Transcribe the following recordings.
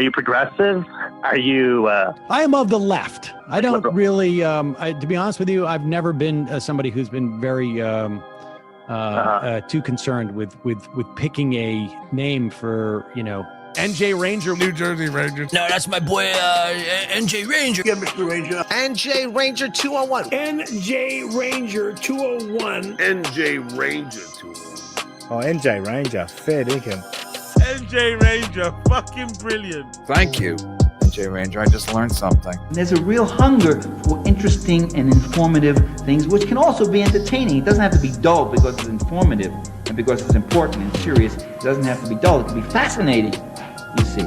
Are you progressive? Are you... I am of the left. I don't really, to be honest with you, I've never been somebody who's been very too concerned with picking a name for, you know. NJ Ranger, New Jersey Rangers. No, that's my boy, NJ Ranger. Yeah, Mr. Ranger. NJ Ranger 201. NJ Ranger 201. NJ Ranger 201. Oh, NJ Ranger, fair dinkum. NJ Ranger, fucking brilliant. Thank you, NJ Ranger. I just learned something. There's a real hunger for interesting and informative things, which can also be entertaining. It doesn't have to be dull because it's informative and because it's important and serious. It doesn't have to be dull. It can be fascinating, you see.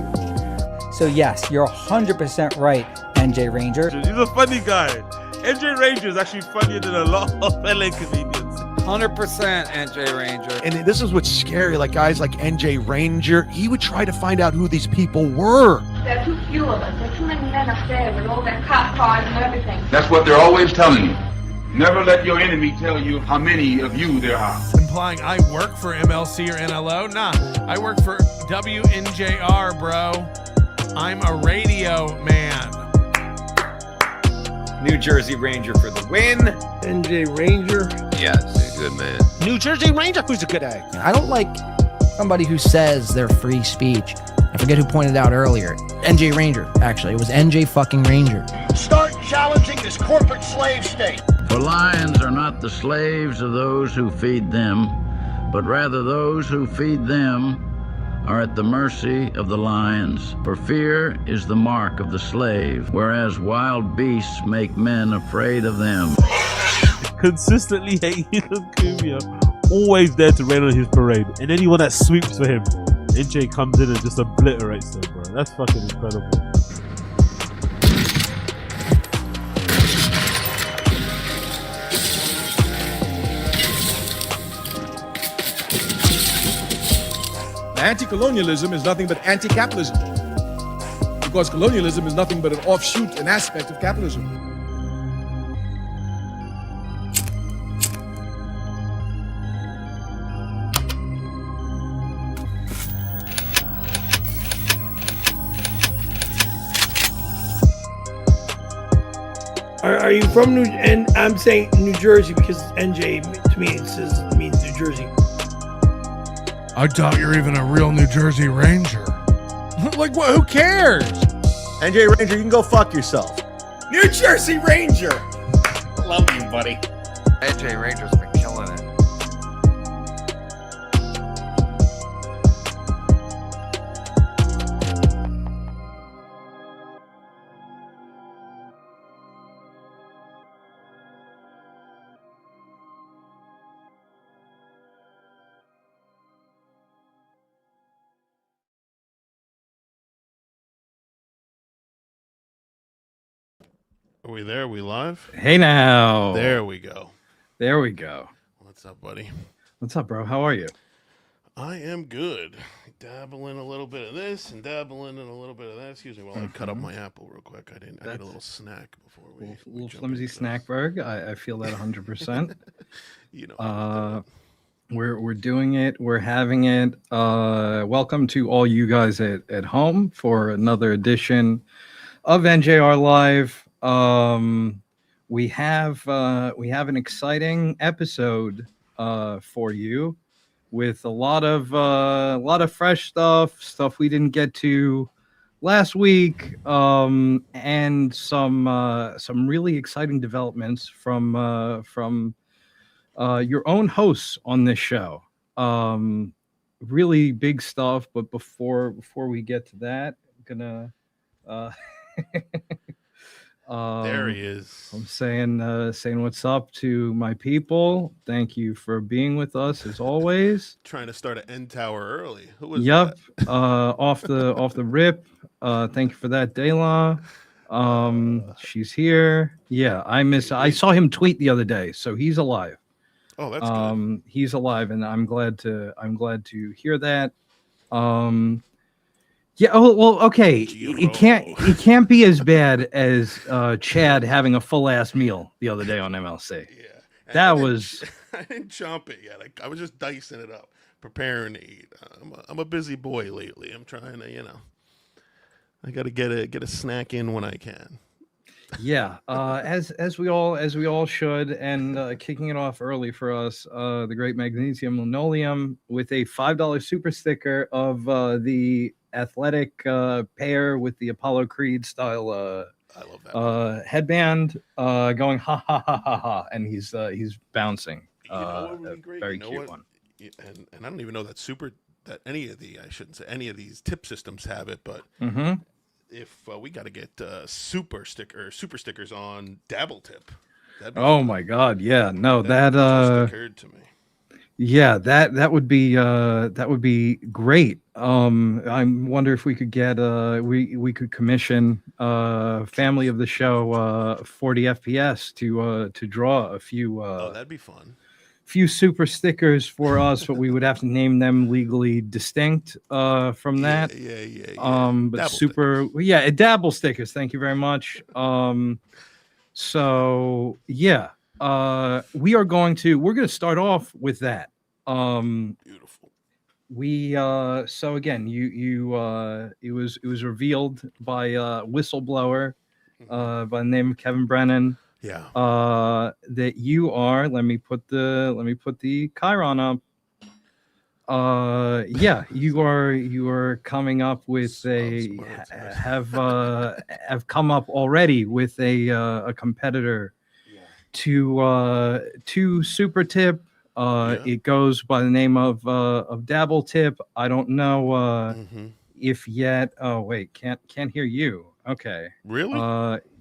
So yes, you're 100% right, NJ Ranger. He's a funny guy. NJ Ranger is actually funnier than a lot of LA comedians. 100% NJ Ranger. And this is what's scary, like guys like NJ Ranger, he would try to find out who these people were. There are too few of us. There are too many men up there with all their cop cars and everything. That's what they're always telling you. Never let your enemy tell you how many of you there are. Implying I work for MLC or NLO? Nah, I work for WNJR, bro. I'm a radio man. New Jersey Ranger for the win. NJ Ranger. Yes, good man. New Jersey Ranger, who's a good egg. I don't like somebody who says they're free speech. I forget who pointed out earlier. NJ Ranger, actually. It was NJ fucking Ranger. Start challenging this corporate slave state. For lions are not the slaves of those who feed them, but rather those who feed them are at the mercy of the lions. For fear is the mark of the slave, whereas wild beasts make men afraid of them. Consistently hate Ethan Cumia, always there to rain on his parade, and anyone that sweeps for him, NJ comes in and just obliterates them, bro. That's fucking incredible. Anti-colonialism is nothing but anti-capitalism, because colonialism is nothing but an offshoot, an aspect of capitalism. Are you from New? And I'm saying New Jersey because NJ to me it means New Jersey. I doubt you're even a real New Jersey Ranger. Like, what? Who cares? NJ Ranger, you can go fuck yourself. New Jersey Ranger. Love you, buddy. NJ Ranger's been killing it. Are we there? Are we live? Hey now. There we go. There we go. What's up, buddy? What's up, bro? How are you? I am good. Dabbling a little bit of this and dabbling in a little bit of that. Excuse me while I cut up my apple real quick. I need a little snack before we little flimsy snackberg. I feel that 100%. You know. We're doing it. We're having it. Welcome to all you guys at home for another edition of NJR Live. We have an exciting episode for you with a lot of fresh stuff we didn't get to last week, and some really exciting developments from your own hosts on this show. Really big stuff, but before we get to that, I'm gonna there he is. I'm saying what's up to my people. Thank you for being with us as always. Trying to start an end tower early. Who was that? Off the rip. Thank you for that, Dayla. She's here. Yeah, I saw him tweet the other day, so he's alive. Oh, that's good. He's alive, and I'm glad to hear that. Yeah. Oh, well, okay. It can't be as bad as Chad having a full ass meal the other day on MLC. Yeah, that was. I didn't chomp it yet. I was just dicing it up, preparing to eat. I'm a busy boy lately. I'm trying to, I got to get a snack in when I can. Yeah, as we all should, and kicking it off early for us, the great magnesium linoleum with a $5 super sticker of the athletic pair with the Apollo Creed style I love that headband going ha ha ha ha ha, and he's bouncing. You know what would be great? Very you know cute what? one. And I don't even know that any of these tip systems have it, but if we got to get super stickers on DabbleTip. Oh my God! Yeah, no, that just occurred to me. Yeah, that would be great. I wonder if we could get we could commission family of the show 40 FPS to draw a few that'd be fun. Few super stickers for us, but we would have to name them legally distinct from that. Yeah. But Dabble super stickers. Yeah, Dabble stickers. Thank you very much. So yeah, we're going to start off with that. Beautiful. We so again, it was revealed by whistleblower by the name of Kevin Brennan. Yeah. That you are. Let me put the Chiron up. Yeah, you are coming up with have come up already with a competitor to Super Tip. It goes by the name of DabbleTip. I don't know if yet. Oh wait, can't hear you. Okay. Really?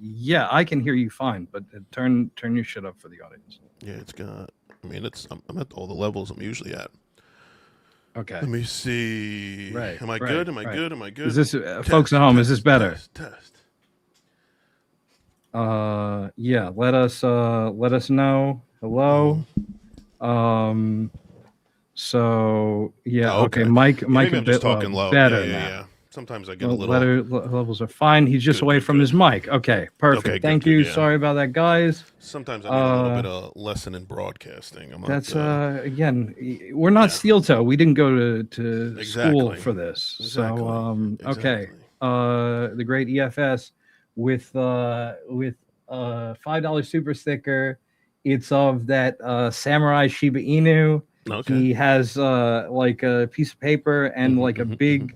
Yeah, I can hear you fine, but turn your shit up for the audience. Yeah, it's got. I mean, I'm at all the levels I'm usually at. Okay. Let me see. Right. Am I good? Am I good? Am I good? Is this folks at home? Is this better? Test. Yeah. Let us know. Hello. So yeah. Okay. Mike Maybe a I'm bit just talking low. Better Yeah. now. Sometimes I get a little. Levels are fine. He's just away from his mic. Okay, perfect. Okay, Thank good, you. yeah. Sorry about that, guys. Sometimes I need a little bit of lesson in broadcasting. I'm That's not, again, we're not steel toe. We didn't go to Exactly. school for this. Exactly. So okay. Exactly. The great EFS with $5 super sticker. It's of that samurai Shiba Inu. Okay. He has like a piece of paper and like a big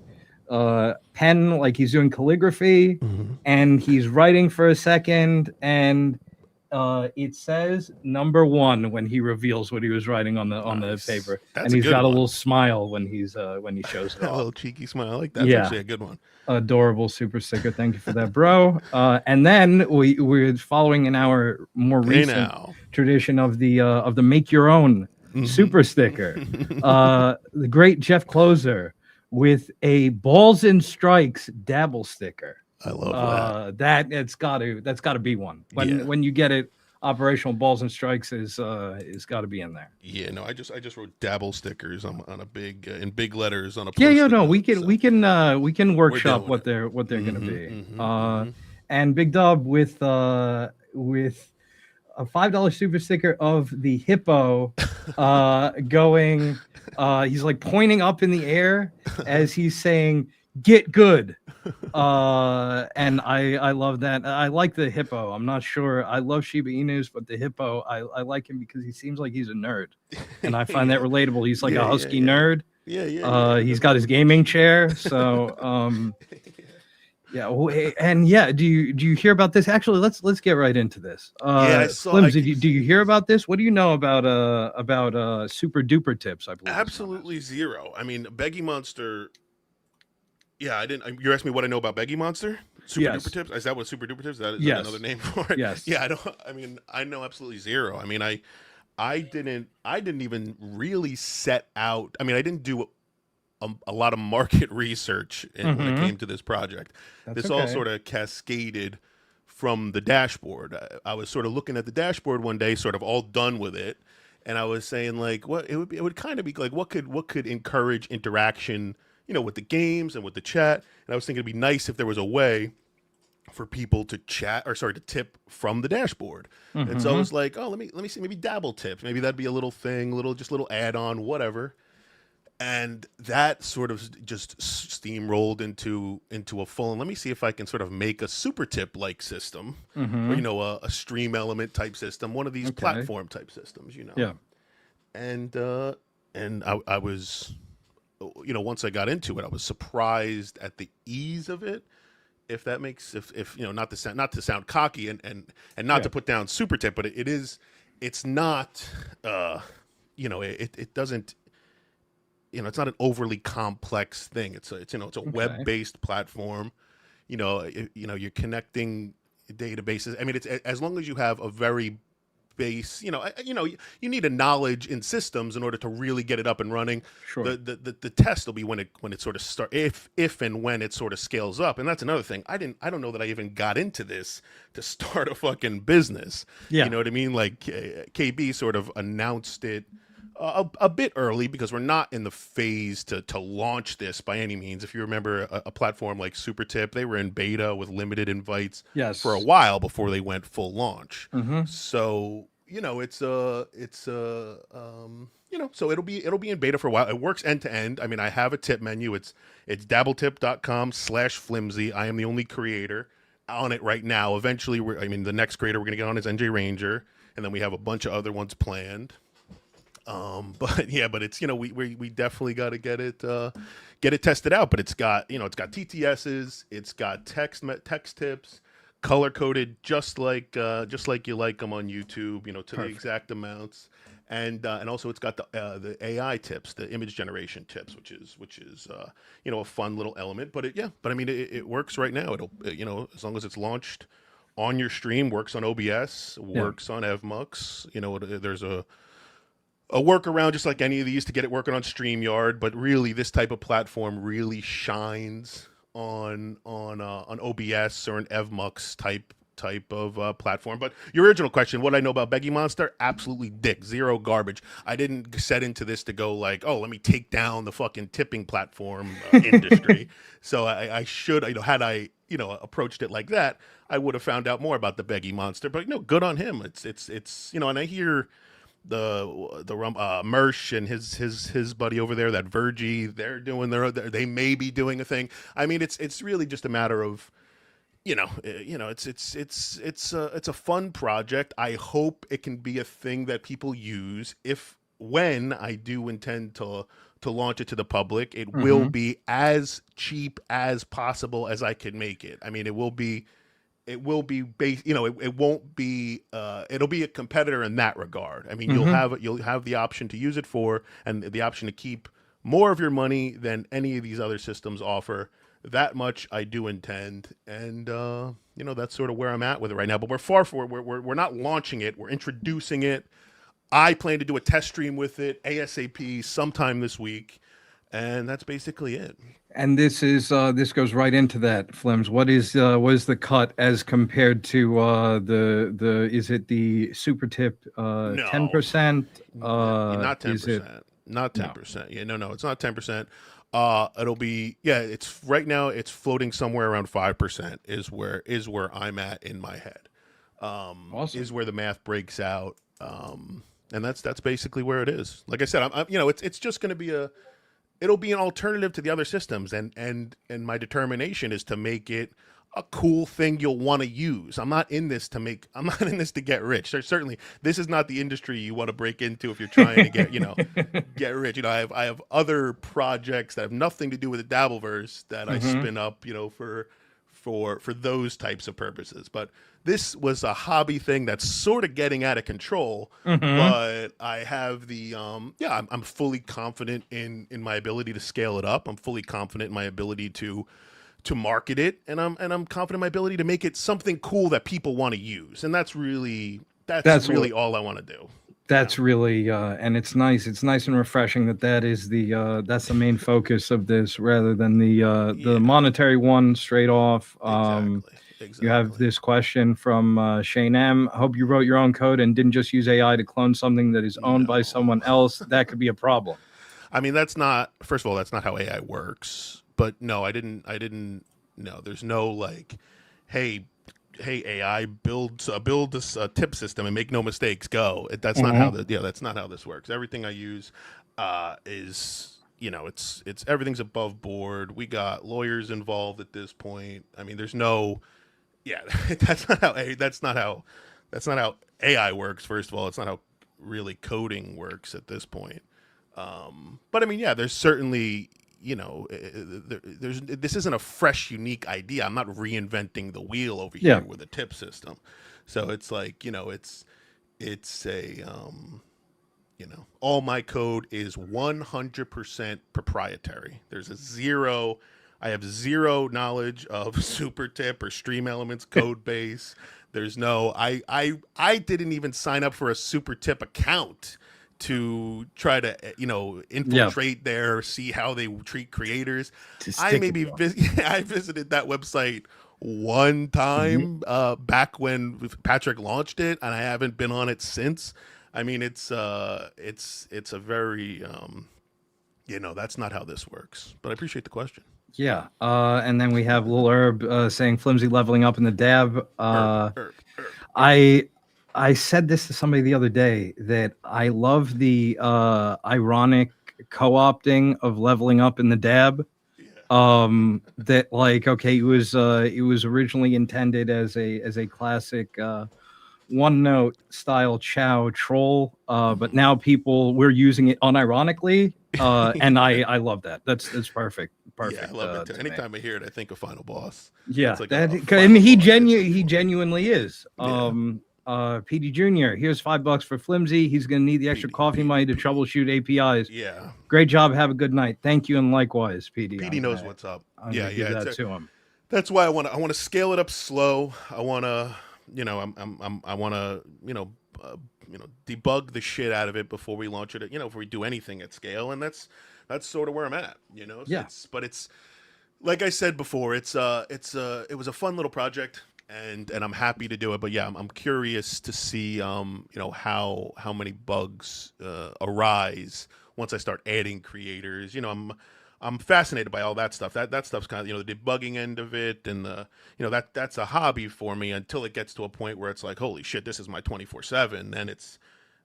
pen, like he's doing calligraphy, and he's writing for a second, and it says number 1 when he reveals what he was writing on the paper. That's and a he's good got a one. little smile when he shows it A off. little cheeky smile. I like that. That's Yeah. actually a good one. Adorable super sticker. Thank you for that, bro. And then we're following in our more recent tradition of the make your own super sticker. The great Jeff Closer with a balls and strikes dabble sticker. I love that. That's got to be one. When you get it, operational balls and strikes is got to be in there. Yeah, no, I just wrote dabble stickers on a big in big letters on a Yeah, no, post-it we can workshop doing what they're going to be. And Big Dub with a $5 super sticker of the hippo going. He's like pointing up in the air as he's saying, "Get good." And I love that. I like the hippo. I'm not sure. I love Shiba Inus, but the hippo, I like him because he seems like he's a nerd, and I find that relatable. He's like a husky nerd. Yeah. He's got his gaming chair. So yeah. And yeah, do you hear about this? Actually, let's get right into this. I saw. Flimsy, do you hear about this? What do you know about super duper tips? I believe Absolutely zero. I mean, Beggy Monster. Yeah, I didn't. You're asking me what I know about Beggy Monster? Super duper tips? Is that what super duper tips? Is that another name for it? Yes. Yeah, I don't. I mean, I know absolutely zero. I mean, I didn't even really set out. I mean, I didn't do a lot of market research when it came to this project. This all sort of cascaded from the dashboard. I was sort of looking at the dashboard one day, sort of all done with it, and I was saying like, what it would kind of be like, what could encourage interaction, with the games and with the chat. And I was thinking it'd be nice if there was a way for people to to tip from the dashboard. And so I was like, oh, let me see, maybe dabble tips. Maybe that'd be a little thing, little add-on, whatever. And that sort of just steamrolled into a full. And let me see if I can sort of make a super tip like system, or, you know, a stream element type system, one of these platform type systems, you know. Yeah. And I was, you know, once I got into it, I was surprised at the ease of it. If that makes, if you know, not to sound cocky and not to put down super tip, but it's not, you know, it doesn't. You know, it's not an overly complex thing. It's a web-based platform. You know, you're connecting databases. I mean, it's as long as you have a very base. You need a knowledge in systems in order to really get it up and running. Sure. The test will be when it sort of start if and when it sort of scales up. And that's another thing. I don't know that I even got into this to start a fucking business. Yeah. You know what I mean? Like KB sort of announced it a bit early because we're not in the phase to launch this by any means. If you remember a platform like SuperTip, they were in beta with limited invites for a while before they went full launch. So, you know, so it'll be in beta for a while. It works end to end. I mean, I have a tip menu. It's dabbletip.com/flimsy. I am the only creator on it right now. Eventually, the next creator we're going to get on is NJ Ranger, and then we have a bunch of other ones planned. But it's, you know, we definitely got to get it tested out. But it's got TTSs, it's got text tips, color coded just like you like them on YouTube, you know, to the exact amounts, and also it's got the AI tips, the image generation tips, which is you know, a fun little element. But it works right now. It'll, you know, as long as it's launched on your stream, works on OBS, works on EvMux. You know, there's a workaround just like any of these to get it working on StreamYard, but really this type of platform really shines on OBS or an EvMux type of platform. But your original question, what I know about Beggy Monster, absolutely zero garbage. I didn't set into this to go like, oh, let me take down the fucking tipping platform industry. So I should, you know, had I, you know, approached it like that, I would have found out more about the Beggy Monster. But, you know, good on him. It's you know, and I hear the Mersh and his buddy over there, that Virgie, they may be doing a thing. I mean, it's really just a matter of, you know, it's a fun project. I hope it can be a thing that people use. When I do intend to launch it to the public, it will be as cheap as possible as I can make it. I mean, it will be based, you know, it won't be, it'll be a competitor in that regard. I mean, you'll have the option to use it for, and the option to keep more of your money than any of these other systems offer. That much I do intend. And, you know, that's sort of where I'm at with it right now, but we're not launching it. We're introducing it. I plan to do a test stream with it ASAP sometime this week. And that's basically it. And this goes right into that, Flims. What is the cut as compared to the is it the super tip 10%? Not 10%. Not 10%. No. Yeah, no, it's not 10%. It'll be, it's right now it's floating somewhere around 5% is where I'm at in my head. Awesome. Is where the math breaks out. And that's basically where it is. Like I said, I'm you know, it's just going to be it'll be an alternative to the other systems, and my determination is to make it a cool thing you'll want to use. I'm not in this to get rich. Certainly, this is not the industry you want to break into if you're trying to get, you know, get rich. You know, I have other projects that have nothing to do with the Dabbleverse that I spin up, you know, for those types of purposes. But this was a hobby thing that's sort of getting out of control. But I have the I'm fully confident in my ability to scale it up. I'm fully confident in my ability to market it, and I'm confident in my ability to make it something cool that people want to use. And that's really all I want to do. That's really and it's nice. It's nice and refreshing that is that's the main focus of this, rather than the monetary one straight off. Exactly. You have this question from Shane M. I hope you wrote your own code and didn't just use AI to clone something that is owned by someone else. That could be a problem. I mean, first of all, that's not how AI works. But no, I didn't. No, there's no like, hey AI, build this tip system and make no mistakes. Go. That's not how that's not how this works. Everything I use is it's everything's above board. We got lawyers involved at this point. I mean, there's no, that's not how AI works. First of all, it's not how really coding works at this point. But I mean, there's certainly, this isn't a fresh, unique idea. I'm not reinventing the wheel over here with a tip system. So it's like, it's a, all my code is 100% proprietary. I have zero knowledge of SuperTip or Stream Elements code base. There's no, I didn't even sign up for a SuperTip account to try to, infiltrate there, see how they treat creators. I visited that website one time back when Patrick launched it, and I haven't been on it since. I mean, it's a very, that's not how this works. But I appreciate the question. Yeah. And then we have Lil Herb saying Flimsy leveling up in the dab. Herb. I said this to somebody the other day that I love the ironic co-opting of leveling up in the dab. That like, okay, it was originally intended as a classic one note style Chow troll, but now we're using it unironically, and I love that. That's perfect. Yeah, I love it too. Anytime I hear it, I think of Final Boss. Yeah, like he genuinely is. PD Jr. Here's $5 for Flimsy. He's gonna need the extra coffee money to troubleshoot APIs. Yeah. Great job. Have a good night. Thank you, and likewise, PD. PD knows what's up. Give that to him. That's why I want to scale it up slow. I want to, I want to, debug the shit out of it before we launch it. Before we do anything at scale, and that's sort of where I'm at. So but it's like I said before. It was a fun little project. And I'm happy to do it, but I'm curious to see how many bugs arise once I start adding creators. I'm fascinated by all that stuff. That stuff's kind of the debugging end of it, and that's a hobby for me until it gets to a point where it's like, holy shit, this is my 24/7.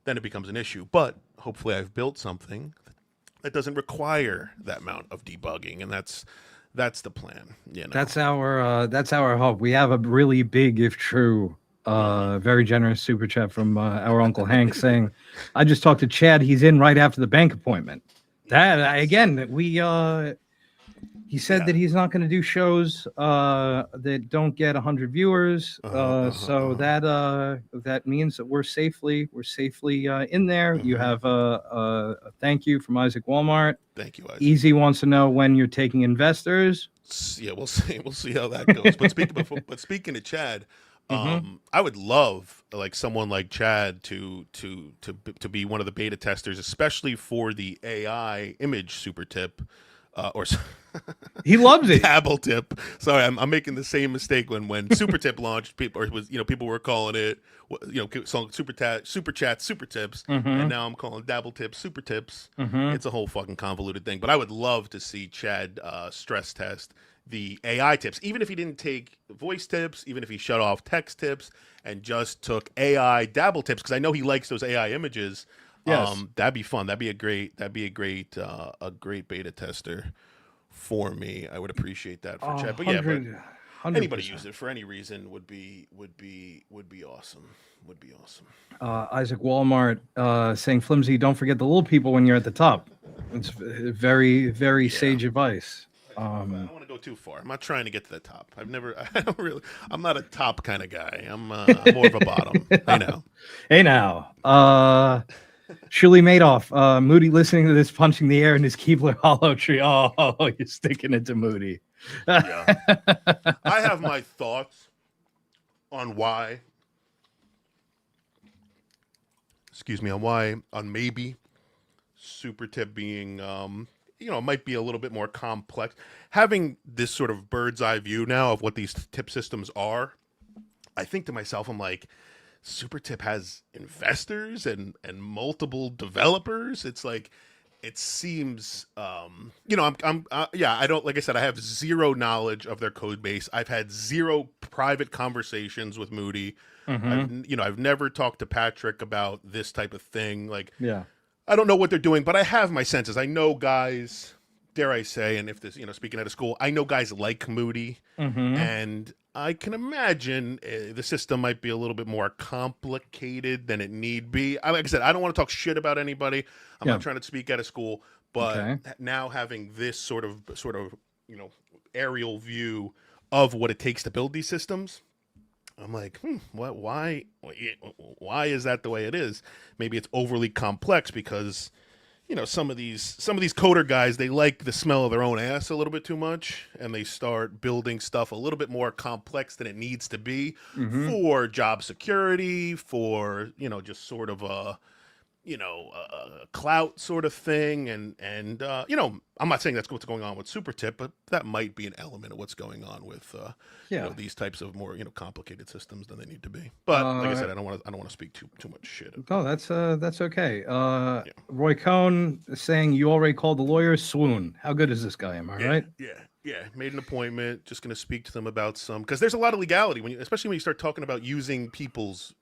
Then it becomes an issue. But hopefully I've built something that doesn't require that amount of debugging, and that's the plan. That's our hope. We have a really big, if true, very generous super chat from our Uncle Hank saying, I just talked to Chad. He's in right after the bank appointment. He said that he's not going to do shows that don't get 100 viewers. So that means that we're safely in there. You have a thank you from Isaac Walmart. Thank you, Isaac. Easy wants to know when you're taking investors. Yeah, we'll see how that goes. But speaking to Chad, I would love like someone like Chad to be one of the beta testers, especially for the AI image super tip. He loves it. DabbleTip. Sorry, I'm making the same mistake when SuperTip launched. People were calling it super chat super tips, and now I'm calling DabbleTip super tips. It's a whole fucking convoluted thing. But I would love to see Chad stress test the AI tips, even if he didn't take voice tips, even if he shut off text tips and just took AI dabble tips, because I know he likes those AI images. Yes. That'd be fun. That'd be a great beta tester for me. I would appreciate that for Chad. But anybody use it for any reason would be awesome. Would be awesome. Isaac Walmart saying, Flimsy, don't forget the little people when you're at the top. It's very, very sage advice. I don't want to go too far. I'm not trying to get to the top. I'm not a top kind of guy. I'm more of a bottom. I know. Hey now. Schiele Madoff, Moody listening to this, punching the air in his Keebler hollow tree. Oh, you're sticking it to Moody. Yeah. I have my thoughts on why. On maybe super tip being, might be a little bit more complex. Having this sort of bird's eye view now of what these tip systems are, I think to myself, I'm like, SuperTip has investors and multiple developers. It's like, it seems, I don't, like I said, I have zero knowledge of their code base. I've had zero private conversations with Moody. I've never talked to Patrick about this type of thing. Like, I don't know what they're doing, but I have my senses. I know guys, dare I say, and if this, speaking out of school, I know guys like Moody, and I can imagine the system might be a little bit more complicated than it need be. Like I said, I don't want to talk shit about anybody. I'm not trying to speak out of school, but now having this sort of aerial view of what it takes to build these systems, I'm like, why is that the way it is? Maybe it's overly complex because, some of these coder guys, they like the smell of their own ass a little bit too much, and they start building stuff a little bit more complex than it needs to be for job security, for, just sort of a clout sort of thing. And I'm not saying that's what's going on with SuperTip, but that might be an element of what's going on with, these types of more, complicated systems than they need to be. But like I said, I don't want to speak too much shit. No, that's okay. Roy Cohn saying you already called the lawyer. Swoon. How good is this guy? Am I right? Yeah. Made an appointment. Just going to speak to them about because there's a lot of legality especially when you start talking about using people's,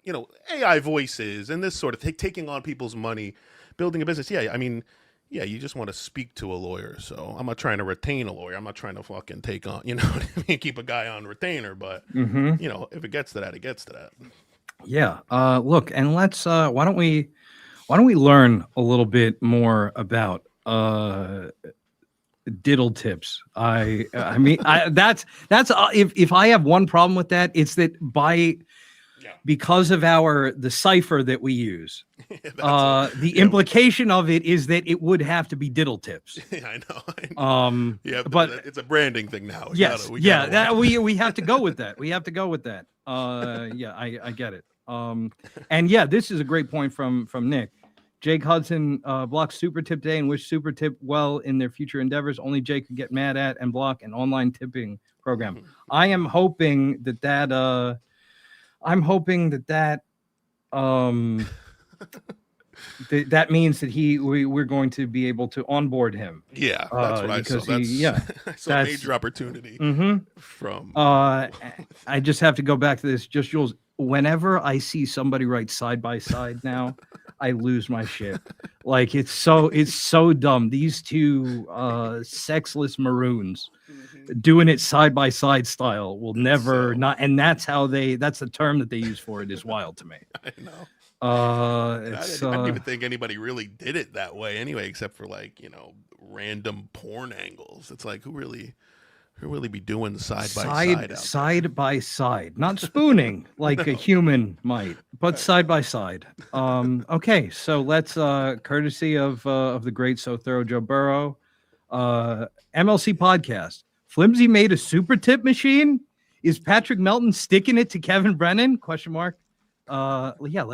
AI voices and this sort of taking on people's money, building a business. Yeah. I mean, you just want to speak to a lawyer. So I'm not trying to retain a lawyer. I'm not trying to fucking take on, keep a guy on retainer. But, if it gets to that, it gets to that. Yeah. Look, and let's, why don't we learn a little bit more about, diddle tips. I mean, that's if I have one problem with that, it's that because of the cipher that we use, the implication of it is that it would have to be diddle tips. I know. Yeah, but it's a branding thing now. We have to go with that. We have to go with that. I get it. And this is a great point from Nick. Jake Hudson blocked SuperTip today and wished SuperTip well in their future endeavors. Only Jake could get mad at and block an online tipping program. I am hoping that that means that we're going to be able to onboard him. Yeah, that's what I saw. That's a major opportunity from. I just have to go back to this. Just Jules. Whenever I see somebody write side by side now, I lose my shit. Like it's so dumb. These two sexless maroons doing it side by side style will never and that's the term that they use for it is wild to me. I know. I didn't even think anybody really did it that way anyway, except for random porn angles. It's like who really be doing side by side, not spooning like a human might, but side by side. Okay, so let's courtesy of the great So Thorough Joe Burrow, MLC podcast. Flimsy made a super tip machine. Is Patrick Melton sticking it to Kevin Brennan? ? Let's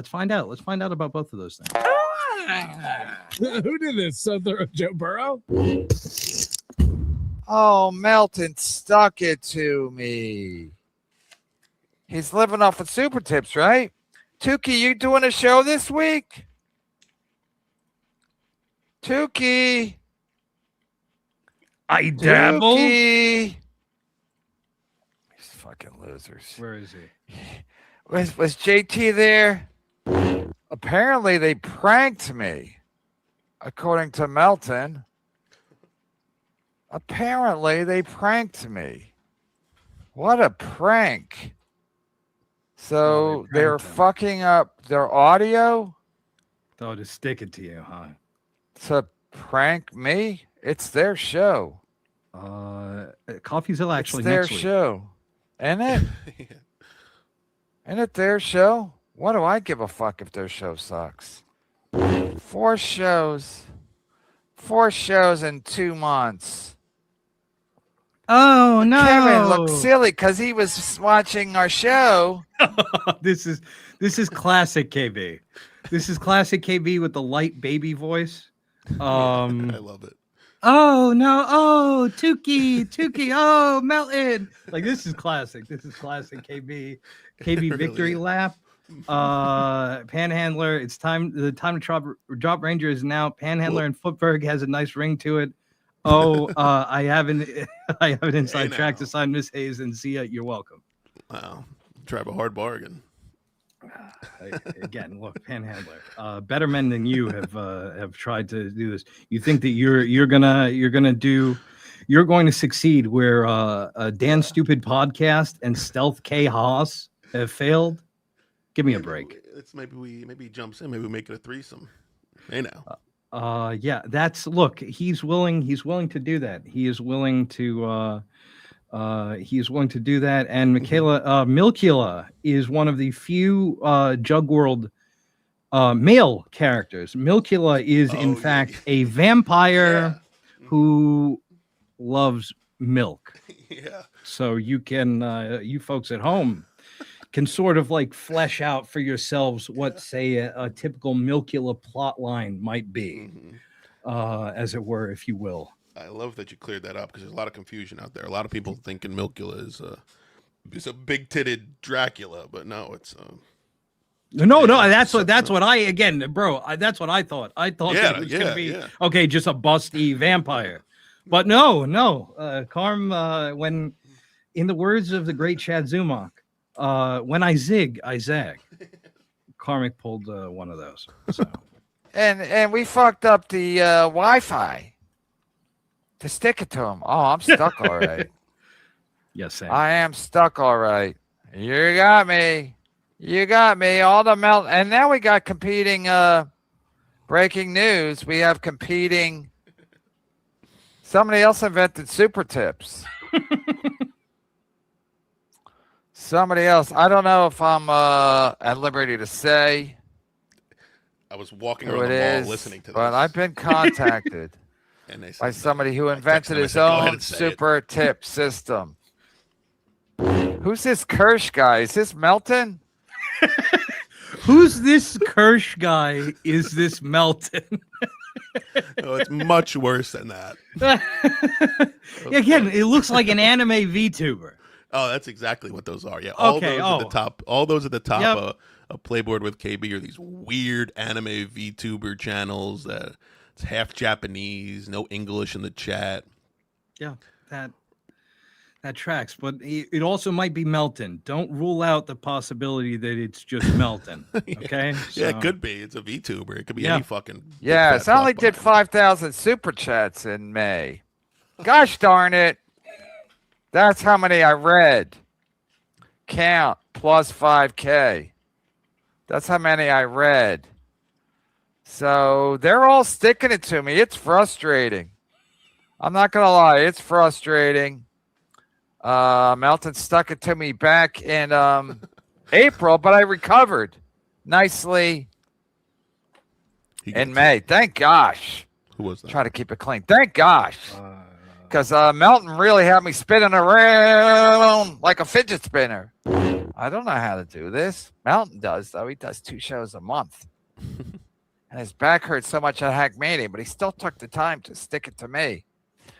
find out. Let's find out about both of those things. Who did this? So Thorough Joe Burrow? Oh, Melton stuck it to me. He's living off of super tips, right? Tukey, you doing a show this week? Tukey. I dabble. These fucking losers. Where is he? Was JT there? Apparently they pranked me, according to Melton. Apparently, they pranked me. What a prank. So they're fucking up their audio? Oh, to stick it to you, huh? To prank me? It's their show. Coffee's actually it's their next week. Show. Isn't it? Isn't it their show? What do I give a fuck if their show sucks? 4 shows. 4 shows in 2 months. Oh no! Kevin looked silly because he was watching our show. This is classic KB. This is classic KB with the light baby voice. I love it. Oh no! Oh Tukey! Oh Melton! Like this is classic. This is classic KB. KB victory lap. Panhandler. It's time. The time to drop Ranger is now. Panhandler and Footberg has a nice ring to it. Oh, I have an inside track to sign Miss Hayes and see ya. You're welcome. Wow, drive a hard bargain. Again, look, Panhandler. Better men than you have tried to do this. You think that you're going to succeed where Dan Stupid Podcast and StealthKAOS have failed? Give me a break. It's maybe he jumps in. Maybe we make it a threesome. Hey now. Yeah, look. He's willing to do that. He is willing to do that. And Michaela Milkula is one of the few JUGGWORLD male characters. Milkula is in fact a vampire who loves milk. Yeah. So you can you folks at home can sort of like flesh out for yourselves what, say, a typical Milkula plot line might be, as it were, if you will. I love that you cleared that up because there's a lot of confusion out there. A lot of people thinking Milkula is a big-titted Dracula, but no, it's no. That's what I that's what I thought. I thought that it was going to be okay, just a busty vampire, but no. Carm, when in the words of the great Chad Zumock, when I zig, I zag. Karmic pulled one of those. So. And we fucked up the Wi-Fi to stick it to him. Oh, I'm stuck all right. Yes, Sam. I am stuck all right. You got me. All the melt. And now we got competing breaking news. We have competing. Somebody else invented super tips. Somebody else. I don't know if I'm at liberty to say. I was walking around the mall listening to this. But I've been contacted by somebody who invented his own super tip system. Who's this Kirsch guy? Is this Melton? Who's this Kirsch guy? Is this Melton? No, it's much worse than that. Again, it looks like an anime VTuber. Oh, that's exactly what those are. Yeah, all those at the top of Playboard with KB are these weird anime VTuber channels that it's half Japanese, no English in the chat. Yeah, that tracks, but it also might be Melton. Don't rule out the possibility that it's just Melton. Okay? Yeah, it could be. It's a VTuber. It could be any fucking. Yeah, it only did 5,000 super chats in May. Gosh darn it. That's how many I read. Count plus 5K. That's how many I read. So they're all sticking it to me. It's frustrating. I'm not going to lie. It's frustrating. Melton stuck it to me back in April, but I recovered nicely in May. Thank gosh. Who was that? Try to keep it clean. Thank gosh. Because Melton really had me spinning around like a fidget spinner. I don't know how to do this. Melton does, though. He does 2 shows a month. And his back hurt so much at Hackmania, but he still took the time to stick it to me.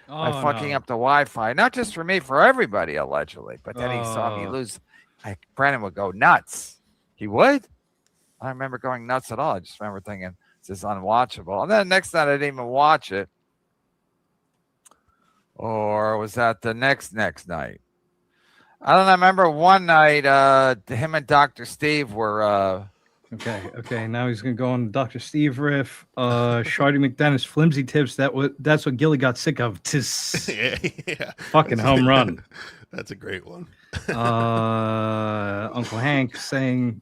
By fucking up the Wi-Fi. Not just for me, for everybody, allegedly. But then he saw me lose. Brandon would go nuts. He would? I don't remember going nuts at all. I just remember thinking, this is unwatchable. And then the next night, I didn't even watch it. Or was that the next night? I don't know. I remember one night, him and Dr. Steve were... Okay. Now he's gonna go on Dr. Steve riff. Shardy McDennis, flimsy tips. That's what Gilly got sick of. Yeah. Fucking home run. That's a great one. Uncle Hank saying,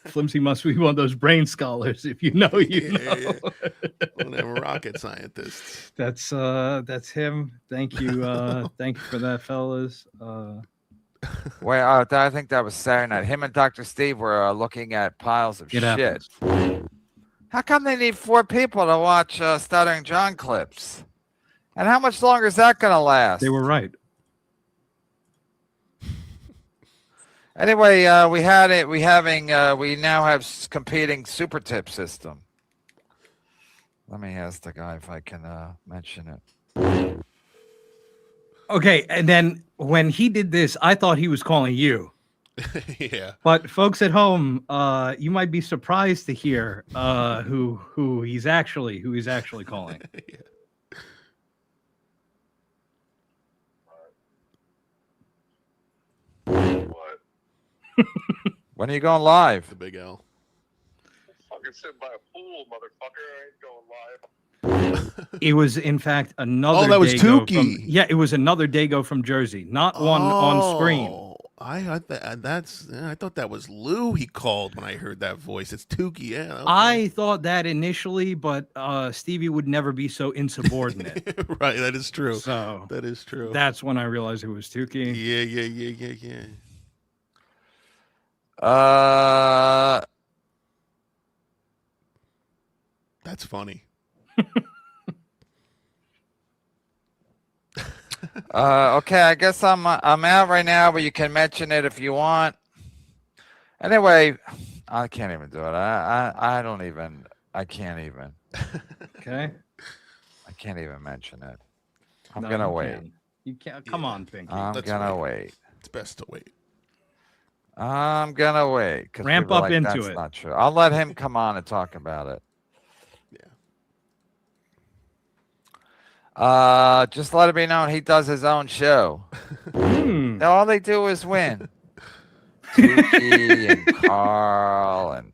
"Flimsy must be one of those brain scholars. If you know, you know." One of them rocket scientists. That's him. Thank you. Thank you for that, fellas. Wait, I think that was Saturday night. Him and Dr. Steve were looking at piles of shit. Happens. How come they need 4 people to watch Stuttering John clips? And how much longer is that going to last? They were right. Anyway, we now have competing super tip system. Let me ask the guy if I can mention it. Okay, and then when he did this, I thought he was calling you. Yeah. But folks at home, you might be surprised to hear who he's actually calling. Yeah. When are you going live? The Big L. Fucking sitting by a pool, motherfucker. I ain't going live. It was, in fact, another. Oh, that was Dago Tukey. Yeah, it was another Dago from Jersey, not one on screen. I thought that was Lou he called when I heard that voice. It's Tukey. Yeah, okay. I thought that initially, but Stevie would never be so insubordinate. Right, that is true. So that is true. That's when I realized it was Tukey. Yeah. That's funny. Okay, I guess I'm out right now, but you can mention it if you want. Anyway, I can't even do it. I can't even. Okay. I can't even mention it. I'm No, gonna you wait. can't. You can't. Come on, Pinky. I'm gonna wait. It's best to wait. I'm gonna wait. 'Cause Ramp people are up into That's it." not true. I'll let him come on and talk about it. Just let it be known he does his own show. All they do is win. Tukey and Carl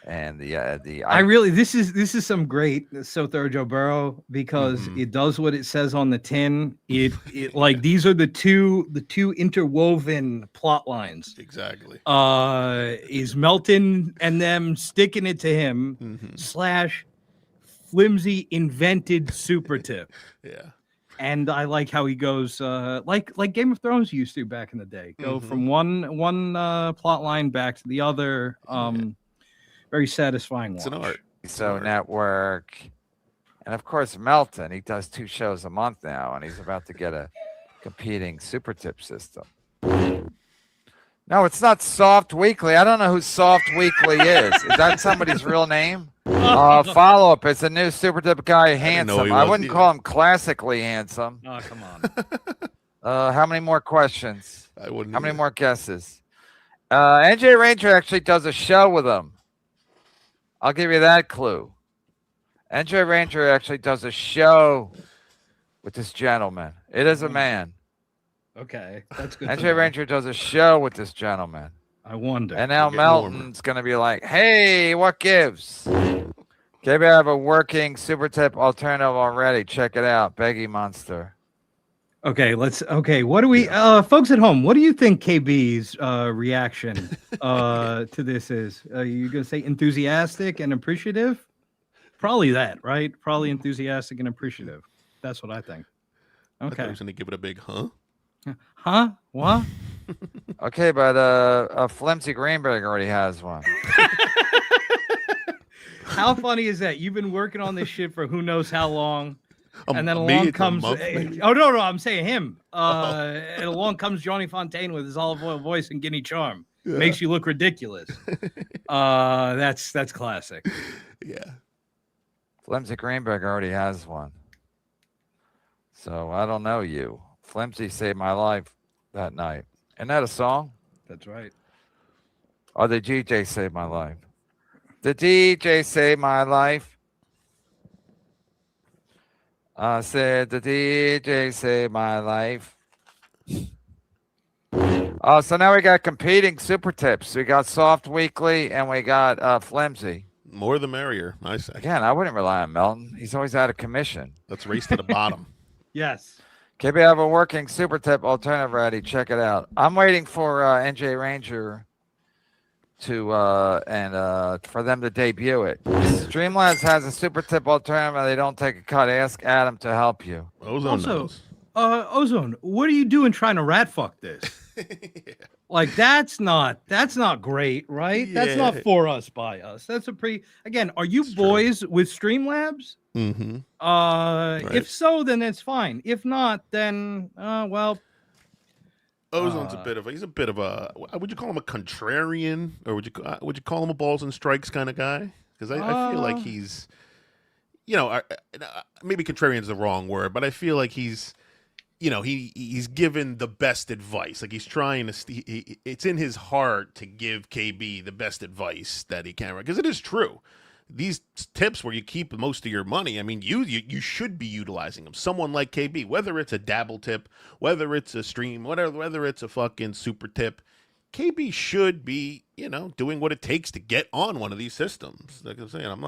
and the. I really this is some great So Thorough Joe Burrow because it does what it says on the tin. It like these are the two interwoven plot lines. Exactly. Is Melton and them sticking it to him / Flimsy invented super tip. Yeah. And I like how he goes like Game of Thrones used to back in the day. Go from one plot line back to the other. Very satisfying watch. It's an art. So Network, and of course Melton. He does 2 shows a month now, and he's about to get a competing super tip system. No, it's not Soft Weekly. I don't know who Soft Weekly is. Is that somebody's real name? Follow up. It's a new super tip guy, handsome. I wouldn't call him classically handsome. Oh, come on. How many more questions? I wouldn't. How many more guesses? NJ Ranger actually does a show with him. I'll give you that clue. NJ Ranger actually does a show with this gentleman. It is a man. Okay, that's good. NJ Ranger does a show with this gentleman. I wonder. And now Melton's going to be like, hey, what gives? KB, I have a working super tip alternative already. Check it out. Beggy Monster. Okay, what do we folks at home, what do you think KB's reaction to this is? Are you going to say enthusiastic and appreciative? Probably that, right? Probably enthusiastic and appreciative. That's what I think. I thought Okay. he was going to give it a big huh? Huh? What? Okay, but Flimsy Greenberg already has one. How funny is that? You've been working on this shit for who knows how long. And then me, along it's a comes month, maybe? oh no, I'm saying him. And along comes Johnny Fontaine with his olive oil voice and Guinea charm. Yeah. Makes you look ridiculous. That's classic. Yeah. Flimsy Greenberg already has one. So I don't know you. Flimsy saved my life that night. Isn't that a song? That's right. Or the DJ saved my life. The DJ saved my life. I said the DJ saved my life. Oh, so now we got competing super tips. We got Soft Weekly and we got Flimsy. More the merrier, I say. Again, I wouldn't rely on Melton. He's always out of commission. Let's race to the bottom. Yes. KB, I have a working super tip alternative ready. Check it out. I'm waiting for NJ Ranger to for them to debut it. Streamlabs has a super tip alternative and they don't take a cut. Ask Adam to help you. Also, Ozone, what are you doing trying to rat fuck this? Like that's not great, right? That's not Yeah. for us by us. That's a pretty again, are you boys with Streamlabs? Mm-hmm. If so, then it's fine. If not, then well. Ozone's he's a bit of a, would you call him a contrarian, or would you call him a balls and strikes kind of guy? Because I feel like he's, maybe contrarian is the wrong word, but I feel like he's, he's given the best advice. Like he's trying to, it's in his heart to give KB the best advice that he can, because it is true. These tips where you keep most of your money, I mean, you should be utilizing them. Someone like KB, whether it's a dabble tip, whether it's a stream, whether it's a fucking super tip, KB should be, doing what it takes to get on one of these systems. Like I'm saying, I'm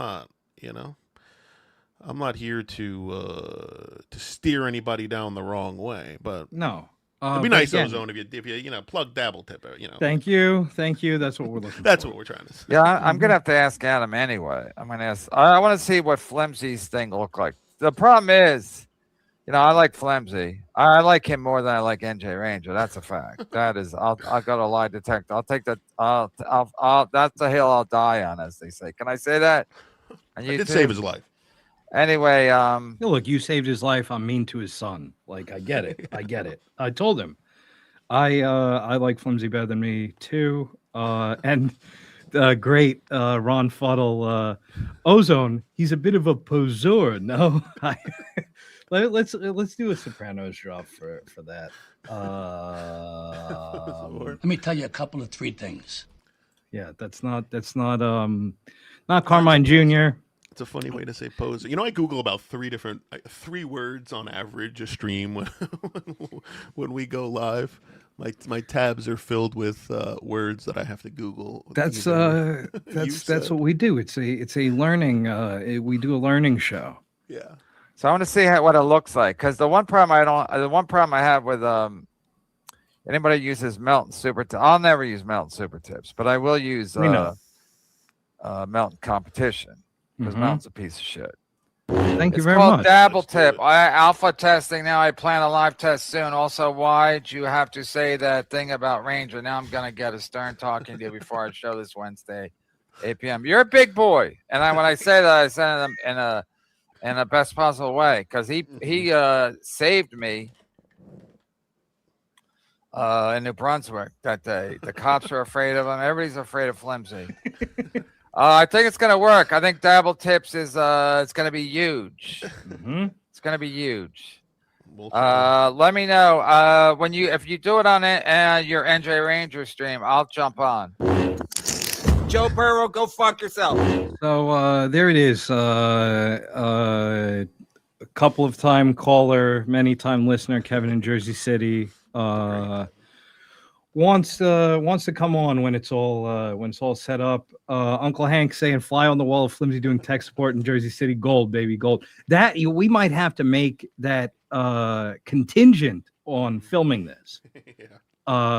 not here to steer anybody down the wrong way, but no. It'd be nice, Ozone, if you plug DabbleTip. Thank you. That's what we're looking. That's what we're trying to say. Yeah, I'm gonna have to ask Adam anyway. I'm gonna ask. I want to see what Flimsy's thing look like. The problem is, I like Flimsy. I like him more than I like NJ Ranger. That's a fact. That is. I'll go to lie detector. I'll take that. I'll. That's the hill I'll die on, as they say. Can I say that? I did save his life. Anyway, look, you saved his life. I'm mean to his son. Like, I get it. I told him. I like Flimsy better than me too. And great Ron Fuddle, Ozone. He's a bit of a poseur. No, let's do a Sopranos drop for that. Let me tell you a couple of 3 things. Yeah, that's not Carmine Jr. It's a funny way to say poser. I Google about 3 words on average a stream when we go live. My tabs are filled with words that I have to Google. That's what we do. It's a learning. We do a learning show. Yeah. So I want to see what it looks like, because the one problem I have with anybody who uses Melton Super Tips. I'll never use Melton Super Tips, but I will use Melton Competition. Because Melton's a piece of shit. Thank you very much. It's called DabbleTip. Alpha testing now. I plan a live test soon. Also, why'd you have to say that thing about Ranger? Now I'm gonna get a stern talking to you before I show this Wednesday, 8 p.m. You're a big boy, and when I say that, I say it in a best possible way, because he saved me in New Brunswick that day. The cops are afraid of him. Everybody's afraid of Flimsy. I think it's gonna work. I think DabbleTips is it's gonna be huge. It's gonna be huge. Let me know if you do it on your NJ Ranger stream. I'll jump on. Joe Burrow, go fuck yourself. So there it is. A couple of time caller, many time listener, Kevin in Jersey City. Wants to come on when it's all set up. Uncle Hank saying fly on the wall of Flimsy doing tech support in Jersey City. Gold, baby, gold. That we might have to make that contingent on filming this.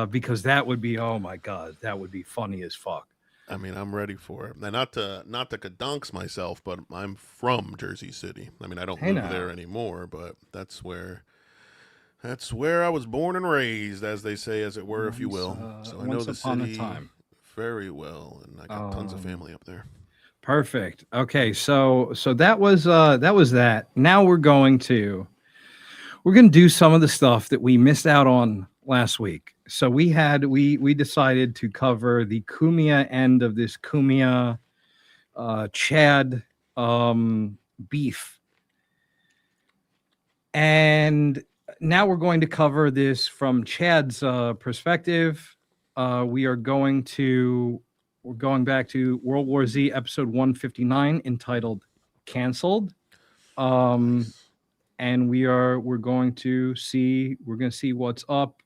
Because that would be, oh my god, that would be funny as fuck. I mean, I'm ready for it. Now, not to kadunks myself, but I'm from Jersey City. I mean, I don't live there anymore, but that's where I was born and raised, as they say, as it were, if you will. So I know the city very well, and I got tons of family up there. Perfect. Okay, so that was that. Now we're going to do some of the stuff that we missed out on last week. So we decided to cover the Cumia end of this Cumia Chad beef, and now we're going to cover this from Chad's perspective. We're going back to World War Z episode 159 entitled "Cancelled," and we're going to see what's up.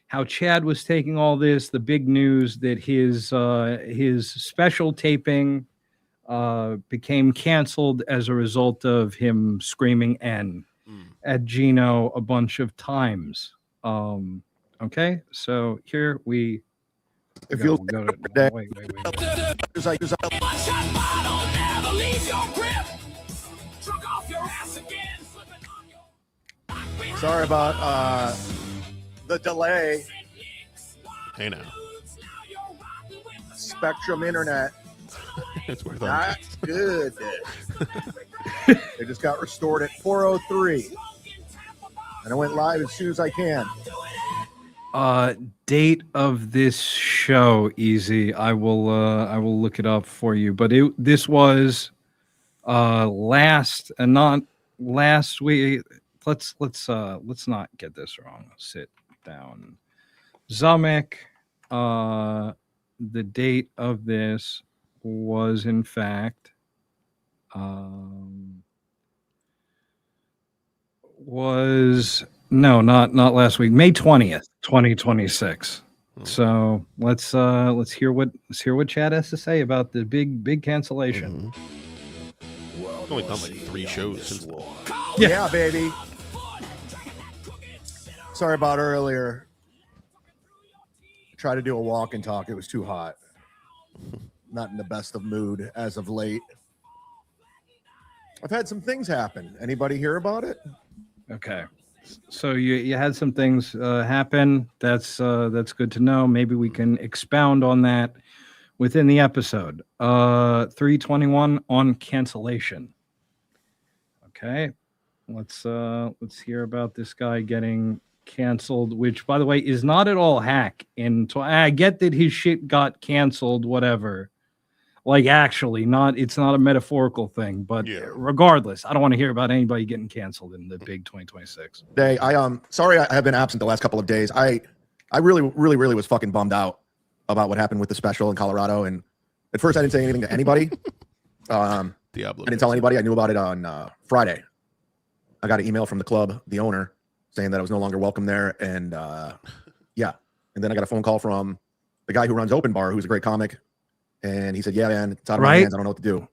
How Chad was taking all this, the big news that his special taping became canceled as a result of him screaming N at Gino a bunch of times. Okay, so here we go. Wait. Sorry about the delay. Hey now. Spectrum Internet. It's worth not good. It just got restored at 4:03, and I went live as soon as I can. Date of this show, Easy. I will look it up for you. But this was last and not last week. Let's not get this wrong. Sit down. Zumock. The date of this was in fact not last week, May 20th, 2026. So let's hear what Chad has to say about the big cancellation. I've only done like 3 shows since then. Yeah, baby. Sorry about earlier. Try to do a walk and talk. It was too hot. Not in the best of mood as of late. I've had some things happen. Anybody hear about it? Okay. So you had some things happen. That's good to know. Maybe we can expound on that within the episode. 321 on cancellation. Okay. Let's hear about this guy getting canceled, which, by the way, is not at all hack. And I get that his shit got canceled, whatever. Like, actually, it's not a metaphorical thing, but regardless, I don't want to hear about anybody getting canceled in the big 2026. Sorry I have been absent the last couple of days. I really was fucking bummed out about what happened with the special in Colorado, and at first I didn't say anything to anybody. I didn't tell anybody. I knew about it on Friday. I got an email from the club, the owner, saying that I was no longer welcome there, and and then I got a phone call from the guy who runs Open Bar, who's a great comic. And he said, yeah, man, it's out of my hands. I don't know what to do.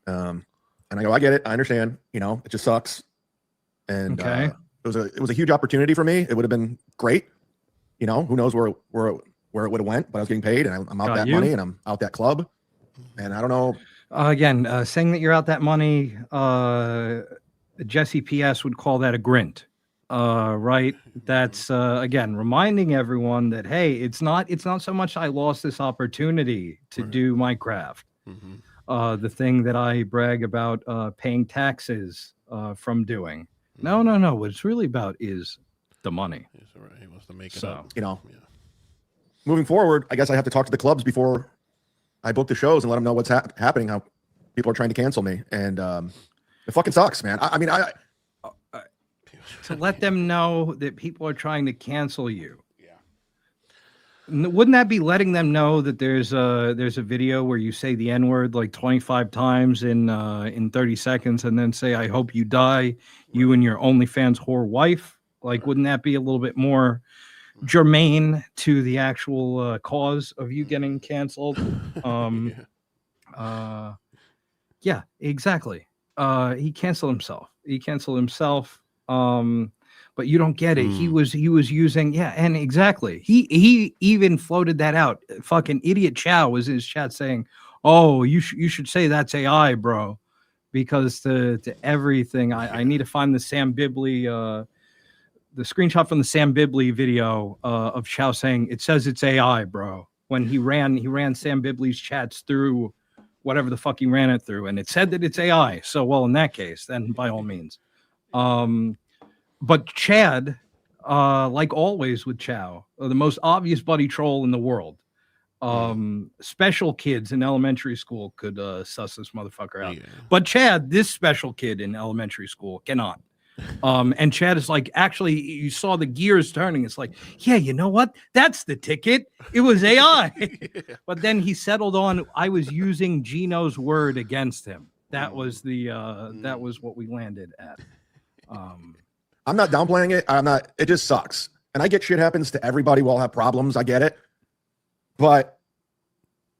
And I go, I get it. I understand. It just sucks. And it was a huge opportunity for me. It would have been great. Who knows where it would have went, but I was getting paid, and I'm out that money, and I'm out that club. And I don't know. Again, saying that you're out that money, Jesse PS would call that a grint. Right. That's again reminding everyone that, hey, it's not so much I lost this opportunity to do my craft. The thing that I brag about paying taxes from doing. No. What it's really about is the money. He wants to make it up. Moving forward, I guess I have to talk to the clubs before I book the shows and let them know what's happening, how people are trying to cancel me. And it fucking sucks, man. I mean, to let them know that people are trying to cancel you. Yeah. Wouldn't that be letting them know that there's a video where you say the N-word like 25 times in 30 seconds and then say, I hope you die, you and your OnlyFans whore wife? Like, wouldn't that be a little bit more germane to the actual cause of you getting canceled? Yeah, exactly. He canceled himself. But you don't get it. He was using, and exactly. He even floated that out. Fucking idiot Chow was in his chat saying, "Oh, you should say that's AI, bro," because to everything. I need to find the Sam Bibley, the screenshot from the Sam Bibley video of Chow saying it says it's AI, bro. When he ran Sam Bibley's chats through whatever the fuck he ran it through, and it said that it's AI. So, well, in that case, then by all means. But Chad, like always with Chow, the most obvious buddy troll in the world. Special kids in elementary school could suss this motherfucker out. Yeah. But Chad, this special kid in elementary school, cannot. And Chad is like, actually, you saw the gears turning. It's like, yeah, you know what? That's the ticket. It was AI. But then he settled on, I was using Gino's word against him. That was that was what we landed at. I'm not downplaying it. It just sucks. And I get shit happens to everybody. We all have problems. I get it. But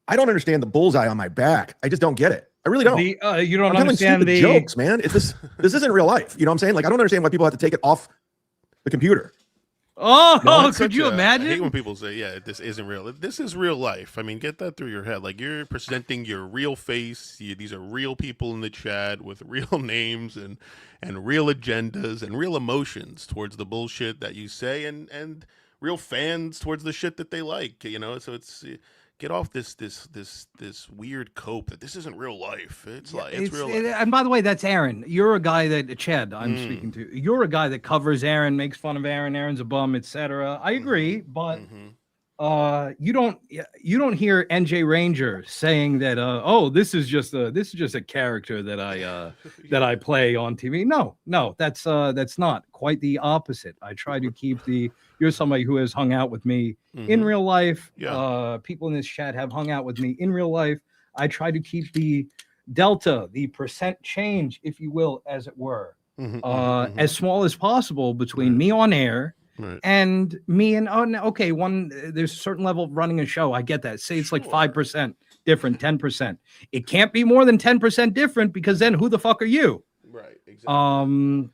I don't understand the bullseye on my back. I just don't get it. I really don't. You don't understand the jokes, man. This isn't real life. You know what I'm saying? Like, I don't understand why people have to take it off the computer. Oh, could you imagine? I hate when people say, yeah, this isn't real. This is real life. I mean, get that through your head. Like, you're presenting your real face. These are real people in the chat with real names and real agendas and real emotions towards the bullshit that you say and real fans towards the shit that they like, So it's get off this weird cope that this isn't real life. It's real life. And by the way, that's Aaron. You're a guy that Chad I'm speaking to. You're a guy that covers Aaron, makes fun of Aaron. Aaron's a bum, etc. I agree, but you don't hear NJ Ranger saying that this is just a character that I play on TV. No, that's not quite the opposite. I try to keep you're somebody who has hung out with me in real life. Yeah. People in this chat have hung out with me in real life. I try to keep the delta, the percent change, if you will, as it were, as small as possible between me on air Right. And me and okay, there's a certain level of running a show. I get that. Say it's like 5% different, 10%. It can't be more than 10% different because then who the fuck are you? Right. Exactly.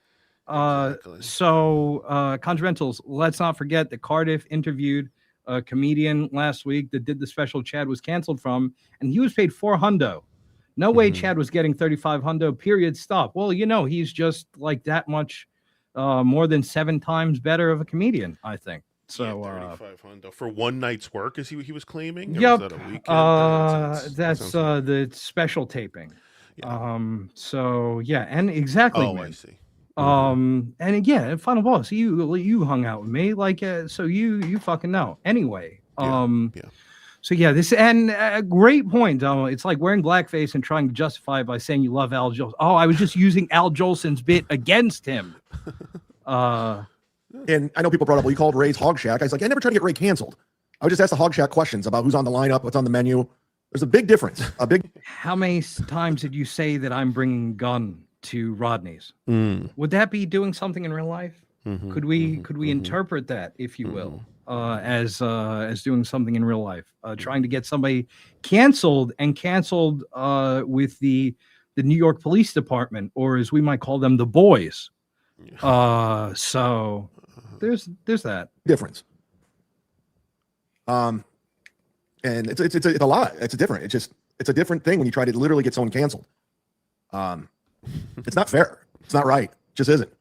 So Contraventals, let's not forget that Cardiff interviewed a comedian last week that did the special Chad was canceled from, and he was paid $400. No way Chad was getting $3,500, period, stop. Well, he's just like that much more than 7 times better of a comedian, I think. So $3,500 for one night's work, as he was claiming. Or yep. was that a weekend? That's the special taping. So yeah, and exactly. Oh, man. I see. And again, final boss, you hung out with me, like so you fucking know. Anyway, So yeah, this and a great point. It's like wearing blackface and trying to justify it by saying you love Al Jolson. Oh, I was just using Al Jolson's bit against him. And I know people brought up, well, you called Ray's Hog Shack. I was like, I never tried to get Ray canceled. I would just ask the Hog Shack questions about who's on the lineup, what's on the menu. There's a big difference. How many times did you say that I'm bringing gun to Rodney's? Would that be doing something in real life? Could we interpret that, if you will, as doing something in real life, trying to get somebody canceled with the New York Police Department, or as we might call them, the boys. So there's that difference. And it's a lot. It's different. It's a different thing when you try to literally get someone canceled. It's not fair. It's not right. It just isn't.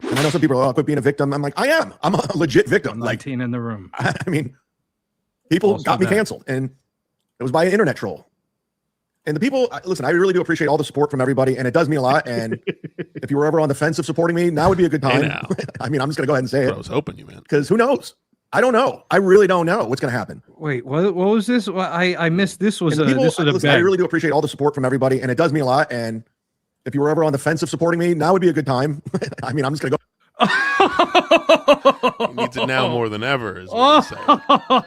And I know some people are, quit being a victim. I'm like, I am. I'm a legit victim. 19 in the room. I mean, people Also got me that. canceled, and it was by an internet troll. And the people, listen, I really do appreciate all the support from everybody, and it does mean a lot. And if you were ever on the fence of supporting me, now would be a good time. I mean, I'm just going to go ahead and say it. I was hoping you, man. Because who knows? I don't know. I really don't know what's going to happen. Wait, what was this? Well, I missed. This was a listen, I really do appreciate all the support from everybody, and it does mean a lot. And if you were ever on the fence of supporting me, now would be a good time. I mean, I'm just going to go. He needs it now more than ever. Is what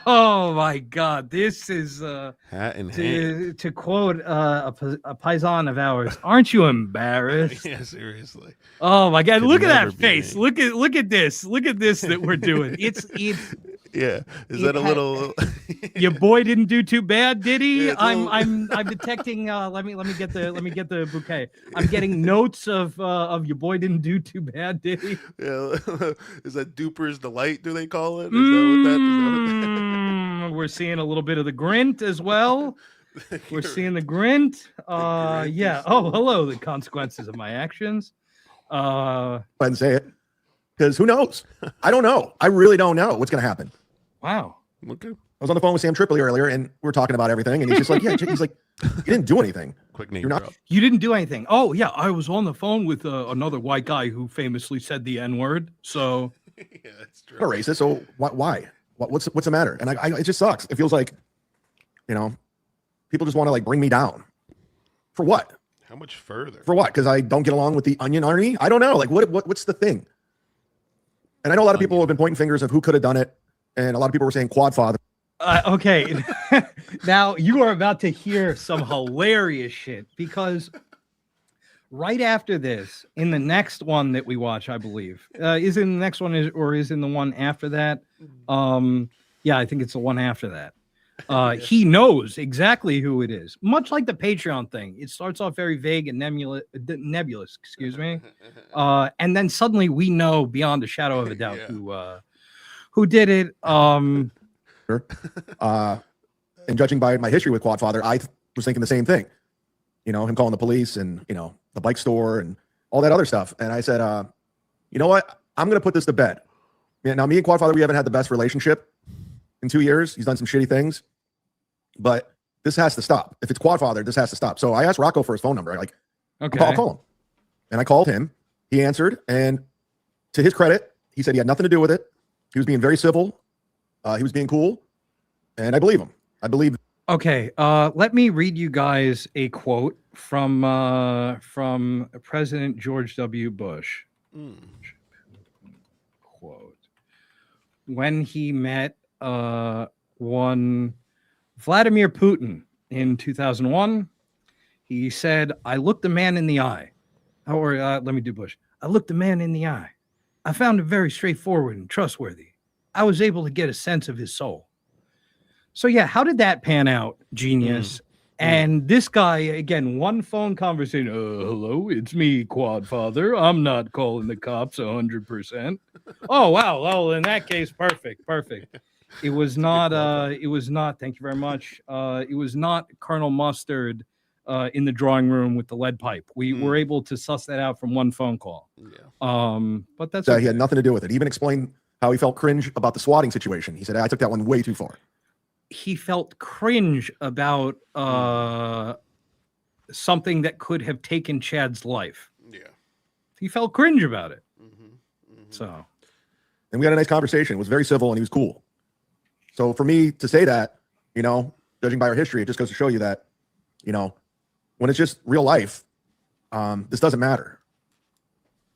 Oh my God! This is hat in hand. To quote a paisan of ours. Aren't you embarrassed? Yeah, seriously. Oh my God! Could Look at never that be face. me. Look at this. Look at this that we're doing. It's yeah. Is that a little? Your boy didn't do too bad, did he? Yeah, I'm detecting. Let me get the bouquet. I'm getting notes of your boy didn't do too bad, did he? Yeah. Is that Duper's Delight? Do they call it? Is that We're seeing a little bit of the grint as well. We're seeing the grint. Yeah. Oh, hello. The consequences of my actions. Go ahead and say it. Because who knows? I don't know. I really don't know what's going to happen. Wow. Okay. I was on the phone with Sam Tripoli earlier, and we were talking about everything, and he's just like, yeah, he's like, you didn't do anything. Quick name You're not. drop. You didn't do anything. Oh, yeah. I was on the phone with another white guy who famously said the N-word. So Yeah, that's true. I'm a racist, so why? What's the matter? And it just sucks. It feels like, people just want to like bring me down. For what? How much further? For what? Because I don't get along with the Onion Army? I don't know. Like, what's the thing? And I know a lot of people have been pointing fingers of who could have done it, and a lot of people were saying Quad Father. Okay. Now you are about to hear some hilarious shit, because right after this, in the next one that we watch, I believe, is in the next one is in the one after that? Yeah, I think it's the one after that. He knows exactly who it is, much like the Patreon thing. It starts off very vague and nebulous, excuse me, and then suddenly we know beyond a shadow of a doubt who did it. And judging by my history with Quad Father, I was thinking the same thing. Him calling the police and the bike store and all that other stuff. And I said, you know what? I'm going to put this to bed. Now, me and Quad Father, we haven't had the best relationship in 2 years. He's done some shitty things, but this has to stop. If it's Quad Father, this has to stop. So I asked Rocco for his phone number. Okay, I'll call him. And I called him. He answered, and to his credit, he said he had nothing to do with it. He was being very civil. He was being cool, and I believe him. I believe. Okay, let me read you guys a quote from President George W. Bush. Quote: when he met one Vladimir Putin in 2001, he said, "I looked the man in the eye." Or let me do Bush. I looked the man in the eye. I found him very straightforward and trustworthy. I was able to get a sense of his soul. So yeah, how did that pan out, genius? And this guy, again, one phone conversation. Hello, it's me, Quadfather. I'm not calling the cops 100%. Oh, wow. Well, in that case, perfect. It was not, thank you very much. It was not Colonel Mustard in the drawing room with the lead pipe. We were able to suss that out from one phone call. But that's he had nothing to do with it. He even explained how he felt cringe about the swatting situation. He said, I took that one way too far. He felt cringe about something that could have taken Chad's life. Yeah. He felt cringe about it. So. And we had a nice conversation. It was very civil and he was cool. So for me to say that, you know, judging by our history, it just goes to show you that, you know, when it's just real life, this doesn't matter.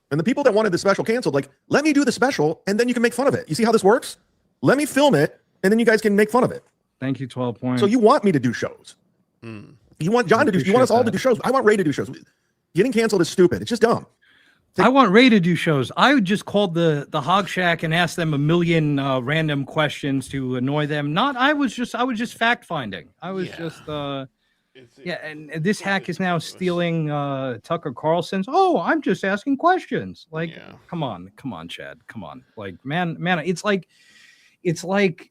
And the people that wanted the special canceled, like, let me do the special and then you can make fun of it. You see how this works? Let me film it and then you guys can make fun of it. Thank you, 12 points. So you want me to do shows. You want John to do, you want us all to do shows. I want Ray to do shows. Getting canceled is stupid. It's just dumb. I want Ray to do shows. I would just call the Hog Shack and ask them a million random questions to annoy them. I was just fact finding. I was just and this hack is now stealing Tucker Carlson's. Oh, I'm just asking questions. Like, come on, Chad, come on. Like, man, it's like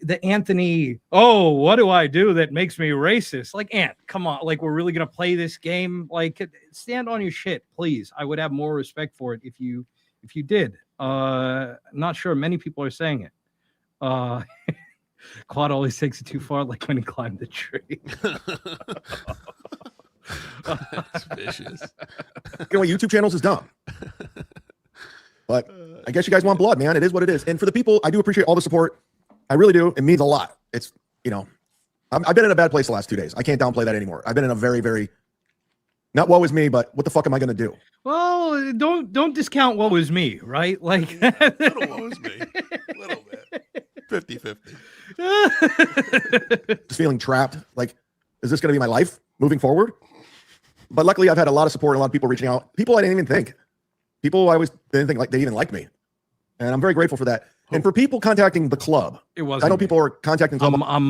the Anthony. Oh, what do I do that makes me racist? Like, Ant, come on. Like, we're really gonna play this game? Like, stand on your shit, please. I would have more respect for it if you did. Not sure many people are saying it. Claude always takes it too far, like when he climbed the tree. That's vicious. Getting YouTube channels is dumb. But I guess you guys want blood, man. It is what it is. And for the people, I do appreciate all the support. I really do. It means a lot. It's, you know, I've been in a bad place the last 2 days. I can't downplay that anymore. I've been in a very, very, not woe is me, but what the fuck am I going to do? Well, don't discount what was me, right? Like, little woe is me. A little bit. 50-50. Just feeling trapped. Like, is this going to be my life moving forward? But luckily, I've had a lot of support, a lot of people reaching out. People I didn't even think. People I always didn't think like they even liked me. And I'm very grateful for that. And for people contacting the club, it was. I know people are contacting the club. I'm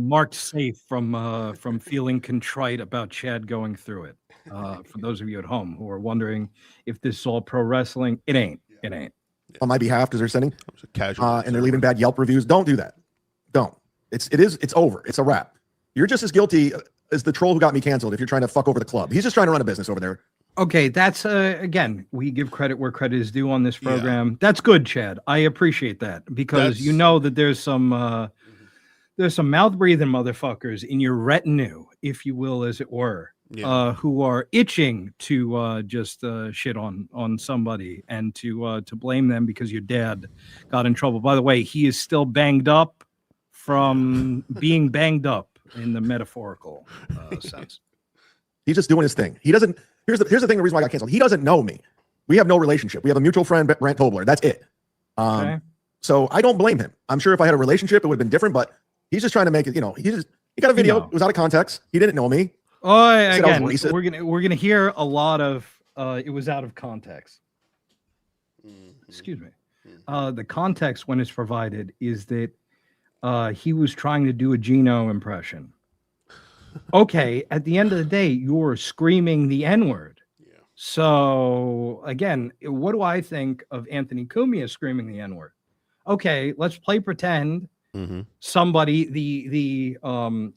marked safe from feeling contrite about Chad going through it. For those of you at home who are wondering if this is all pro wrestling, it ain't. It ain't. On my behalf, because they're sending casual and they're leaving bad Yelp reviews. Don't do that. Don't. It's over. It's a wrap. You're just as guilty as the troll who got me canceled if you're trying to fuck over the club. He's just trying to run a business over there. Okay, that's again, we give credit where credit is due on this program. That's good, Chad. I appreciate that because you know that there's some mouth breathing motherfuckers in your retinue, if you will, as it were, who are itching to just shit on somebody and to blame them because your dad got in trouble. By the way, he is still banged up from being banged up in the metaphorical sense. He's just doing his thing. He doesn't. Here's the thing. The reason why I got canceled. He doesn't know me. We have no relationship. We have a mutual friend, Brant Tobler. That's it. So I don't blame him. I'm sure if I had a relationship, it would have been different. But he's just trying to make it. You know, he got a video. It was out of context. He didn't know me. Oh, again, we're gonna hear a lot of. It was out of context. Excuse me. The context when it's provided is that he was trying to do a Gino impression. Okay, at the end of the day, you're screaming the N-word. So again, what do I think of Anthony Cumia screaming the N-word? Okay, let's play pretend somebody, the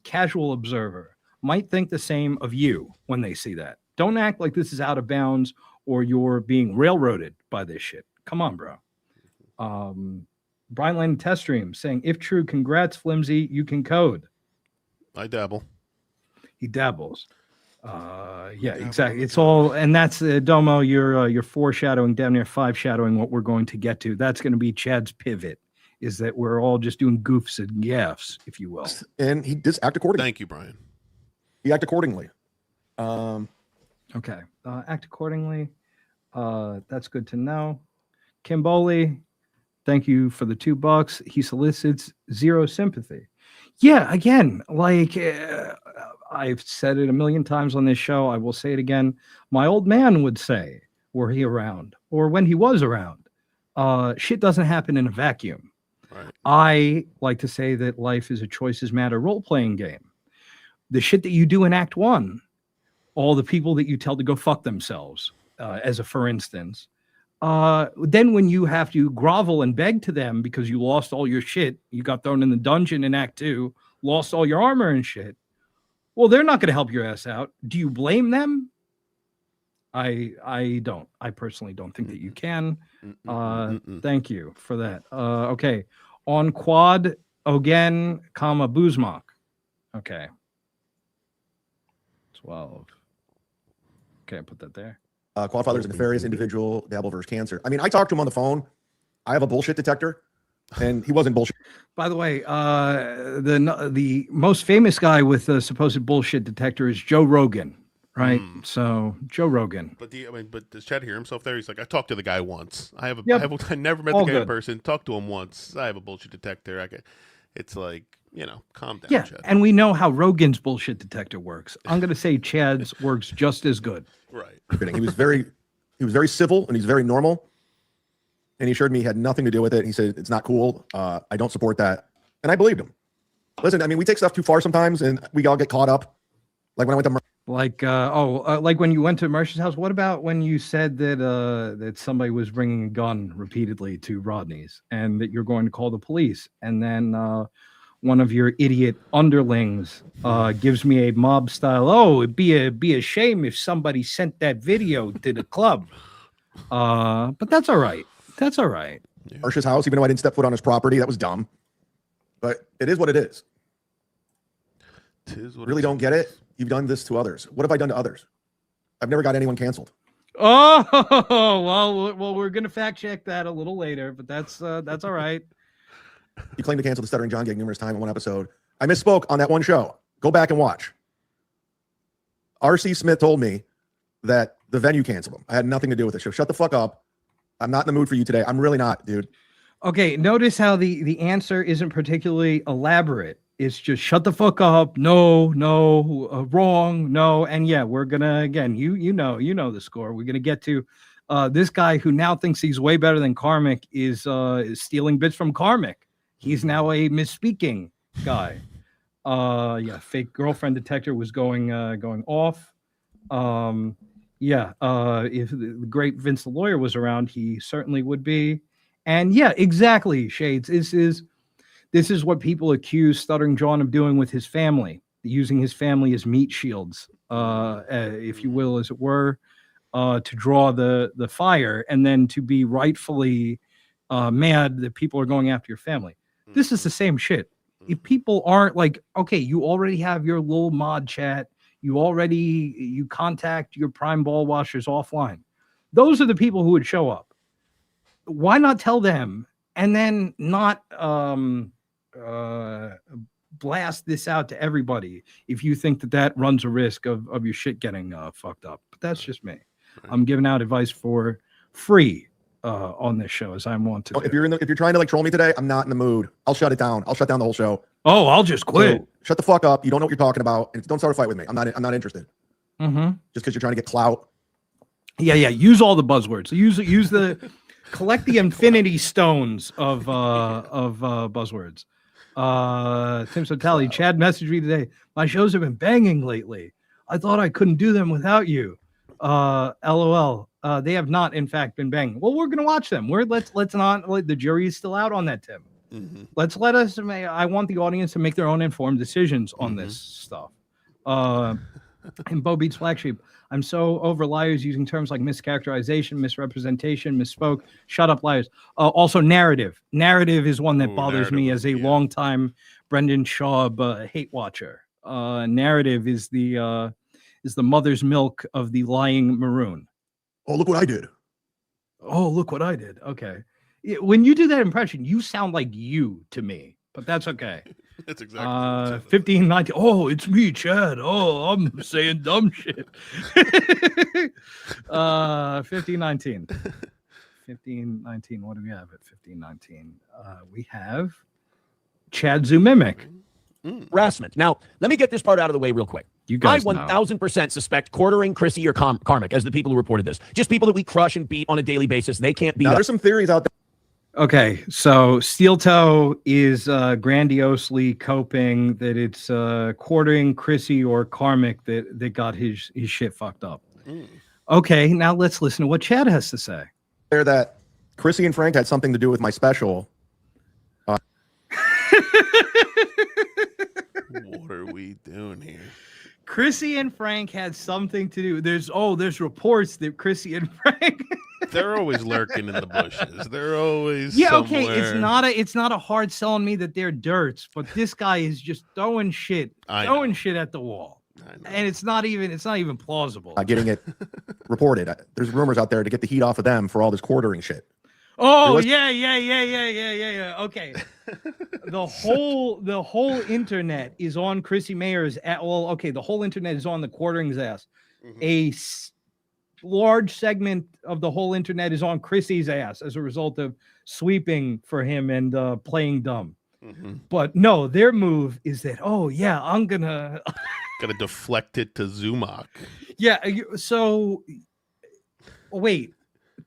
casual observer, might think the same of you when they see that. Don't act like this is out of bounds or you're being railroaded by this shit. Come on, bro. Bryan Lane test stream saying, if true, congrats, Flimsy, you can code. I dabble. He dabbles. Yeah, exactly. It's all, and that's Domo. You're foreshadowing, down near five shadowing what we're going to get to. That's going to be Chad's pivot. Is that we're all just doing goofs and gaffs, if you will. And he does act accordingly. Thank you, Bryan. He act accordingly. Okay, act accordingly. That's good to know. Kimboli, thank you for the $2. He solicits zero sympathy. Yeah, again, like I've said it a million times on this show. I will say it again. My old man would say, were he around, or when he was around, Shit doesn't happen in a vacuum. Right. I like to say that life is a choices matter role-playing game. The shit that you do in Act 1, all the people that you tell to go fuck themselves, as a for instance, then when you have to grovel and beg to them because you lost all your shit, you got thrown in the dungeon in Act 2, lost all your armor and shit, well, they're not going to help your ass out. Do you blame them? I don't. I personally don't think that you can. Thank you for that. Okay. On quad, Ogen, Buzmak. Okay. 12. Okay, put that there. Quadfather's a nefarious individual, Dabbleverse cancer. I mean, I talked to him on the phone. I have a bullshit detector, and he wasn't bullshit. By the way, the most famous guy with the supposed bullshit detector is Joe Rogan, right? So Joe Rogan. But but does Chad hear himself there? He's like, I talked to the guy once. I never met All the guy in good. person. Talked to him once. I have a bullshit detector. It's like, calm down, Yeah, Chad. and we know how Rogan's bullshit detector works. I'm going to say Chad's works just as good. Right. He was very civil, and he's very normal. And he assured me he had nothing to do with it. He said, it's not cool. I don't support that. And I believed him. Listen, I mean, we take stuff too far sometimes, and we all get caught up. Like when I went to like when you went to Mersh's house. What about when you said that that somebody was bringing a gun repeatedly to Rodney's, and that you're going to call the police, and then one of your idiot underlings gives me a mob style, oh, it'd be a shame if somebody sent that video to the club. But that's all right. That's all right. Mersh's house, even though I didn't step foot on his property, that was dumb. But it is what it is. Really don't get it. You've done this to others. What have I done to others? I've never got anyone canceled. Oh, well, we're gonna fact check that a little later, but that's all right. You claimed to cancel the Stuttering John gig numerous times in one episode. I misspoke on that one show. Go back and watch. R.C. Smith told me that the venue canceled him. I had nothing to do with it. So shut the fuck up. I'm not in the mood for you today. I'm really not, dude. Okay, notice how the answer isn't particularly elaborate. It's just shut the fuck up. No, wrong, no. And yeah, we're gonna, again, you know the score. We're gonna get to this guy who now thinks he's way better than Karmic is stealing bits from Karmic. He's now a misspeaking guy. Yeah, fake girlfriend detector was going off. If the great Vince the lawyer was around, he certainly would be. And yeah, exactly, Shades. This is what people accuse Stuttering John of doing with his family, using his family as meat shields, if you will, as it were, to draw the fire, and then to be rightfully mad that people are going after your family. This is the same shit. If people aren't like, okay, you already have your little mod chat, you contact your prime ball washers offline. Those are the people who would show up. Why not tell them and then not blast this out to everybody if you think that runs a risk of your shit getting fucked up? But that's just me. I'm giving out advice for free on this show, as I want to. If you're trying to like troll me today, I'm not in the mood. I'll shut it down. I'll shut down the whole show. Oh, I'll just quit. So shut the fuck up. You don't know what you're talking about, and don't start a fight with me. I'm not interested. Mm-hmm. Just because you're trying to get clout. Yeah. Use all the buzzwords. Use the collect the infinity stones of buzzwords. Tim Sotali, Chad messaged me today. My shows have been banging lately. I thought I couldn't do them without you. LOL. They have not, in fact, been banging. Well, we're gonna watch them. Let's not. Like, the jury is still out on that, Tim. Mm-hmm. I want the audience to make their own informed decisions on this stuff. And Bo Beats Black Sheep. I'm so over liars using terms like mischaracterization, misrepresentation, misspoke. Shut up, liars. Also, narrative. Narrative is one that bothers me as a longtime Brendan Schaub hate watcher. Narrative is the mother's milk of the lying maroon. Oh, look what I did. Oh, look what I did. Okay. When you do that impression, you sound like you to me, but that's okay. That's exactly 1519. Oh, it's me, Chad. Oh, I'm saying dumb shit. 1519. 1519. What do we have at 1519? We have Chad Zumock. Harassment. Now, let me get this part out of the way real quick. You guys I 1000% suspect Quartering, Chrissy, or Karmic as the people who reported this. Just people that we crush and beat on a daily basis. They can't beat Now, us. there's some theories out there. Okay, so Steel Toe is grandiosely coping that it's quartering Chrissy or Karmic that got his shit fucked up. Okay, now let's listen to what Chad has to say. There that Chrissy and Frank had something to do with my special. What are we doing here? Chrissy and Frank had something to do. There's reports that Chrissy and Frank They're always lurking in the bushes. They're always okay. somewhere. It's not a hard sell on me that they're dirts, but this guy is just throwing shit at the wall, and it's not even plausible. Getting it reported. There's rumors out there to get the heat off of them for all this quartering shit. Oh yeah. Okay, the whole internet is on Chrissy Mayer's. The whole internet is on the quartering's ass. A large segment of the whole internet is on Chrissy's ass as a result of sweeping for him and playing dumb. But no, their move is that I'm gonna deflect it to Zumock. Yeah. So wait.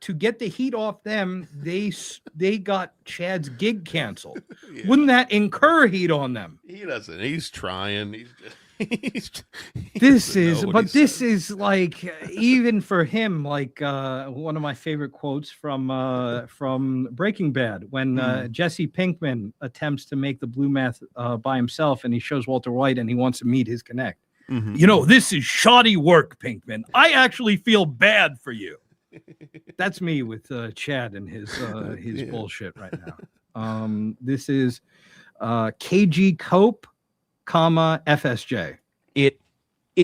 To get the heat off them, they got Chad's gig canceled. Yeah. Wouldn't that incur heat on them? He doesn't. He's trying. This is like even for him, like one of my favorite quotes from Breaking Bad when Jesse Pinkman attempts to make the blue math by himself, and he shows Walter White, and he wants to meet his connect. This is shoddy work, Pinkman. I actually feel bad for you. That's me with Chad and his bullshit right now. This is KG Cope, FSJ. It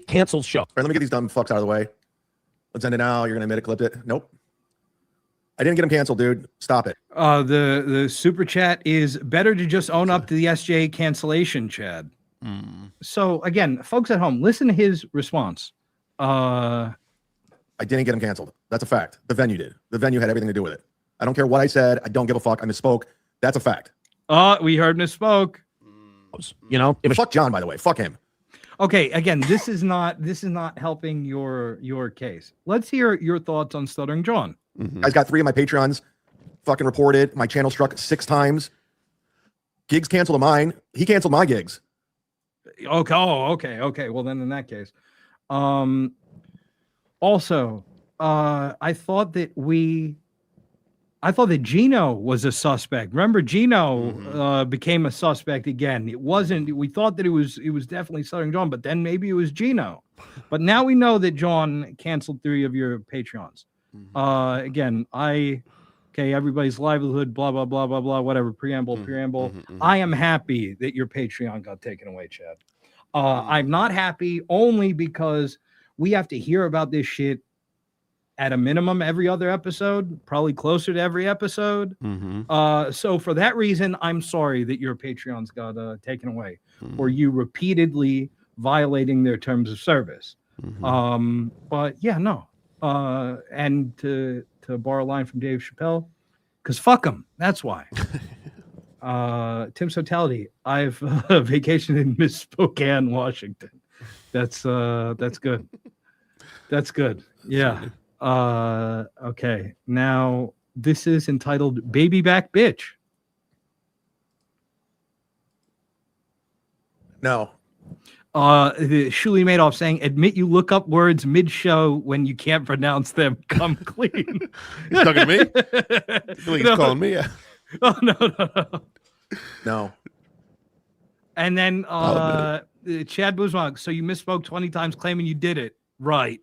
cancels show. All right, let me get these dumb fucks out of the way. Let's end it now. You're gonna admit it, clipped it. Nope. I didn't get them canceled, dude. Stop it. The super chat is better to just own up to the SJ cancellation, Chad. So again, folks at home, listen to his response. I didn't get them canceled. That's a fact. The venue did. The venue had everything to do with it. I don't care what I said. I don't give a fuck. I misspoke. That's a fact. We heard misspoke. Fuck John, by the way. Fuck him. Okay, again, this is not helping your case. Let's hear your thoughts on Stuttering John. I got 3 of my Patreons fucking reported. My channel struck 6 times. Gigs canceled mine. He canceled my gigs. Okay. Well, then in that case, also, I thought that Gino was a suspect. Remember, Gino became a suspect again. It wasn't. We thought that it was definitely Stuttering John, but then maybe it was Gino. But now we know that John canceled 3 of your Patreons. Again, everybody's livelihood, blah blah blah blah blah, whatever. Preamble. I am happy that your Patreon got taken away, Chad. I'm not happy only because we have to hear about this shit at a minimum every other episode, probably closer to every episode. So for that reason, I'm sorry that your Patreons got taken away for you repeatedly violating their terms of service. But yeah, no. And to borrow a line from Dave Chappelle, because fuck them. That's why. Tim's Totality. I've vacationed in Spokane, Washington. That's good. That's good. Yeah. Okay. Now this is entitled Baby Back Bitch. No. The Schiele Madoff saying, admit you look up words mid-show when you can't pronounce them. Come clean. He's talking to me? I feel like he's calling me. Yeah. Oh, no. No. And then Chad Zumock, so you misspoke 20 times claiming you did it. Right. ...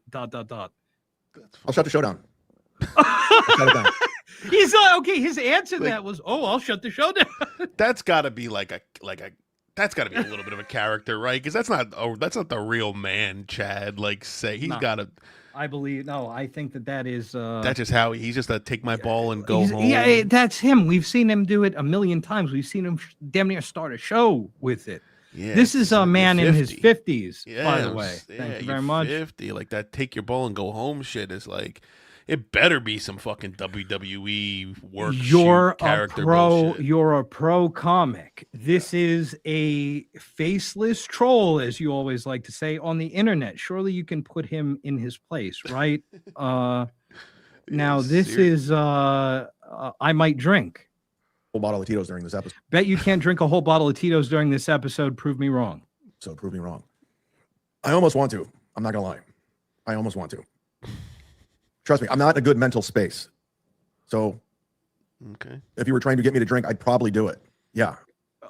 I'll shut the show down. Shut it down. He's okay. His answer to that was, I'll shut the show down. That's got to be that's got to be a little bit of a character, right? Because that's not the real man, Chad. He's got to. I think that is. That's just how he's just a take my ball and go home. Yeah, that's him. We've seen him do it a million times. We've seen him damn near start a show with it. Yeah, this is a man in his 50s, by the way. Thank you very much. 50, like that take your ball and go home shit is like, it better be some fucking WWE work. You're character a pro. bullshit. You're a pro comic. This is a faceless troll, as you always like to say, on the internet. Surely you can put him in his place, right? Now this is I Might Drink. whole bottle of Tito's during this episode. Bet you can't drink a whole bottle of Tito's during this episode. Prove me wrong. So prove me wrong. I almost want to. I'm not gonna lie. I almost want to. Trust me, I'm not in a good mental space. So, okay. If you were trying to get me to drink, I'd probably do it. Yeah.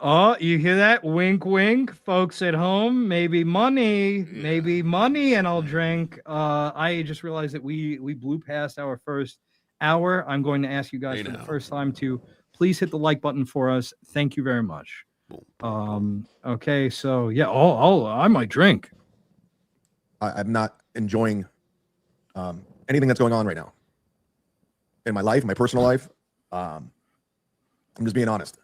Oh, you hear that? Wink, wink, folks at home. Maybe money, and I'll drink. I just realized that we blew past our first hour. I'm going to ask you guys for the first time to please hit the like button for us. Thank you very much. Okay, so yeah, I might drink. I'm not enjoying anything that's going on right now in my life, my personal life. I'm just being honest.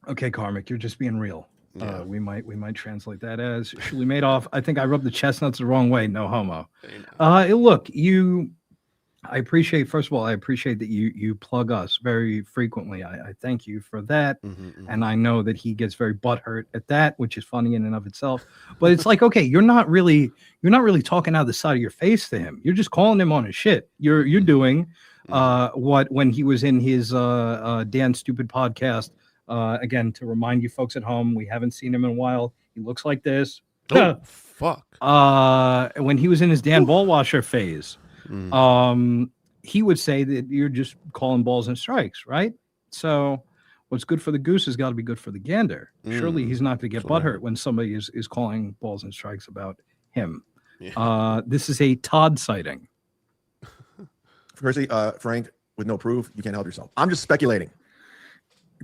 Okay, Karmic, you're just being real. Yeah. We might translate that as Schiele Madoff. I think I rubbed the chestnuts the wrong way. No homo. Look, I appreciate, first of all, I appreciate that you plug us very frequently. I thank you for that. And I know that he gets very butthurt at that, which is funny in and of itself. But it's like, okay, you're not really talking out of the side of your face to him. You're just calling him on his shit. You're doing what when he was in his Dan Stupid podcast. Again, to remind you folks at home, we haven't seen him in a while. He looks like this. Oh, fuck. When he was in his Dan Ballwasher phase. He would say that you're just calling balls and strikes, right? So what's good for the goose has got to be good for the gander. Surely he's not going to get butthurt when somebody is calling balls and strikes about him. Yeah. This is a Todd sighting. Chrissy, Frank, with no proof, you can't help yourself. I'm just speculating.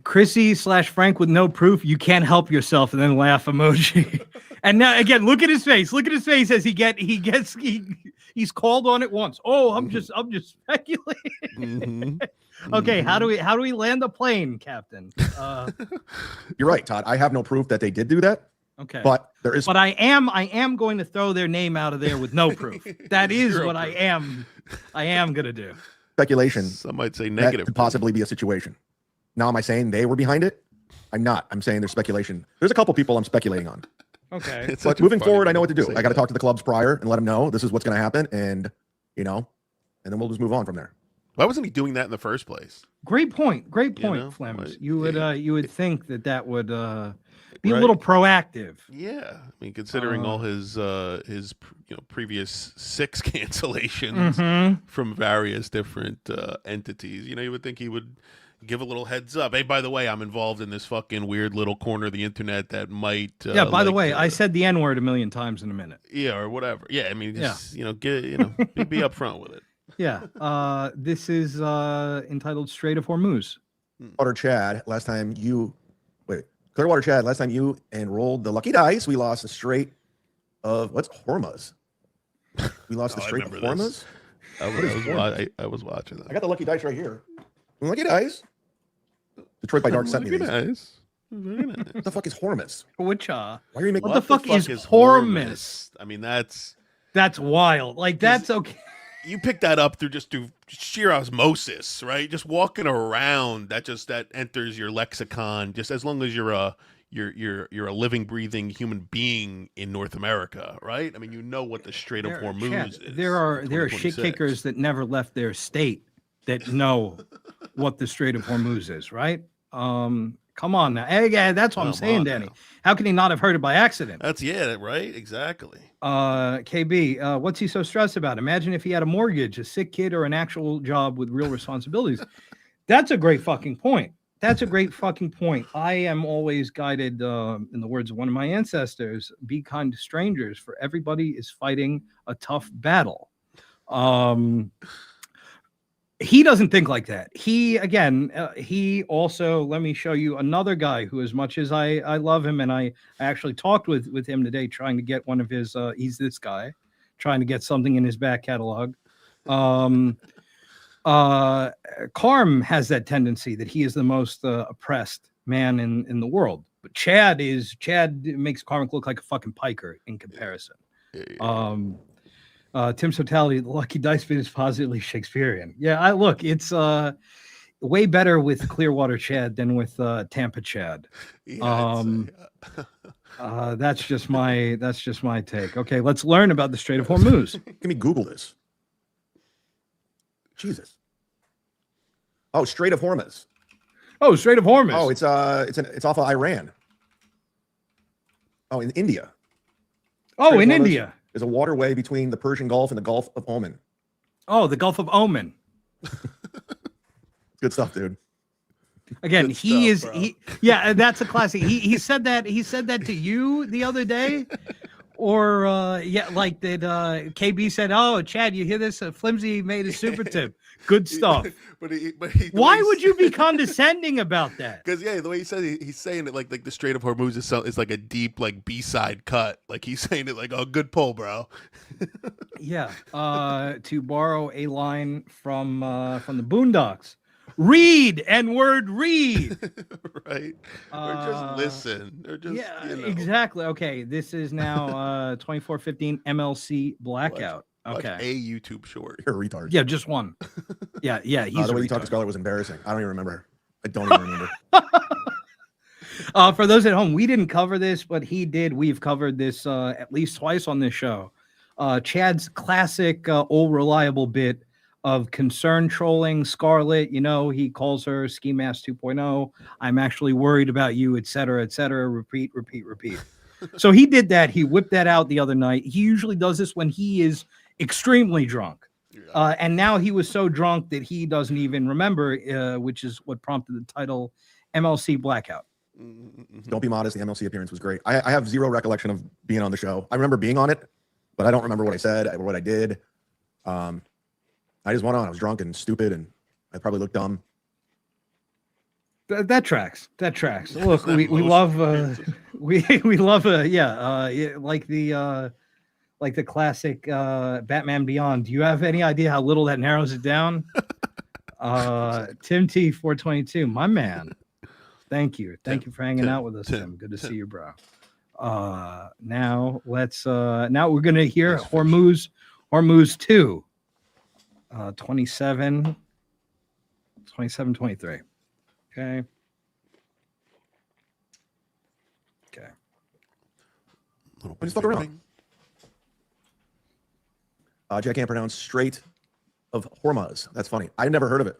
Chrissy/Frank with no proof, you can't help yourself, and then laugh emoji. And now again, look at his face. Look at his face as he's called on it once. Oh, I'm just speculating. Okay, how do we land the plane, Captain? You're right, Todd. I have no proof that they did do that. Okay, but there is. But I am going to throw their name out of there with no proof. That is what I am going to do. Speculation. Some might say negative. That could possibly be a situation. Now, am I saying they were behind it? I'm not. I'm saying there's speculation. There's a couple people I'm speculating on. Okay. But moving forward, I know what to do. I got to talk to the clubs prior and let them know this is what's going to happen, and and then we'll just move on from there. Why wasn't he doing that in the first place? Great point, Flems. You would think that would be a little proactive. Yeah, I mean, considering all his previous 6 cancellations from various different entities, you would think he would give a little heads up. Hey, by the way, I'm involved in this fucking weird little corner of the internet that might. By the way, I said the N-word 1,000,000 times in a minute. Yeah, or whatever. Yeah, I mean, just, be upfront with it. Yeah. This is entitled Strait of Hormuz. Clearwater Chad, last time you enrolled the lucky dice, we lost the Strait of what's Hormuz. We lost the Strait of Hormuz. I was watching that. I got the lucky dice right here. Lucky dice. Detroit by Dark sent me these. Nice. What the fuck is Hormuz? Which why are you making? What the fuck is Hormuz? I mean, that's wild. Like, that's okay. You pick that up through sheer osmosis, right? Just walking around, that enters your lexicon. Just as long as you're a living, breathing human being in North America, right? I mean, what the Strait of Hormuz is. There are shit kickers that never left their state that know what the Strait of Hormuz is, right? Come on now. Hey, yeah, that's what I'm saying, Danny. How can he not have heard it by accident? That's right? Exactly. KB, what's he so stressed about? Imagine if he had a mortgage, a sick kid, or an actual job with real responsibilities. That's a great fucking point. I am always guided, in the words of one of my ancestors, be kind to strangers, for everybody is fighting a tough battle. He doesn't think like that. He also, let me show you another guy who, as much as I love him, and I actually talked with him today, trying to get one of his, he's this guy, trying to get something in his back catalog. Karm has that tendency that he is the most oppressed man in the world. But Chad makes Karmic look like a fucking piker in comparison. Tim's totality, the lucky dice bit is positively Shakespearean. Yeah, look, it's way better with Clearwater Chad than with Tampa Chad. That's just my take. Okay, let's learn about the Strait of Hormuz. Let me Google this. Jesus. Oh, Strait of Hormuz. Oh, Strait of Hormuz. Oh, it's off of Iran. Oh, in India. Oh, in India. Is a waterway between the Persian Gulf and the Gulf of Oman. Oh, the Gulf of Oman. Good stuff, dude. Again, yeah, that's a classic. He said that to you the other day, or like that. KB said, "Oh, Chad, you hear this? Flimsy made a super tip. Good stuff." but why would you be condescending about that? Because the way he says it, he's saying it like the Strait of Hormuz is like a deep like B-side cut. Like he's saying it like, "Oh, good pull, bro." Yeah. To borrow a line from the Boondocks. Read, N-word, read. Right. Or just listen. Or just, exactly. Okay, this is now 2415 MLC Blackout. Okay. Like a YouTube short. You're a retard. Yeah, just one. Yeah. He's the way you talked to Scarlett was embarrassing. I don't even remember. I don't even remember. For those at home, we didn't cover this, but he did. We've covered this at least twice on this show. Chad's classic old reliable bit of concern trolling Scarlett. He calls her Ski Mask 2.0. I'm actually worried about you, etc., etc. Repeat. So he did that. He whipped that out the other night. He usually does this when he is extremely drunk. And now he was so drunk that he doesn't even remember, which is what prompted the title MLC Blackout. Don't be modest. The MLC appearance was great. I have zero recollection of being on the show. I remember being on it, but I don't remember what I said or what I did. I just went on. I was drunk and stupid, and I probably looked dumb. That tracks. Look, we love we love like the classic Batman Beyond. Do you have any idea how little that narrows it down? Tim T 422, my man. Thank you for hanging out with us, Tim. Good to see you, bro. Now let's now we're gonna hear Hormuz 2. 27, 23. Okay. Just fuck around. Jack can't pronounce Strait of Hormuz. That's funny. I've never heard of it.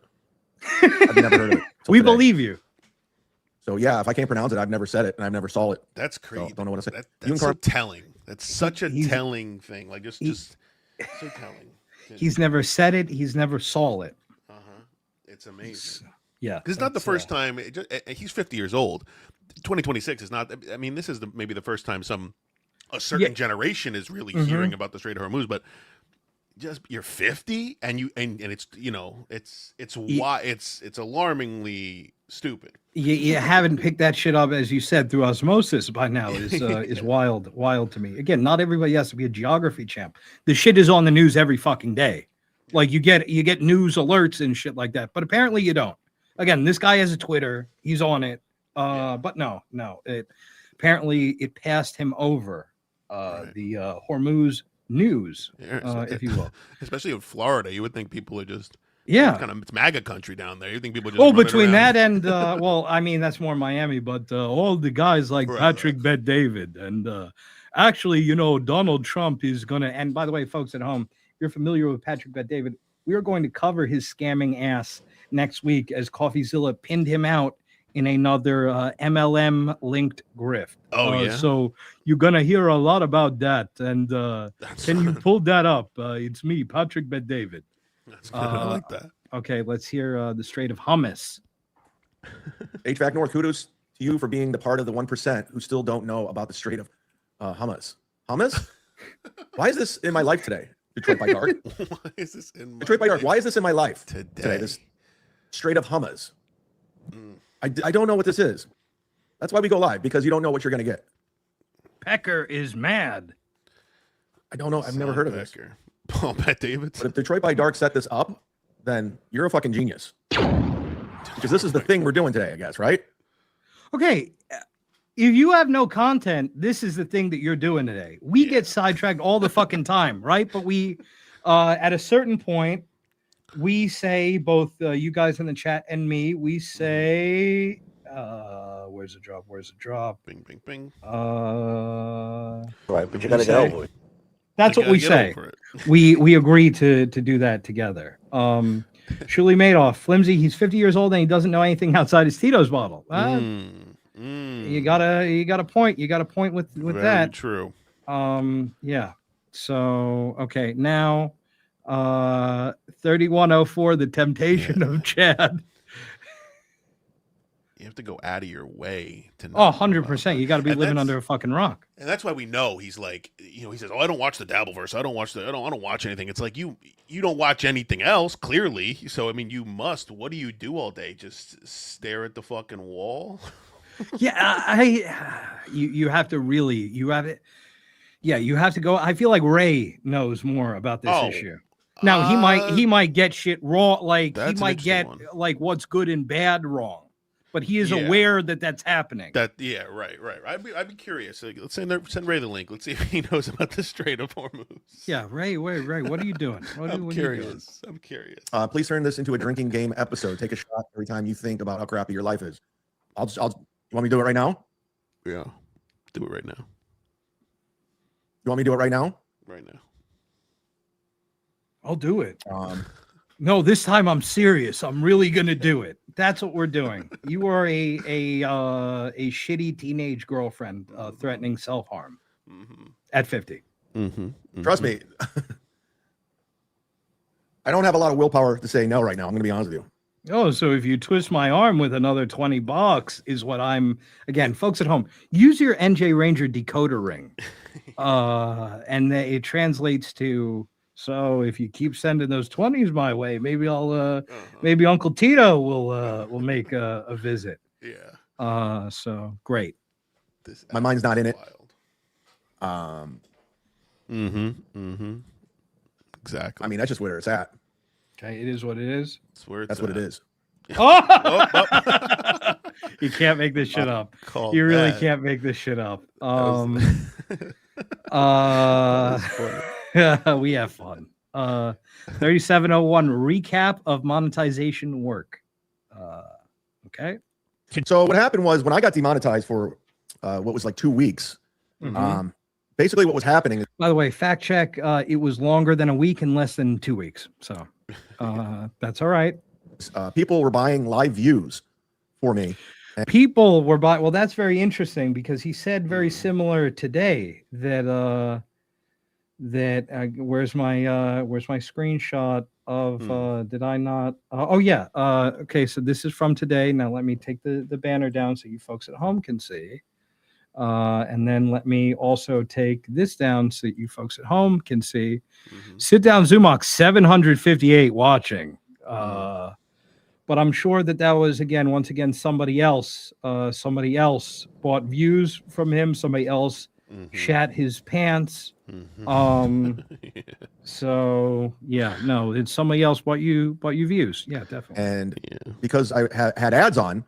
I've never heard of it. We believe you. So yeah, if I can't pronounce it, I've never said it and I've never saw it. That's crazy. So don't know what to say. That's so telling. That's such a telling thing. Like just so telling. He's never said it. He's never saw it. It's amazing. Yeah, because it's not the first time. He's 50 years old. 2026 is not. I mean, this is maybe the first time a certain generation is really hearing about the Strait of Hormuz. But just you're 50 and it's it's alarmingly stupid. You haven't picked that shit up, as you said, through osmosis by now is wild to me. Again, not everybody has to be a geography champ. The shit is on the news every fucking day. Like you get news alerts and shit like that, but apparently you don't. Again, this guy has a Twitter. He's on it. But no. Apparently it passed him over. The Hormuz news, if you will. Especially in Florida, you would think people are just it's MAGA country down there. You think people just between that and well, I mean that's more Miami, but all the guys like Patrick Bet-David and actually, Donald Trump is gonna. And by the way, folks at home, if you're familiar with Patrick Bet-David, we are going to cover his scamming ass next week as CoffeeZilla pinned him out in another MLM linked grift. So you're gonna hear a lot about that. And can you pull that up? It's me, Patrick Bet-David. That's good. I like that. Okay, let's hear the Strait of Hummus. HVAC North, kudos to you for being the part of the 1% who still don't know about the Strait of Hummus. Hummus? Why is this in my life today? Detroit by Dark. Why is this in Detroit by Dark? Why is this in my life today? This Strait of Hummus. I don't know what this is. That's why we go live, because you don't know what you're going to get. Pecker is mad. I don't know. I've never heard of this. Paul Bet-David. But if Detroit by Dark set this up, then you're a fucking genius. Because this is the thing we're doing today, I guess, right? Okay. If you have no content, this is the thing that you're doing today. We get sidetracked all the fucking time, right? But we, at a certain point, we say, both you guys in the chat and me, we say, where's the drop? Bing, bing, bing. Right, but you got to get over it. That's what we say. We agree to do that together. Shuli Madoff, Flimsy, he's 50 years old and he doesn't know anything outside his Tito's bottle. You got a point. You got a point with Very that. True. Yeah. So okay, now 3104, the temptation of Chad. You have to go out of your way to know. 100%. You got to be living under a fucking rock. And that's why we know he's like, he says, "Oh, I don't watch the Dabbleverse. I don't watch anything." It's like you don't watch anything else, clearly. So I mean, you must. What do you do all day? Just stare at the fucking wall? Yeah, you have to really, you have it. Yeah, you have to go. I feel like Ray knows more about this issue. Now he might get shit wrong. Like he might get like what's good and bad wrong, but he is aware that that's happening. Right. I'd be curious. Like, let's send Ray the link. Let's see if he knows about the straight up four moves. Yeah, Ray, what are you doing? I'm curious. I'm curious. Please turn this into a drinking game episode. Take a shot every time you think about how crappy your life is. You want me to do it right now? Yeah, do it right now. You want me to do it right now? Right now. I'll do it. No, this time I'm serious. I'm really gonna do it. That's what we're doing. You are a shitty teenage girlfriend threatening self-harm at 50. Trust me. I don't have a lot of willpower to say no right now. I'm gonna be honest with you. Oh, so if you twist my arm with another $20 is what I'm, again, folks at home, use your NJ Ranger decoder ring. And it translates to, so if you keep sending those 20s my way, maybe maybe Uncle Tito will make a visit. Yeah. So great. My mind's not in it. Exactly. I mean, that's just where it's at. Okay, it is what it is. That's what it is. Oh! You can't make this shit up. You really can't make this shit up. We have fun. 3701 recap of monetization work. Okay. So what happened was when I got demonetized for what was like 2 weeks, basically what was happening. By the way, fact check, it was longer than a week and less than 2 weeks. So that's all right. People were buying live views for me. People were buying. Well, that's very interesting because he said very similar today that where's my screenshot of did I not oh yeah okay, so this is from today. Now let me take the banner down so you folks at home can see, and then let me also take this down so you folks at home can see. Sit down Zumock 758 watching. But I'm sure that was once again somebody else bought views from him, somebody else shat his pants. So yeah, no, it's somebody else bought you views. Yeah, definitely. And because I had ads on,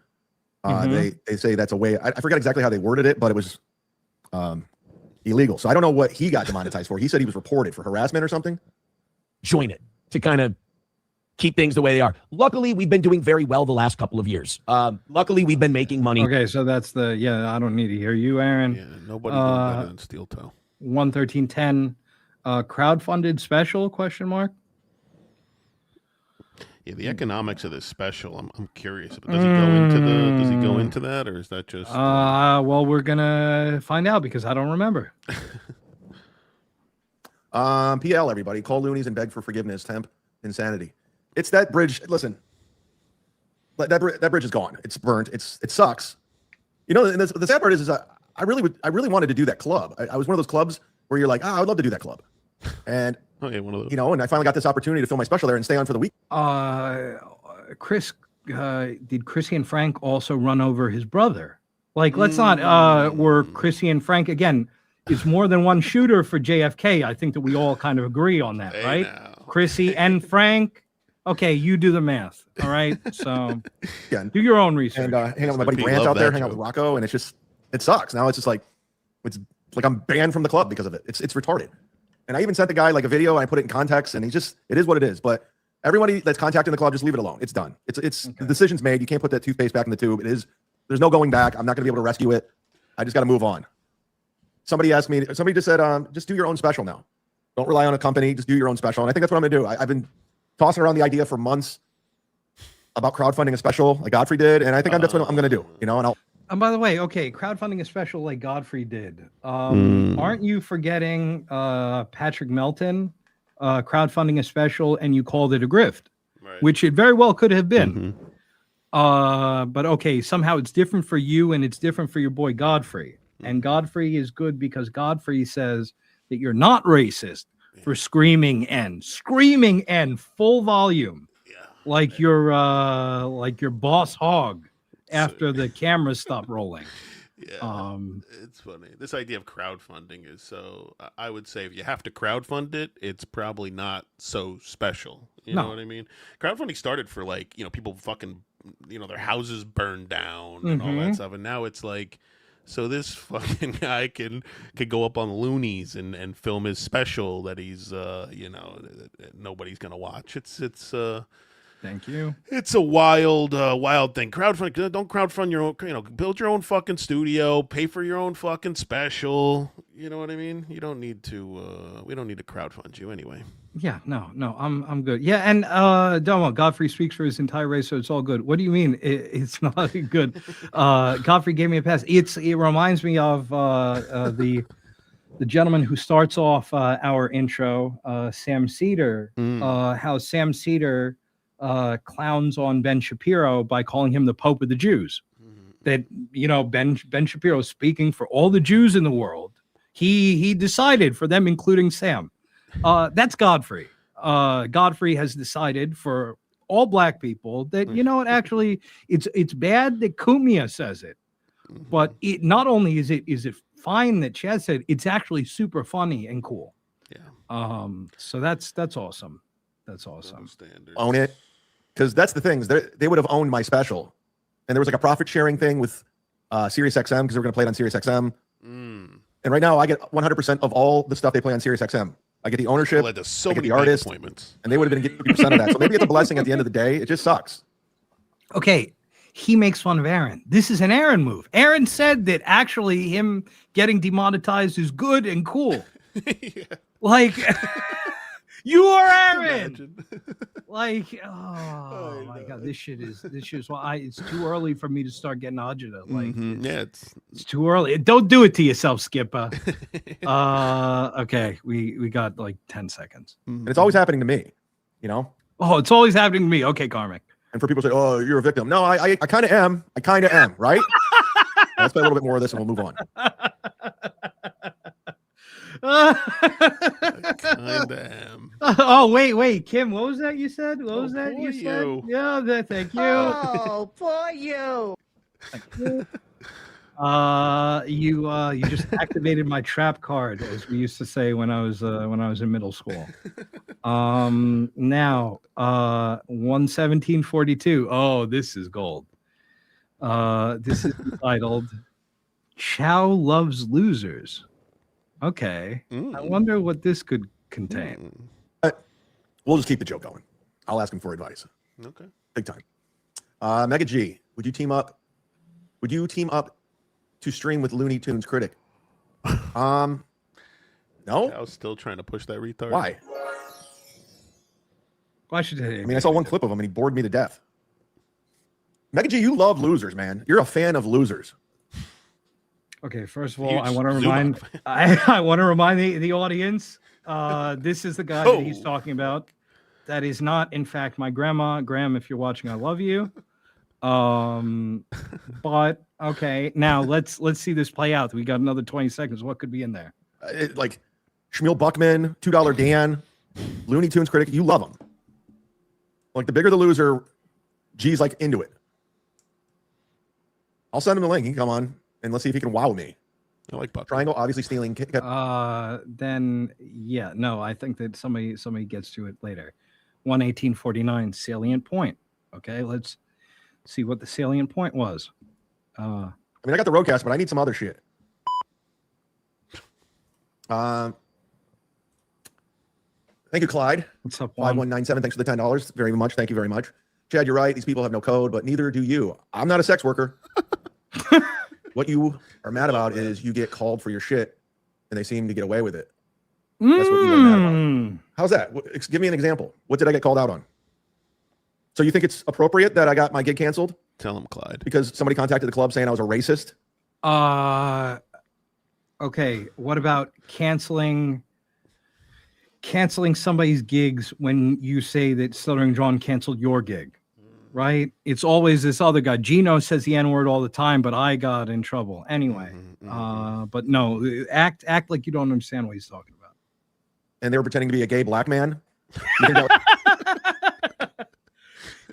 they say that's a way. I forget exactly how they worded it, but it was illegal. So I don't know what he got demonetized for. He said he was reported for harassment or something. Join it to kind of keep things the way they are. Luckily, we've been doing very well the last couple of years. Luckily, we've been making money. Okay, so that's I don't need to hear you, Aaron. Yeah, nobody better than SteelTKAOS. 11310 crowdfunded special ? Yeah, the economics of this special, I'm curious. But does he go into that, or is that just well, we're gonna find out because I don't remember. PL everybody, call loonies and beg for forgiveness. Temp insanity. It's that bridge. Listen, that bridge is gone. It's burnt. It sucks. You know, and the sad part is I really wanted to do that club. I was one of those clubs where you're like, I would love to do that club, and one of those. You know, and I finally got this opportunity to film my special there and stay on for the week. Chris, did Chrissy and Frank also run over his brother? Like, let's not. Were Chrissy and Frank again? It's more than one shooter for JFK. I think that we all kind of agree on that, right? Chrissy and Frank. Okay, you do the math. All right, so do your own research. And hang out with my buddy Brant out there, hang out with Rocco, and it sucks. Now it's just like I'm banned from the club because of it. It's retarded. And I even sent the guy like a video and I put it in context, and it is what it is. But everybody that's contacting the club, just leave it alone. It's done. The decision's made. You can't put that toothpaste back in the tube. There's no going back. I'm not gonna be able to rescue it. I just got to move on. Somebody just said, just do your own special now. Don't rely on a company. Just do your own special. And I think that's what I'm gonna do. I've been tossing around the idea for months about crowdfunding a special like Godfrey did, and I think that's what I'm going to do. You know, and I'll. And by the way, okay, crowdfunding a special like Godfrey did. Aren't you forgetting Patrick Melton crowdfunding a special and you called it a grift, which it very well could have been. But okay, somehow it's different for you and it's different for your boy Godfrey. And Godfrey is good because Godfrey says that you're not racist for screaming N full volume, like your boss hog. After the cameras stop rolling. It's funny. This idea of crowdfunding is so, I would say if you have to crowdfund it, it's probably not so special. You know what I mean? Crowdfunding started for like, people fucking, their houses burned down and all that stuff. And now it's like, so this fucking guy can go up on Loonies and film his special that he's, nobody's going to watch. It's Thank you. It's a wild thing. Crowdfund. Don't crowdfund your own. Build your own fucking studio. Pay for your own fucking special. You know what I mean? You don't need to. We don't need to crowdfund you anyway. Yeah. No. I'm good. Yeah. And Domo, Godfrey speaks for his entire race, so it's all good. What do you mean? It's not good. Godfrey gave me a pass. It reminds me of the gentleman who starts off our intro, Sam Cedar. How Sam Cedar clowns on Ben Shapiro by calling him the Pope of the Jews. That Ben Shapiro speaking for all the Jews in the world. He decided for them, including Sam. That's Godfrey. Godfrey has decided for all black people that what actually it's bad that Cumia says it, but it not only is it fine that Chad said it's actually super funny and cool. So that's awesome. That's awesome. Own it. Because that's the thing. They would have owned my special. And there was like a profit sharing thing with Sirius XM because they were going to play it on Sirius XM. And right now I get 100% of all the stuff they play on Sirius XM. I get the ownership, I get the artist, and they would have been getting 50% of that. So maybe it's a blessing at the end of the day. It just sucks. Okay. He makes fun of Aaron. This is an Aaron move. Aaron said that actually him getting demonetized is good and cool. Like... You are Aaron. Like, oh my god, this shit is why it's too early for me to start getting agita. Like, it's too early. Don't do it to yourself, Skipper. Okay, we got like 10 seconds. And it's always happening to me, Oh, it's always happening to me. Okay, Karmic. And for people to say, "Oh, you're a victim." No, I kind of am. I kind of am, right? Let's play a little bit more of this and we'll move on. Kinda am. Oh wait, Kim, what was that you said? What was that you said? Yeah, thank you. Oh, for you. You just activated my trap card, as we used to say when I was in middle school. Now 11742. Oh, this is gold. This is entitled "Chow Loves Losers." Okay. I wonder what this could contain. We'll just keep the joke going. I'll ask him for advice. Okay. Big time. Mega G, would you team up to stream with Looney Tunes Critic? No. I was still trying to push that retard. Why? Why should I? I mean, I saw one clip of him and he bored me to death. Mega G, you love losers, man. You're a fan of losers. Okay, first of all, I want to remind the audience. This is the guy that he's talking about. That is not, in fact, my grandma. Graham, if you're watching, I love you. But okay, now let's see this play out. We got another 20 seconds. What could be in there? Like Shmuel Buckman, $2 Dan, Looney Tunes Critic. You love them. Like the bigger the loser, G's like into it. I'll send him the link. He can come on. And let's see if he can wow me. I like Buck. Triangle, obviously stealing. Then yeah, no, I think that somebody gets to it later. 11849 salient point. Okay, let's see what the salient point was. I mean, I got the roadcast, but I need some other shit. Thank you, Clyde. What's up, 5197? Thanks for the $10. Very much. Thank you very much. Chad, you're right. These people have no code, but neither do you. I'm not a sex worker. What you are mad about is you get called for your shit and they seem to get away with it. That's what you are mad about. How's that? Give me an example. What did I get called out on? So you think it's appropriate that I got my gig canceled? Tell him, Clyde. Because somebody contacted the club saying I was a racist? Okay. What about canceling somebody's gigs when you say that Stuttering John canceled your gig? Right? It's always this other guy. Gino says the N-word all the time, but I got in trouble. Anyway. But no, act like you don't understand what he's talking about. And they were pretending to be a gay black man?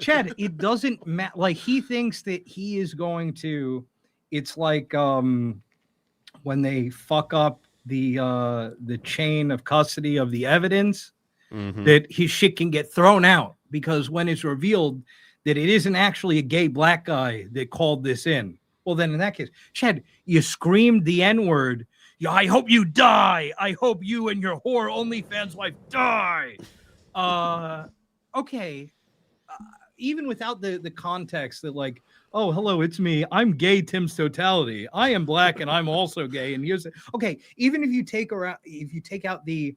Chad, it doesn't matter. Like, he thinks that he is going to, it's like when they fuck up the chain of custody of the evidence, that his shit can get thrown out, because when it's revealed that it isn't actually a gay black guy that called this in, well, then in that case, Chad, you screamed the N-word. I hope you die. I hope you and your whore OnlyFans wife die. Okay. Even without the context that, like, oh, hello, it's me. I'm gay Tim's Totality. I am black and I'm also gay. And here's okay. Even if you take out the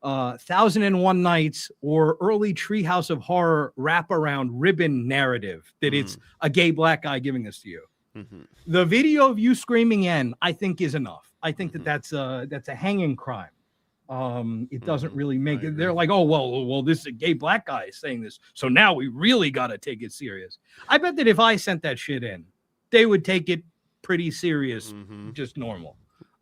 1001 Nights or early Treehouse of Horror wraparound ribbon narrative that it's a gay black guy giving this to you. The video of you screaming N, I think, is enough. I think that's a hanging crime. It doesn't really make it. They're like, oh, well, this is a gay black guy saying this, so now we really got to take it serious. I bet that if I sent that shit in, they would take it pretty serious, just normal.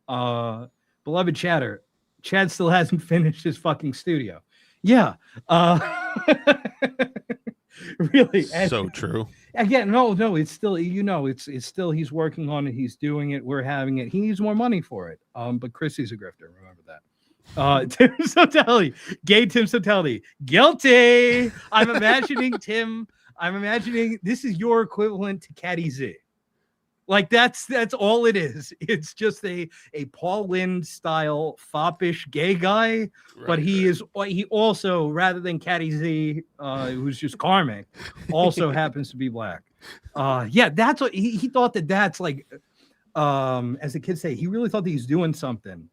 Beloved chatter, Chad still hasn't finished his fucking studio. Yeah. Really. So true. Again, no, it's still, it's still, he's working on it. He's doing it. We're having it. He needs more money for it. But Chrissy's a grifter. Remember that. Tim Sotelli, gay Tim Sotelli, guilty. I'm imagining this is your equivalent to Caddy Z. Like, that's all it is. It's just a Paul Lynde style foppish gay guy, but he also, rather than Caddy Z, who's just Karmic, also happens to be black. Yeah, that's what he thought that's like. As the kids say, he really thought that he's doing something,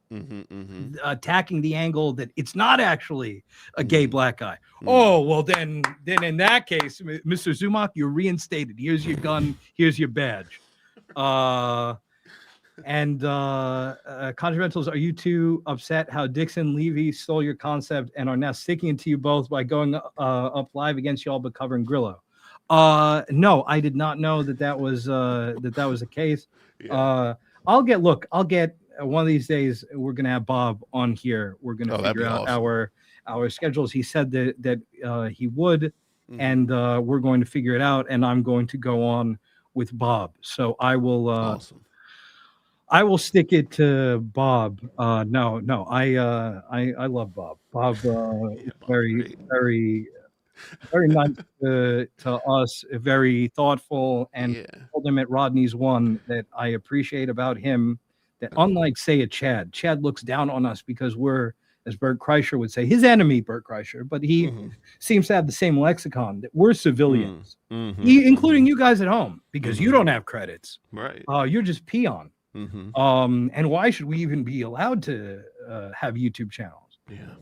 attacking the angle that it's not actually a gay black guy. Oh, well, then in that case, Mr. Zumock, you're reinstated. Here's your gun. Here's your badge. Contramentals, are you too upset how Dixon Levy stole your concept and are now sticking it to you both by going up live against y'all but covering Grillo? No, I did not know that was the case. Yeah. I'll get one of these days. We're gonna have Bob on here. We're gonna figure out our schedules. He said that he would, and we're going to figure it out. And I'm going to go on with Bob. So I will. Awesome. I will stick it to Bob. No, I love Bob. Bob is very, very, very nice to us, very thoughtful, and told him at Rodney's one that I appreciate about him that, unlike, say, a Chad looks down on us because we're, as Bert Kreischer would say, his enemy, Bert Kreischer, but he seems to have the same lexicon that we're civilians, including you guys at home, because you don't have credits. Right. You're just peon. And why should we even be allowed to have YouTube channels? Yeah.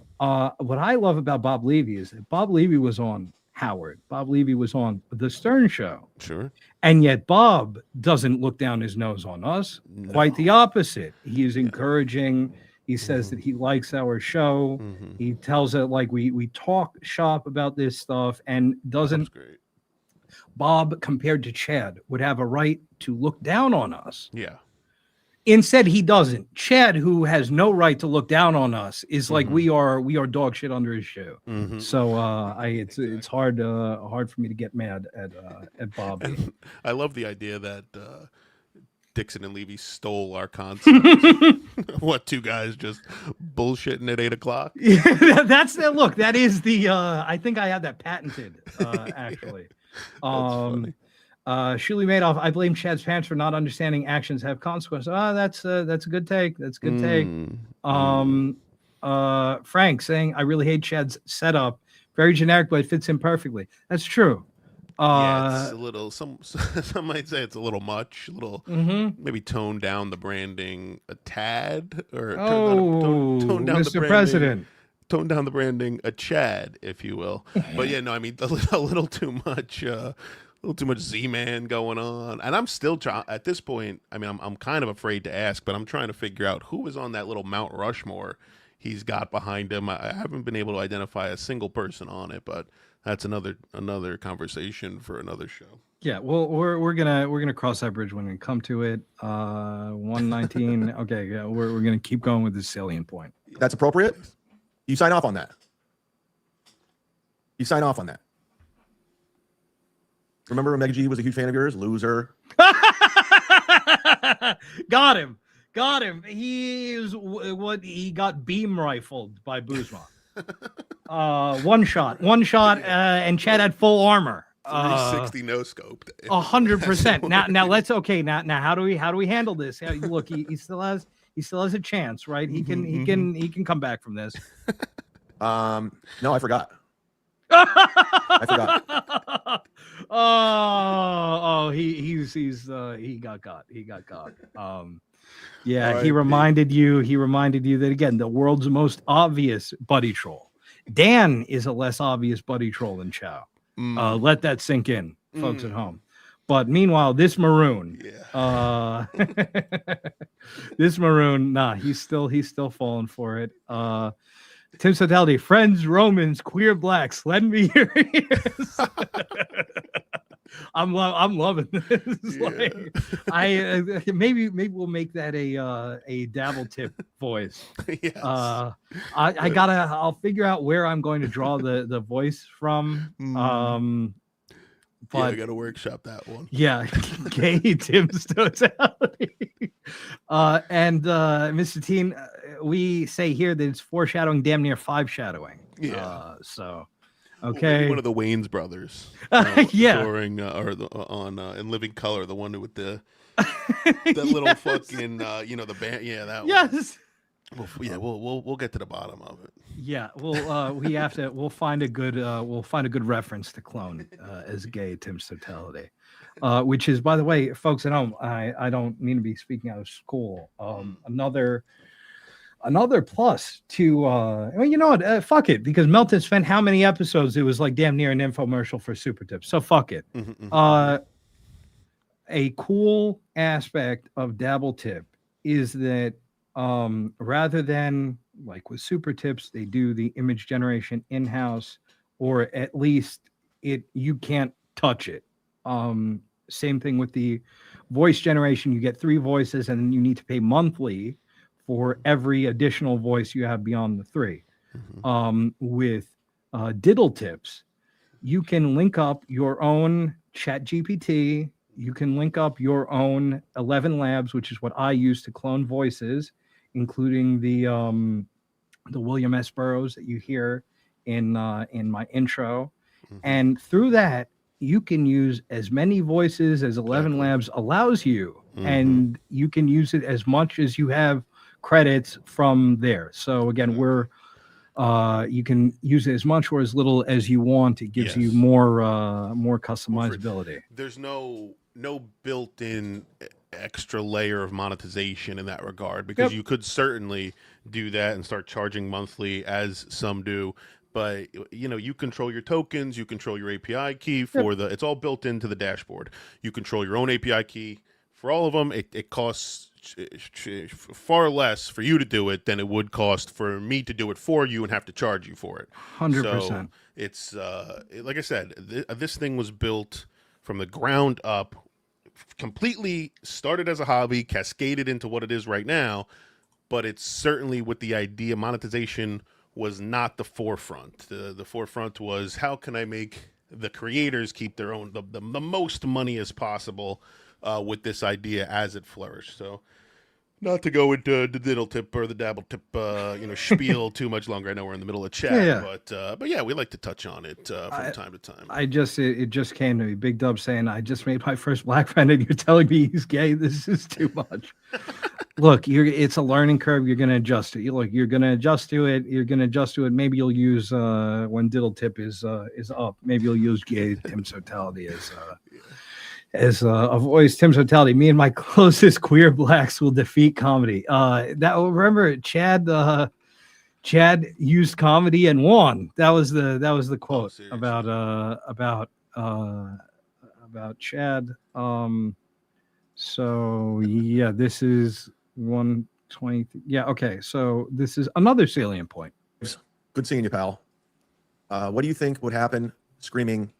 What I love about Bob Levy is that Bob Levy was on Howard. Bob Levy was on The Stern Show. Sure. And yet Bob doesn't look down his nose on us. No. Quite the opposite. He is encouraging. He says that he likes our show. He tells it like we talk shop about this stuff, and doesn't. Bob, compared to Chad, would have a right to look down on us. Yeah. Instead, he doesn't. Chad, who has no right to look down on us, is like we are dog shit under his shoe. So it's hard for me to get mad at Bob. I love the idea that Dixon and Levy stole our concept. What, two guys just bullshitting at 8 o'clock? Yeah, that's the look. That is the. I think I have that patented. Actually. Funny. Schiele Madoff, I blame Chad's parents for not understanding actions have consequences. That's a good take. That's a good take. Frank saying, I really hate Chad's setup. Very generic, but it fits in perfectly. That's true. Yeah, it's a little. Some might say it's a little much. A little maybe tone down the branding a tad, or tone down Mr. the branding President. tone down the branding a Chad, if you will. But yeah, no, I mean a little too much. A little too much Z-Man going on, and I'm still trying. At this point, I mean, I'm kind of afraid to ask, but I'm trying to figure out who is on that little Mount Rushmore he's got behind him. I haven't been able to identify a single person on it, but that's another conversation for another show. Yeah, well, we're gonna cross that bridge when we come to it. 119. Okay, yeah, we're gonna keep going with the salient point. That's appropriate. You sign off on that. You sign off on that. Remember Meg G was a huge fan of yours? Loser. Got him. He got beam rifled by Buzma. One shot, and Chad had full armor. 360 no scope. 100%. Now let's Now how do we handle this? Look, he still has a chance, right? He can come back from this. No, I forgot. I forgot. He got caught. Yeah, Right, he reminded you that again, the world's most obvious buddy troll. Dan is a less obvious buddy troll than Chow. Let that sink in, folks at home. But meanwhile, this maroon, he's still falling for it. Tim's Totality, friends, Romans, queer blacks, lend me your ears. I'm loving this. Like, maybe we'll make that a DabbleTip voice. Yes. I'll figure out where I'm going to draw the voice from. But I got to workshop that one. Yeah, gay Tim's Totality. And Mr. Teen, we say here that it's foreshadowing, damn near five shadowing. Yeah. Okay. Maybe one of the Wayans brothers. Yeah. Touring, on in Living Color, the one with the that little fucking the band. Yeah, that one. Yes. We'll get to the bottom of it. Yeah, we'll find a good reference to clone as gay Tim's Totality, which is, by the way, folks at home, I don't mean to be speaking out of school. Another plus to well, you know what? Fuck it, because Melton spent how many episodes? It was like damn near an infomercial for Super Tips. So fuck it. A cool aspect of DabbleTip is that rather than like with Super Tips, they do the image generation in-house, or at least you can't touch it. Same thing with the voice generation. You get 3 voices and you need to pay monthly for every additional voice you have beyond the 3. With Diddle Tips, you can link up your own Chat GPT. You can link up your own 11 Labs, which is what I use to clone voices, including the William S. Burroughs that you hear in my intro. And through that, you can use as many voices as 11 Labs allows you, and you can use it as much as you have credits from there. So again, you can use it as much or as little as you want. It gives you more customizability. There's no built-in extra layer of monetization in that regard, because you could certainly do that and start charging monthly, as some do. But you control your tokens, you control your API key for it's all built into the dashboard. You control your own API key for all of them. It costs far less for you to do it than it would cost for me to do it for you and have to charge you for it. 100%. So it's like I said, this thing was built from the ground up, completely started as a hobby, cascaded into what it is right now. But it's certainly with the idea, monetization was not the forefront. The forefront was, how can I make the creators keep their own the most money as possible with this idea as it flourished. So not to go into the diddle tip or the dabble tip spiel too much longer. I know we're in the middle of chat, but yeah, we like to touch on it from time to time. It just came to me. Big Dub saying, I just made my first black friend and you're telling me he's gay. This is too much. Look, it's a learning curve. You're going to adjust to it. You're going to adjust to it. Maybe you'll use when diddle tip is up. Maybe you'll use gay Tim's Totality as a voice. Tim's Totality. Me and my closest queer blacks will defeat comedy. Remember Chad Chad used comedy and won. That was the quote about Chad. So yeah, this is 120. Yeah, okay. So this is another salient point. Good seeing you, pal. What do you think would happen screaming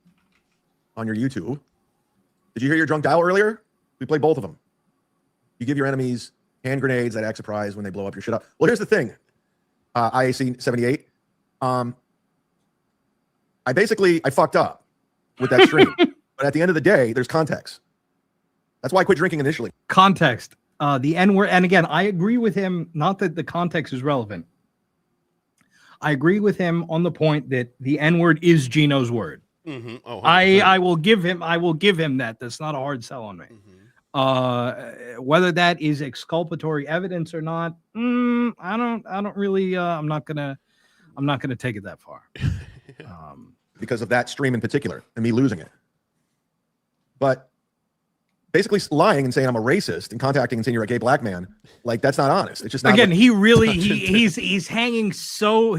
on your YouTube? Did you hear your drunk dial earlier? We played both of them. You give your enemies hand grenades that act surprise when they blow up your shit up. Well, here's the thing. IAC 78. I fucked up with that stream. But at the end of the day, there's context. That's why I quit drinking initially. Context. The N-word. And again, I agree with him. Not that the context is relevant. I agree with him on the point that the N-word is Gino's word. Mm-hmm. Oh, I will give him that. That's not a hard sell on me. Whether that is exculpatory evidence or not, I don't really. I'm not gonna take it that far. Because of that stream in particular and me losing it. But basically lying and saying I'm a racist and contacting and saying you're a gay black man, like that's not honest. It's just not. Again, he's hanging so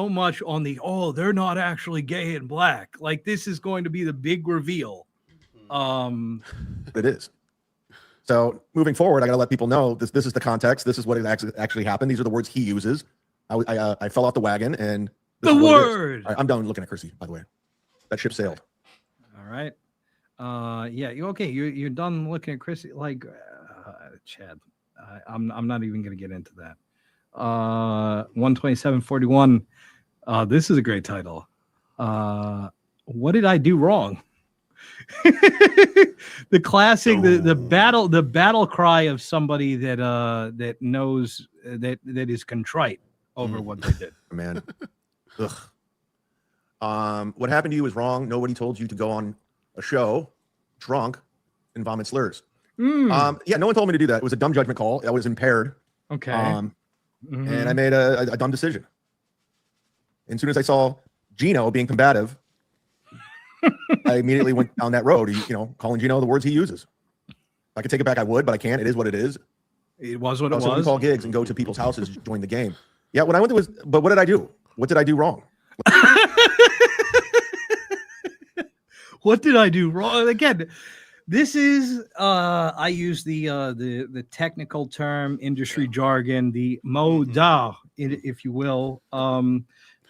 much on the they're not actually gay and black. Like this is going to be the big reveal. It is. So moving forward, I got to let people know this is the context. This is what actually happened. These are the words he uses. I fell off the wagon and the word. Right, I'm done looking at Chrissy, by the way. That ship sailed. All right. Yeah. You're done looking at Chrissy. Like, Chad. I'm not even gonna get into that. 127.41. This is a great title. What did I do wrong? The classic, the battle cry of somebody that knows that is contrite over what they did. Man. Ugh. What happened to you is wrong. Nobody told you to go on a show drunk and vomit slurs. Yeah, no one told me to do that. It was a dumb judgment call. I was impaired. Okay. And I made a dumb decision. And as soon as I saw Gino being combative, I immediately went down that road, calling Gino the words he uses. If I could take it back, I would, but I can't. It is what it is. It was what it So we was. call gigs and go to people's houses, join the game. Yeah, what I went to was, but what did I do? What did I do wrong? What did I do wrong? Again, this is I use the technical term, industry jargon, the mot d'art, if you will.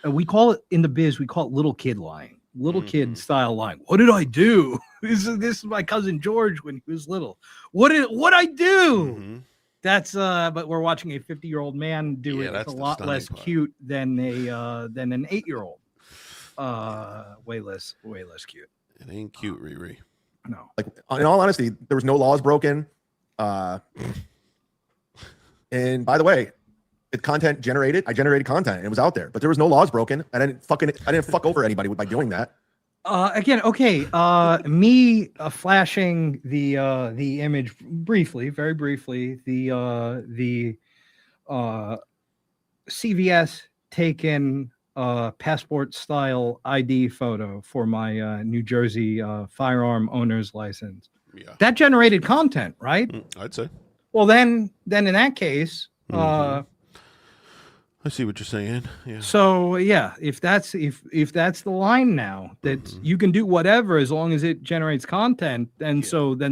We call it in the biz, we call it little kid lying. Little kid style lying. What did I do? This is my cousin George when he was little. What I do? That's but we're watching a 50-year-old man do it. It's a lot less cute than an 8-year-old. Way less cute. It ain't cute, Riri. No. Like in all honesty, there was no laws broken. And by the way, it's content generated. I generated content and it was out there, but there was no laws broken. I didn't fuck over anybody by doing that. Again, okay. Me flashing the image briefly, very briefly. The CVS taken passport style ID photo for my New Jersey firearm owner's license. Yeah. That generated content, right? I'd say. Well, then in that case, I see what you're saying. Yeah. So yeah, if that's the line now that you can do whatever as long as it generates content, then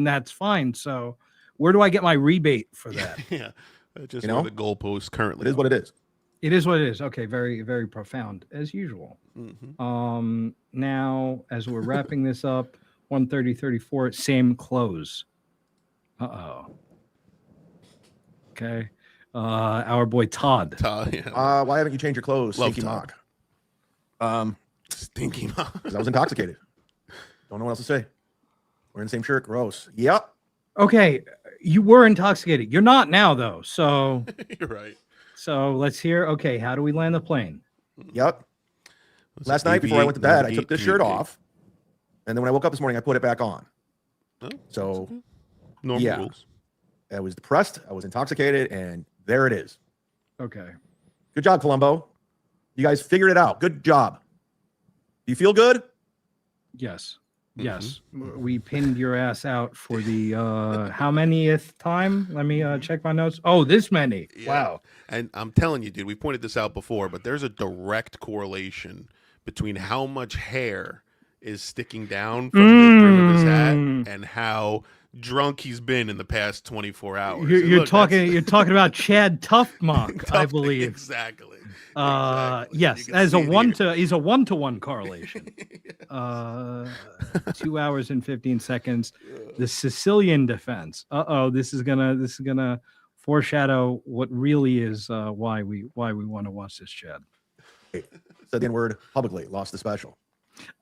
that's fine. So where do I get my rebate for that? Yeah. Just the goalposts currently. It is what it is. It is what it is. Okay, very, very profound as usual. Now as we're wrapping this up, 1:34, same close. Okay. Our boy Todd. Yeah. Why haven't you changed your clothes? Love Stinky Todd. Mock. Stinky Mock. Because I was intoxicated. Don't know what else to say. We're in the same shirt. Gross. Yep. Okay, you were intoxicated. You're not now, though. So you're right. So let's hear. Okay, how do we land the plane? Yep. Last night before I went to bed, I took this shirt off, and then when I woke up this morning, I put it back on. Oh, so normal rules. I was depressed. I was intoxicated, and there it is. Okay. Good job, Columbo. You guys figured it out. Good job. Do you feel good? Yes. Yes, we pinned your ass out for the how manyth time? Let me check my notes. Oh, this many. Yeah. Wow. And I'm telling you, dude, we pointed this out before, but there's a direct correlation between how much hair is sticking down from the brim of his hat and how drunk he's been in the past 24 hours. You're talking about Chad Zumock, I believe. Exactly. Yes, as he's a 1-to-1 correlation. 2 hours and 15 seconds. The Sicilian defense. This is gonna foreshadow what really is why we want to watch this, Chad. Said the N-word publicly, lost the special.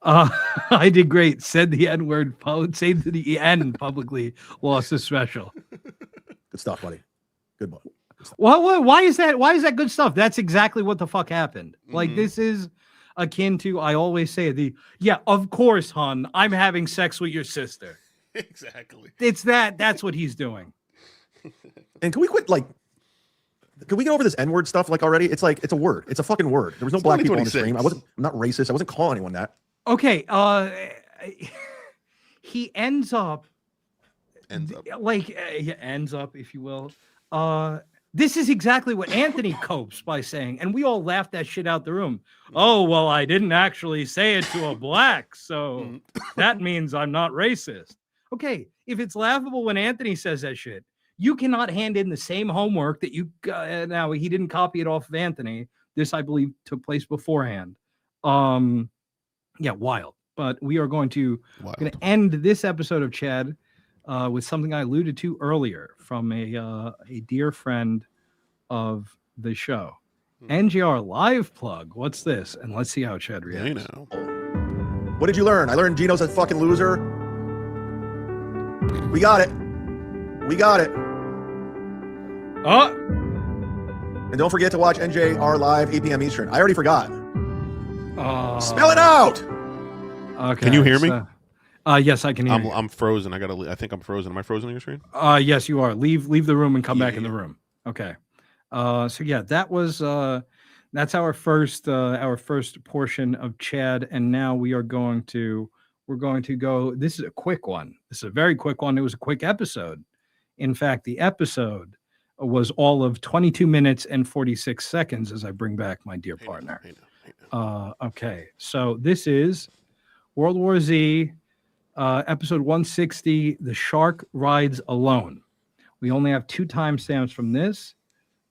I did great. Said the N-word, say to the N publicly, lost the special. Good stuff, buddy. Good book. Well, why is that? Why is that good stuff? That's exactly what the fuck happened. Like, this is akin to, I always say of course, hon, I'm having sex with your sister. Exactly. That's what he's doing. And can we quit, can we get over this N-word stuff already? It's it's a word. It's a fucking word. There was no black people on the stream. I'm not racist. I wasn't calling anyone that. Okay. He ends up, if you will. This is exactly what Anthony copes by saying, and we all laughed that shit out the room. Oh, well, I didn't actually say it to a black, so that means I'm not racist. Okay, if it's laughable when Anthony says that shit, you cannot hand in the same homework that you now he didn't copy it off of Anthony. This, I believe, took place beforehand. Wild. But we are going to end this episode of Chad with something I alluded to earlier from a dear friend of the show. NJR live plug. What's this? And let's see how Chad reacts. What did you learn? I learned Gino's a fucking loser. We got it. And don't forget to watch NJR live 8 p.m. Eastern. I already forgot. Spell it out. Okay. Can you hear me? Yes, I can hear you. I'm frozen. I think I'm frozen. Am I frozen on your screen? Yes, you are. Leave the room and come back in the room. Okay. That was that's our first portion of Chad, and now we're going to go. This is a quick one. This is a very quick one. It was a quick episode. In fact, the episode was all of 22 minutes and 46 seconds as I bring back my dear partner. Okay, so this is World War Z, episode 160, The Shark Rides Alone. We only have 2 timestamps from this,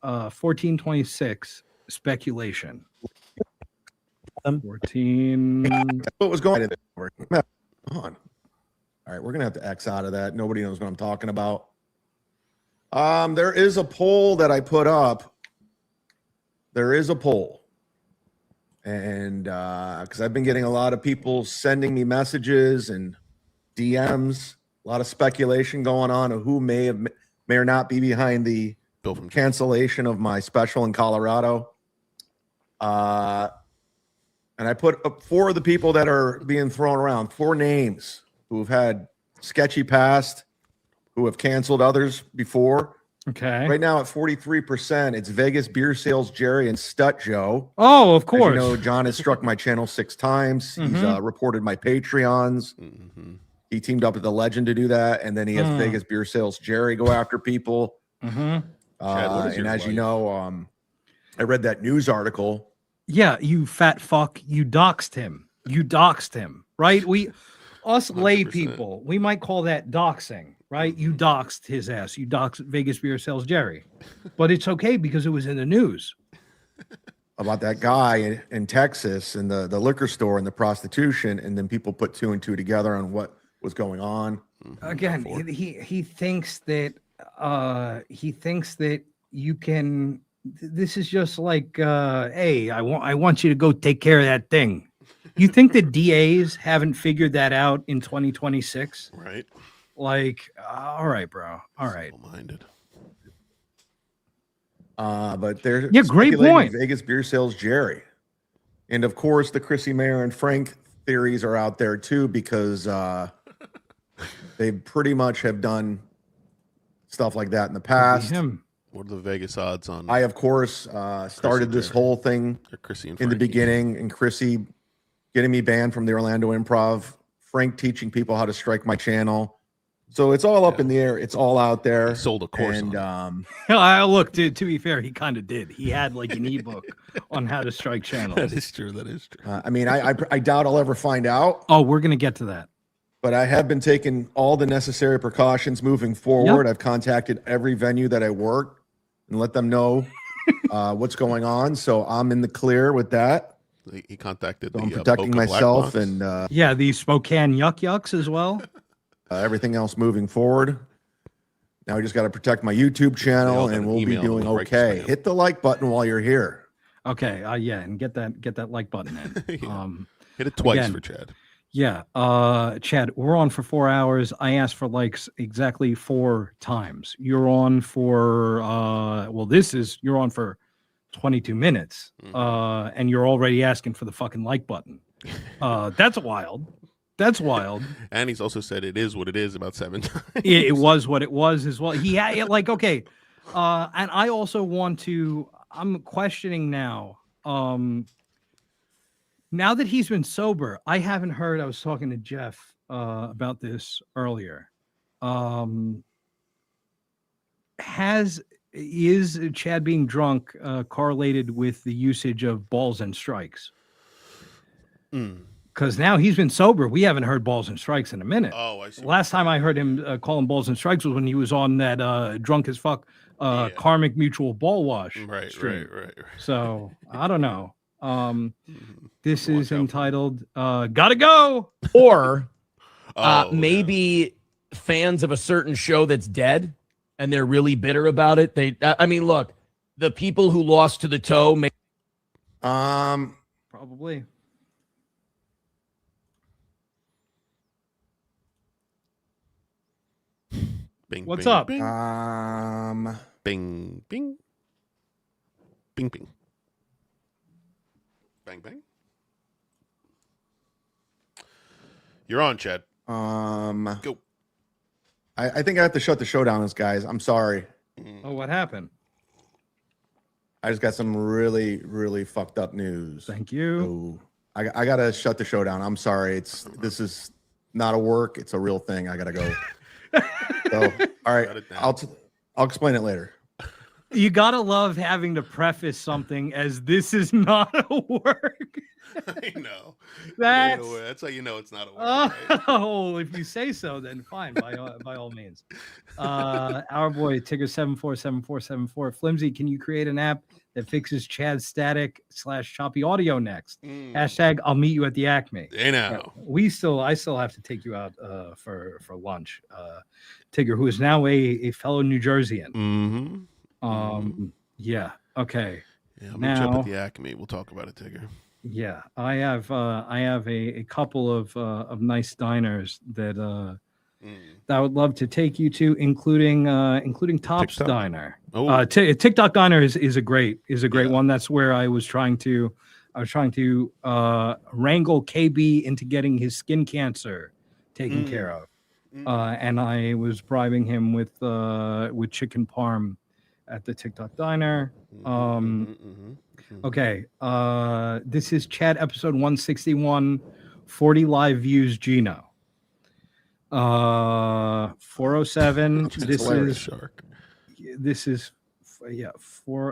1426, speculation. 14. What was going on? All right, we're going to have to X out of that. Nobody knows what I'm talking about. There is a poll that I put up. There is a poll. And because I've been getting a lot of people sending me messages and DMs, a lot of speculation going on of who may or not be behind the cancellation of my special in Colorado. And I put up 4 of the people that are being thrown around, 4 names who have had sketchy past, who have canceled others before. Okay. Right now at 43%, it's Vegas Beer Sales Jerry and Stut Joe. Oh, of course. As you know, John has struck my channel 6 times. He's reported my Patreons. He teamed up with the legend to do that. And then he has Vegas Beer Sales Jerry go after people. Chad, and as you know, I read that news article. Yeah, you fat fuck. You doxed him. Right? Us lay people, we might call that doxing, right? You doxed his ass. You doxed Vegas Beer Sales Jerry. But it's okay because it was in the news. About that guy in Texas and the liquor store and the prostitution, and then people put 2 and 2 together on what was going on. Again, he thinks that you can. This is just like, hey, I want you to go take care of that thing. You think the DAs haven't figured that out in 2026? Right. Like, all right, bro. All right. Minded. But they're great point. Vegas Beer Sales Jerry, and of course the Chrissy Mayer and Frank theories are out there too, because they pretty much have done stuff like that in the past. What are the Vegas odds on? I of course started this whole thing Chrissy and in the beginning, and Chrissy getting me banned from the Orlando Improv Frank teaching people how to strike my channel. So it's all up in the air. It's all out there. He sold a course. And Look, to be fair, he kind of did. He had like an ebook on how to strike channels. That is true. I mean, I doubt I'll ever find out. Oh, we're gonna get to that. But I have been taking all the necessary precautions moving forward. I've contacted every venue that I work and let them know what's going on. So I'm in the clear with that. He contacted. So I'm protecting myself and the Spokane Yucks as well. Everything else moving forward. Now we just got to protect my YouTube channel, and we'll be doing okay. Hit the like button while you're here. Okay, and get that like button in. Hit it twice for Chad. Yeah, Chad, we're on for 4 hours. I asked for likes exactly 4 times. You're on for you're on for 22 minutes, and you're already asking for the fucking like button. That's wild. That's wild. And he's also said it is what it is about 7 times. It was what it was as well. He had okay. And I also want to, I'm questioning now. Now that he's been sober, I haven't heard, I was talking to Jeff about this earlier. Is Chad being drunk correlated with the usage of balls and strikes? Because now he's been sober. We haven't heard balls and strikes in a minute. Oh, I see. Last time I heard him call him balls and strikes was when he was on that drunk as fuck Karmic Mutual ball wash. Right. So I don't know. This is entitled Gotta Go. Or maybe fans of a certain show that's dead and they're really bitter about it. I mean, look, the people who lost to the toe probably. Bing, What's bing, up? Bing. Bing, bing. Bing, bing. Bang, bang. You're on, Chad. Go. I think I have to shut the show down, guys. I'm sorry. Oh, what happened? I just got some really, really fucked up news. Thank you. So I gotta shut the show down. I'm sorry. This is not a work. It's a real thing. I gotta go. So, all right, I'll explain it later. You gotta love having to preface something as this is not a work. I know. That's how you know it's not a work. Oh, if you say so, then fine, by all means. Our boy Tigger 747474. Flimsy, can you create an app that fixes Chad's static / choppy audio next? Hashtag I'll meet you at the Acme. Hey now. I still have to take you out for lunch. Tigger, who is now a fellow New Jerseyan. Yeah. Okay. Yeah, I'll meet you up at the Acme. We'll talk about it, Tigger. Yeah, I have a couple of nice diners that I would love to take you to, including Top's TikTok. Diner. Oh. TikTok Diner is a great one. That's where I was trying to wrangle KB into getting his skin cancer taken care of, and I was bribing him with chicken parm at the TikTok Diner. Okay, this is Chad episode 161, 40 live views. Gino, 407. This is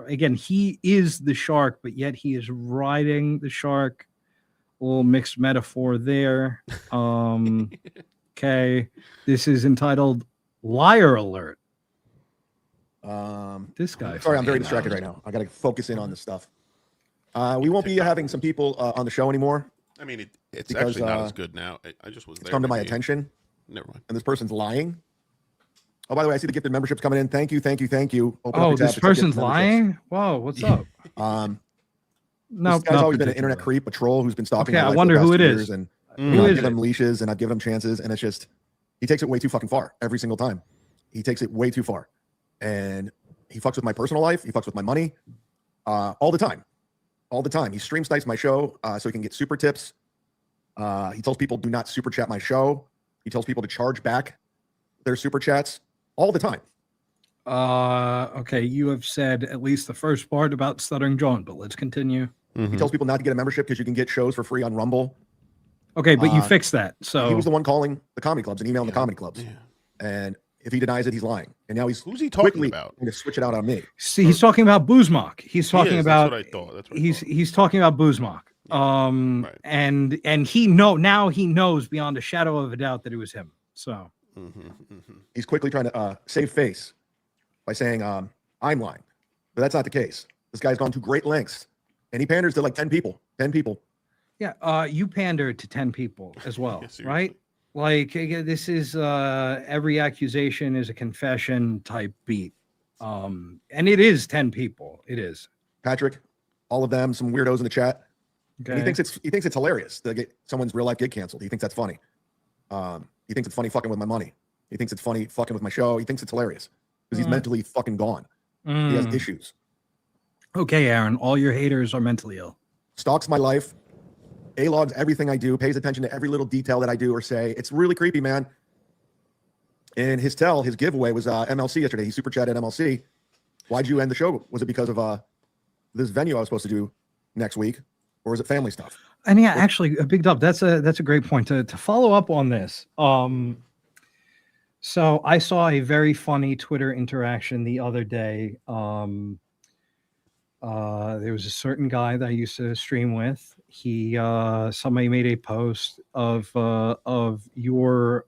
again. He is the shark, but yet he is riding the shark. A little mixed metaphor there. Okay, this is entitled "Liar Alert." This guy. Sorry, I'm very distracted right now. I got to focus in on this stuff. We won't be having some people on the show anymore. I mean, it's because, actually not as good now. I just was there. It's come to my attention. Never mind. And this person's lying. Oh, by the way, I see the gifted memberships coming in. Thank you. Open this person's lying? Whoa, what's up? No, this guy's always been an internet creep, a troll who's been stalking. Okay, I wonder who it is. And I've given him leashes and I've given him chances, and it's just he takes it way too fucking far every single time. He takes it way too far, and he fucks with my personal life. He fucks with my money, all the time. He stream snipes my show so he can get super tips. He tells people do not super chat my show. He tells people to charge back their super chats all the time. Okay, you have said at least the first part about Stuttering Johns, but let's continue. He tells people not to get a membership because you can get shows for free on Rumble. Okay, but you fixed that. So he was the one calling the comedy clubs and emailing the comedy clubs. And if he denies it, he's lying. And now who's he talking about? Going to switch it out on me. See, he's talking about Buzmak. He's talking about. That's what I thought. That's what he's talking about Buzmak. And he now he knows beyond a shadow of a doubt that it was him. So he's quickly trying to save face by saying I'm lying, but that's not the case. This guy's gone to great lengths, and he panders to like 10 people. 10 people. Yeah, you pandered to 10 people as well, right? Like this is every accusation is a confession type beat, and it is 10 people. It is Patrick, all of them, some weirdos in the chat. Okay. And he thinks it's hilarious to get someone's real life gig canceled. He thinks that's funny. He thinks it's funny fucking with my money. He thinks it's funny fucking with my show. He thinks it's hilarious because he's mentally fucking gone. He has issues. Okay, Aaron, all your haters are mentally ill. Stalks my life. A-logs everything I do, pays attention to every little detail that I do or say. It's really creepy, man. And his giveaway was MLC yesterday. He super chatted MLC. Why'd you end the show? Was it because of this venue I was supposed to do next week? Or is it family stuff? And yeah, actually, a big dub. That's a great point to follow up on this. So I saw a very funny Twitter interaction the other day. There was a certain guy that I used to stream with. Somebody made a post of your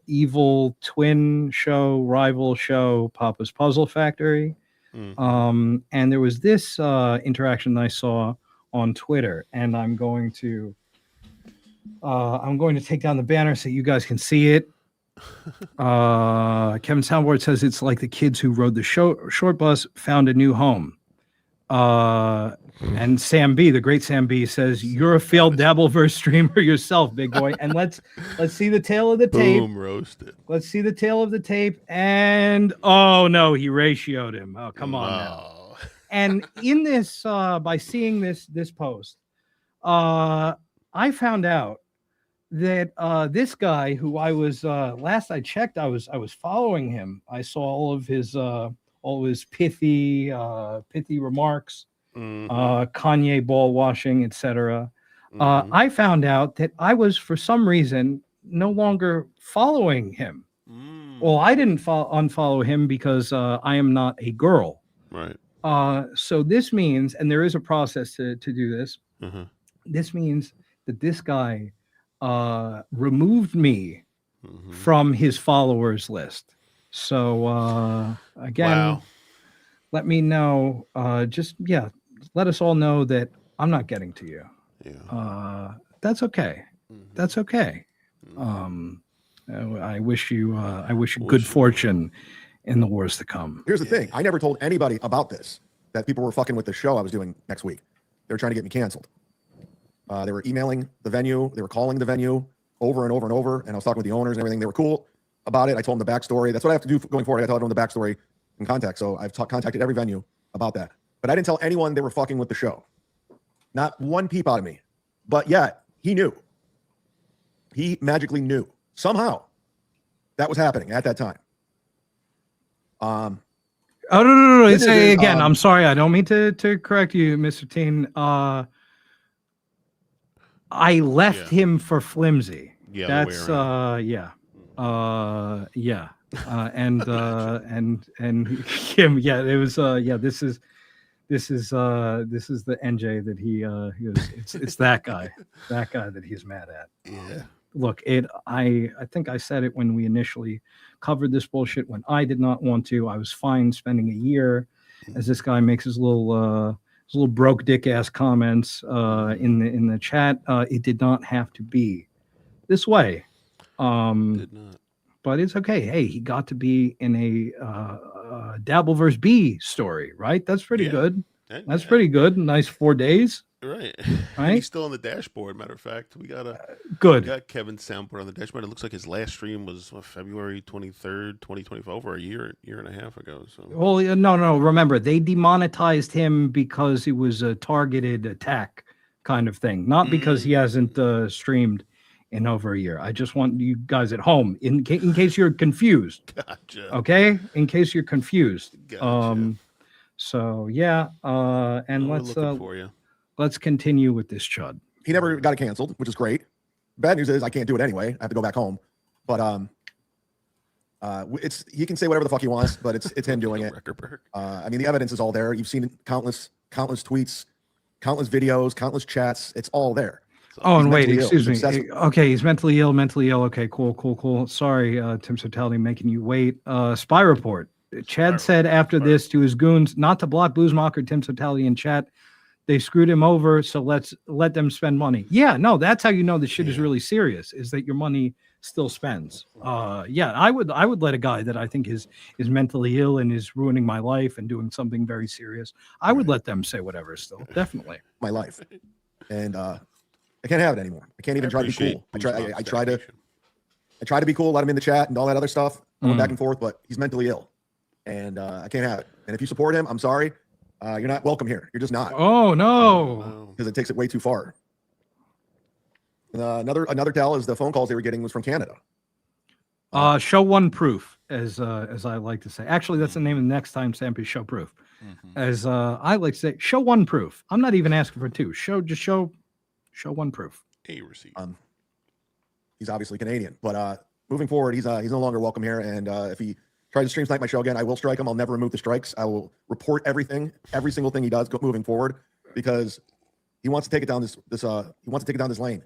evil twin show, rival show, Papa's Puzzle Factory. And there was this interaction that I saw on Twitter, and I'm going to take down the banner so you guys can see it. Kevin Soundboard says it's like the kids who rode the short bus found a new home. And Sam B, the great Sam B, says you're a failed Dabbleverse streamer yourself, big boy. And let's see the tail of the tape. Boom, roasted. Let's see the tail of the tape. And oh no, he ratioed him. Oh, come on now. And in this, by seeing this post, I found out that this guy, who I was last I checked, I was following him. I saw all of his pithy remarks, Kanye ball washing, etc. I found out that I was, for some reason, no longer following him. Well, I didn't unfollow him because I am not a girl. Right. So this means, and there is a process to do this. This means that this guy removed me from his followers list. So again, let me know. Let us all know that I'm not getting to you. That's okay. That's okay. I wish you good fortune in the wars to come. Here's the thing. I never told anybody about this, that people were fucking with the show I was doing next week. They were trying to get me canceled. They were emailing the venue. They were calling the venue over and over and over. And I was talking with the owners and everything. They were cool about it. I told them the backstory. That's what I have to do going forward. I told them the backstory and contact. So I've contacted every venue about that. But I didn't tell anyone they were fucking with the show. Not one peep out of me. But yet, he knew. He magically knew. Somehow, that was happening at that time. Oh no! Say again. I'm sorry. I don't mean to correct you, Mr. Teen. I left him for Flimsy. Yeah, that's and Kim. Yeah, it was. This is the NJ that he was. It's that guy. That guy that he's mad at. Yeah. Look, I think I said it when we initially covered this bullshit. When I did not want to, I was fine spending a year as this guy makes his little broke dick ass comments in the chat. It did not have to be this way. Did not. But it's okay. Hey, he got to be in a Dabbleverse B story, right? That's pretty good. That's pretty good. Nice 4 days. Right. Right. He's still on the dashboard. Matter of fact, we got good. We got Kevin's soundboard on the dashboard. It looks like his last stream was February 23rd, 2025, over a year and a half ago. So. Well, no. Remember, they demonetized him because it was a targeted attack kind of thing, not because he hasn't streamed in over a year. I just want you guys at home, in case you're confused. Gotcha. Okay, in case you're confused. Gotcha. So yeah, and We're looking for you. Let's continue with this chud. He never got it canceled, which is great. bad news is I can't do it anyway. I have to go back home. But he can say whatever the fuck he wants, but it's him doing it. I mean, the evidence is all there. You've seen countless tweets, countless videos, countless chats. It's all there. Oh, and wait, excuse me. Okay, he's mentally ill. Okay, cool. Sorry, Tim Sotelli, making you wait. Spy report. Chad said after this to his goons not to block Bluesmocker, Tim Sotelli in chat. They screwed him over, so let them spend money. Yeah, no, that's how you know the shit is really serious, is that your money still spends. Yeah, I would let a guy that I think is mentally ill and is ruining my life and doing something very serious. I would let them say whatever still, definitely. My life. And I can't have it anymore. I can't even try to be cool. I try to be cool, let him in the chat and all that other stuff. I went back and forth, but he's mentally ill. And I can't have it. And if you support him, I'm sorry. You're not welcome here. You're just not. Oh no, because it takes it way too far. Another tell is the phone calls they were getting was from Canada. Show one proof, as I like to say. Actually, that's the name of the next time stamp is show proof. As I like to say, show one proof. I'm not even asking for two. Show one proof. A receipt. He's obviously Canadian, but moving forward, he's no longer welcome here. And if he tries to stream snipe my show again, I will strike him. I'll never remove the strikes. I will report every single thing he does moving forward, because he wants to take it down this lane.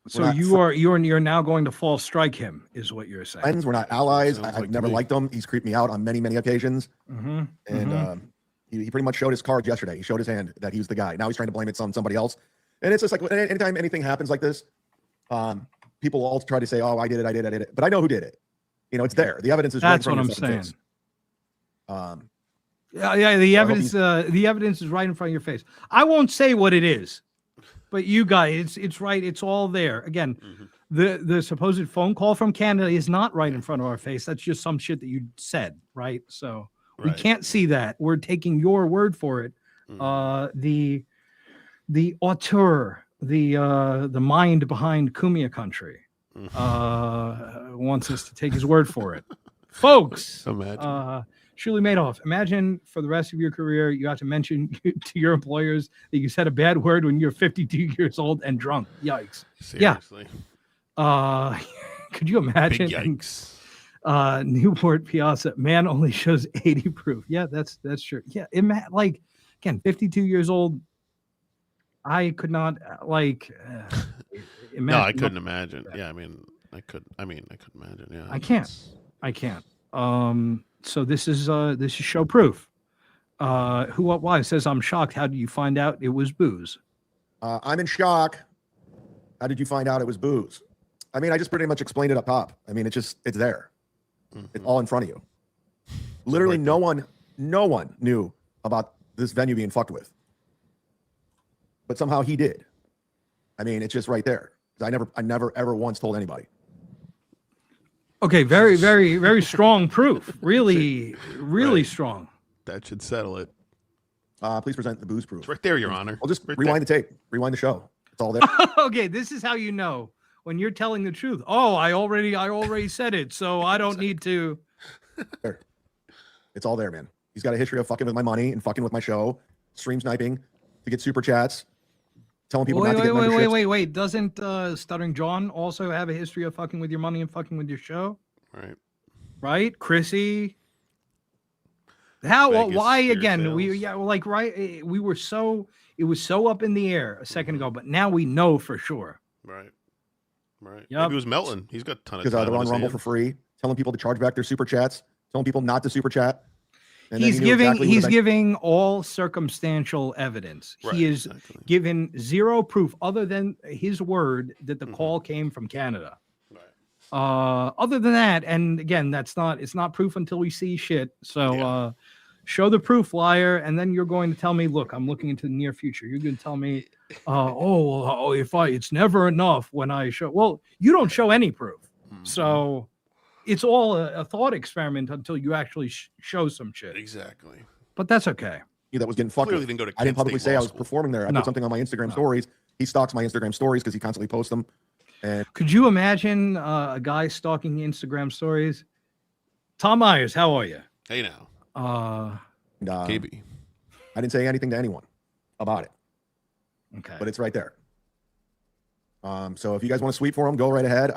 So you're now going to false strike him, is what you're saying. Friends, we're not allies. I've never liked him. He's creeped me out on many occasions. And he pretty much showed his cards yesterday. He showed his hand that he was the guy. Now he's trying to blame it on somebody else. And it's just like anytime anything happens like this, people all try to say, "Oh, I did it." But I know who did it. You know, it's there. The evidence is. That's what I'm saying. Yeah. The evidence. The evidence is right in front of your face. I won't say what it is, but you guys, it's right. It's all there. Again, the supposed phone call from Canada is not right in front of our face. That's just some shit that you said, right? So we can't see that. We're taking your word for it. The auteur, the mind behind Cumia Country, wants us to take his word for it. Folks, Schiele Madoff, imagine for the rest of your career, you have to mention to your employers that you said a bad word when you're 52 years old and drunk. Yikes. Seriously. Yeah. Could you imagine? Big yikes. Newport Piazza, man only shows 80 proof. Yeah, that's true. Yeah. Like, again, 52 years old. I could not no, I couldn't imagine. Yeah, I couldn't imagine. Yeah, I can't. So this is show proof. Who What Why says I'm shocked. How did you find out it was booze? I'm in shock. How did you find out it was booze? I just pretty much explained it up top. It's there. It's all in front of you. Literally, no one knew about this venue being fucked with. But somehow he did. It's just right there. I never ever once told anybody. Okay, very, very, very strong proof. Really, really strong. That should settle it. Please present the booze proof. It's right there, Your Honor. I'll just rewind the tape. Rewind the show. It's all there. Okay, this is how you know when you're telling the truth. Oh, I already said it, so I don't need to. It's all there, man. He's got a history of fucking with my money and fucking with my show, stream sniping to get super chats. Telling people not to get memberships. Wait. Doesn't Stuttering John also have a history of fucking with your money and fucking with your show? Right? Chrissy? Why again? We were so, it was so up in the air a second ago, but now we know for sure. Right. Yep. Maybe it was Melton. He's got a ton of time. Because they're on Rumble for free, telling people to charge back their super chats, telling people not to super chat. He's giving all circumstantial evidence. He is given zero proof other than his word that the call came from Canada. Other than that, and again, it's not proof until we see shit. So show the proof, liar, and then you're going to tell me, look, I'm looking into the near future. You're going to tell me, it's never enough when I show. Well, you don't show any proof. So it's all a thought experiment until you actually show some shit. Exactly. But that's okay. That was getting fucked with. I didn't publicly say I was performing there. I put something on my Instagram stories. He stalks my Instagram stories because he constantly posts them. And could you imagine a guy stalking Instagram stories? Tom Myers, how are you? Hey now. KB. I didn't say anything to anyone about it. Okay. But it's right there. So if you guys want to sweep for him, go right ahead.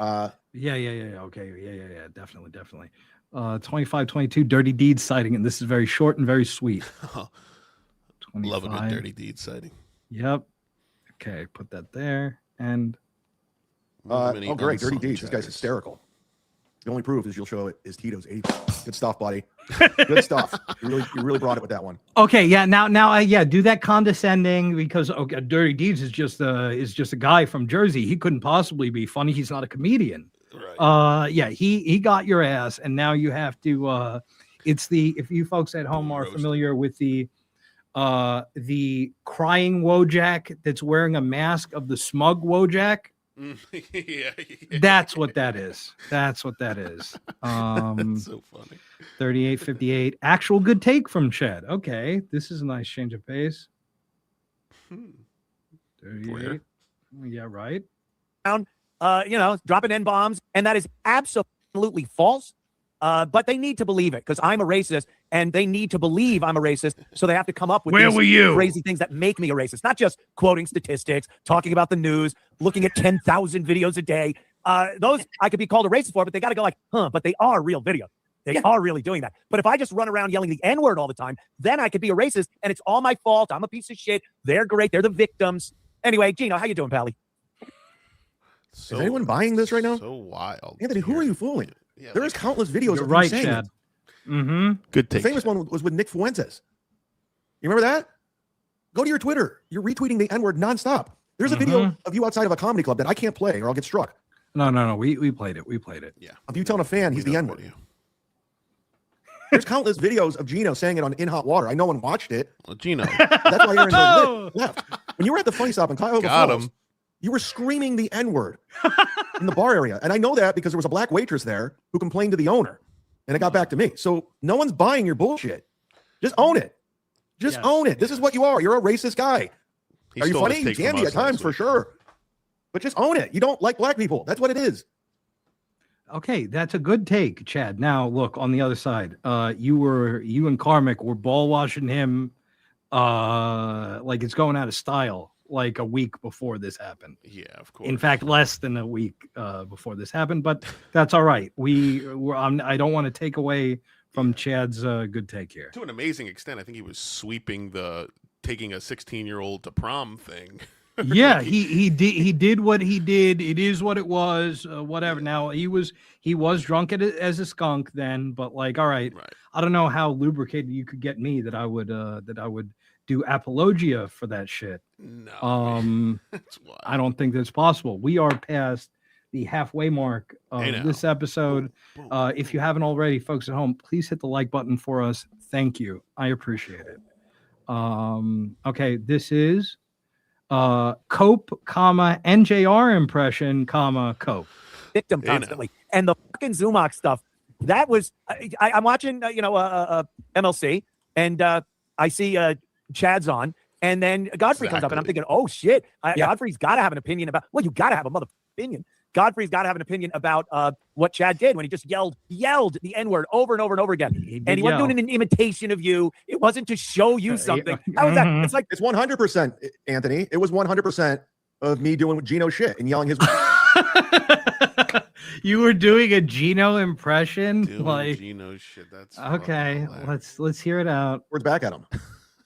Yeah. Okay. Yeah. Definitely. 2522 Dirty Deeds sighting, and this is very short and very sweet. Love a good Dirty Deeds sighting. Yep. Okay, put that there. And oh, great, Dirty Deeds. This guy's hysterical. The only proof is you'll show it is Tito's 80. Good stuff, buddy. Good stuff. You really brought it with that one. okay, yeah. Now, do that condescending because Dirty Deeds is just a guy from Jersey. He couldn't possibly be funny. He's not a comedian. Right. Yeah, he got your ass, and now you have to. It's if you folks at home are familiar with the crying Wojak that's wearing a mask of the smug Wojak. Yeah. That's what that is. That's what that is. That's so funny. 3858. Actual good take from Chad. Okay, this is a nice change of pace. 38. Yeah, right. Dropping N-bombs, and that is absolutely false. But they need to believe it because I'm a racist, and they need to believe I'm a racist, so they have to come up with these crazy things that make me a racist. Not just quoting statistics, talking about the news, looking at 10,000 videos a day. Those I could be called a racist for, but they got to go like, but they are real videos. They are really doing that. But if I just run around yelling the N-word all the time, then I could be a racist, and it's all my fault. I'm a piece of shit. They're great. They're the victims. Anyway, Gino, how you doing, Pally? Is anyone buying this right now? So wild. Anthony, who are you fooling? Yeah, there is countless videos of right, him saying Chad. it. Mm-hmm. Good The take. famous one was with Nick Fuentes. You remember that? Go to your Twitter. You're retweeting the N-word nonstop. There's a video of you outside of a comedy club that I can't play or I'll get struck. No. We played it. Yeah. Of you telling a fan he's the N-word. There's countless videos of Gino saying it on In Hot Water. I know one watched it. Well, Gino. That's why Aaron left. When you were at the Funny Stop in Cuyahoga Got Falls, him. you were screaming the N-word in the bar area. And I know that because there was a black waitress there who complained to the owner. And it got back to me. So no one's buying your bullshit. Just own it. Just own it. This is what you are. You're a racist guy. Are you funny? You can be at times for sure. But just own it. You don't like black people. That's what it is. Okay, that's a good take, Chad. Now, look, on the other side, you and Karmic were ball washing him like it's going out of style like a week before this happened. Yeah, of course. In fact, less than a week before this happened, but that's all right. I don't want to take away from Chad's good take here. To an amazing extent, I think he was sweeping taking a 16-year-old to prom thing. Yeah, he did what he did. It is what it was. Whatever. Now he was drunk as a skunk then, but like, all right. I don't know how lubricated you could get me that I would do apologia for that shit. No, I don't think that's possible. We are past the halfway mark of this episode. If you haven't already, folks at home, please hit the like button for us. Thank you. I appreciate it. Okay, this is Cope, NJR impression, Cope. Victim constantly. And the fucking Zumock stuff, that was, I'm watching, MLC, and I see Chad's on, and then Godfrey comes up, and I'm thinking, oh shit, Godfrey's got to have an opinion about, well, you got to have a mother opinion. Godfrey's got to have an opinion about what Chad did when he just yelled the N-word over and over and over again. And he wasn't doing an imitation of you. It wasn't to show you something. How was that? It's like, it's 100%, Anthony. It was 100% of me doing Gino shit and yelling his. You were doing a Gino impression, like Gino shit. That's okay. Let's hear it out. Words back at him.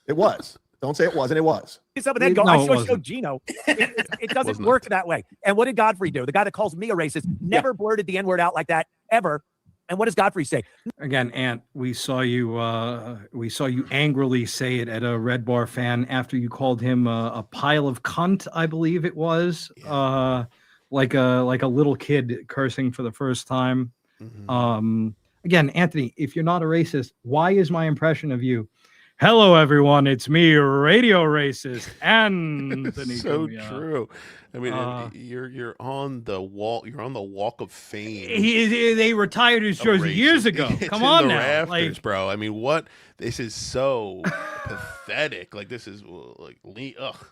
It was. Don't say it wasn't. It was. And then go, I showed Gino. It doesn't work that way. And what did Godfrey do? The guy that calls me a racist never blurted the N-word out like that ever. And what does Godfrey say? Again, Ant, we saw you angrily say it at a Red Bar fan after you called him a pile of cunt, I believe it was. Like a little kid cursing for the first time. Again, Anthony, if you're not a racist, why is my impression of you? Hello, everyone. It's me, radio racist, Anthony so Cumia. True. I mean, you're on the wall. You're on the walk of fame. They retired his jersey years ago. Come on now, rafters, bro. I mean, what? This is so pathetic. Like this is like ugh.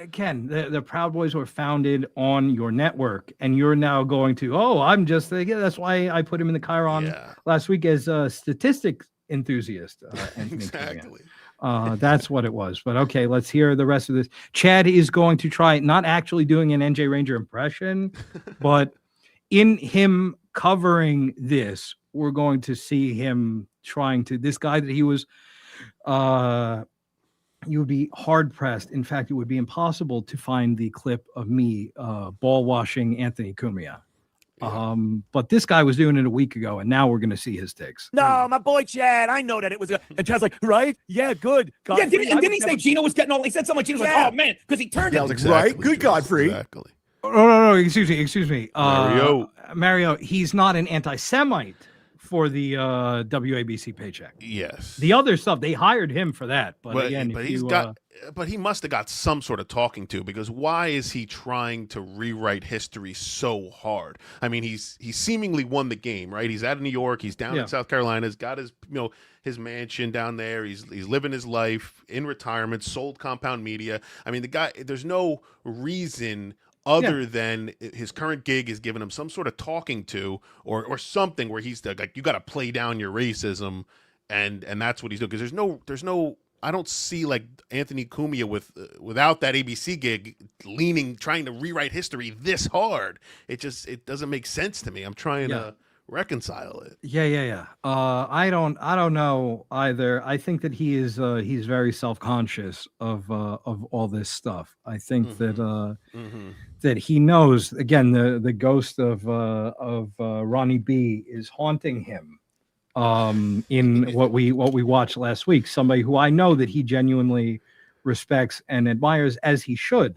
Again, the Proud Boys were founded on your network, and you're now going to, I'm just thinking. That's why I put him in the Chiron last week as a statistics enthusiast. Exactly. That's what it was. But okay, let's hear the rest of this. Chad is going to try not actually doing an NJ Ranger impression, but in him covering this, we're going to see him trying to, this guy that he was, you would be hard pressed. In fact, it would be impossible to find the clip of me ball washing Anthony Cumia. But this guy was doing it a week ago, and now we're going to see his takes. No, my boy Chad. I know that it was. And Chad's like, right? Yeah, good. Yeah, didn't he say Gino was getting all? He said something like Gino was like, oh man, because he turned. Yeah, right? Good Godfrey. Exactly. No, excuse me. Mario, he's not an anti-Semite for the WABC paycheck. Yes. The other stuff, they hired him for that. But again, but he must have got some sort of talking to, because why is he trying to rewrite history so hard? I mean, he's seemingly won the game, right? He's out of New York, he's down in South Carolina, he's got his his mansion down there, he's living his life in retirement, sold Compound Media. I mean, the guy, there's no reason other than his current gig is giving him some sort of talking to or something where he's like, you got to play down your racism, and that's what he's doing. Because there's no I don't see like Anthony Cumia without that ABC gig trying to rewrite history this hard. It doesn't make sense to me. I'm trying to reconcile it. Yeah. I don't know either. I think that he's very self-conscious of all this stuff. I think that he knows, again, the ghost of Ronnie B is haunting him in what we watched last week. Somebody who I know that he genuinely respects and admires, as he should.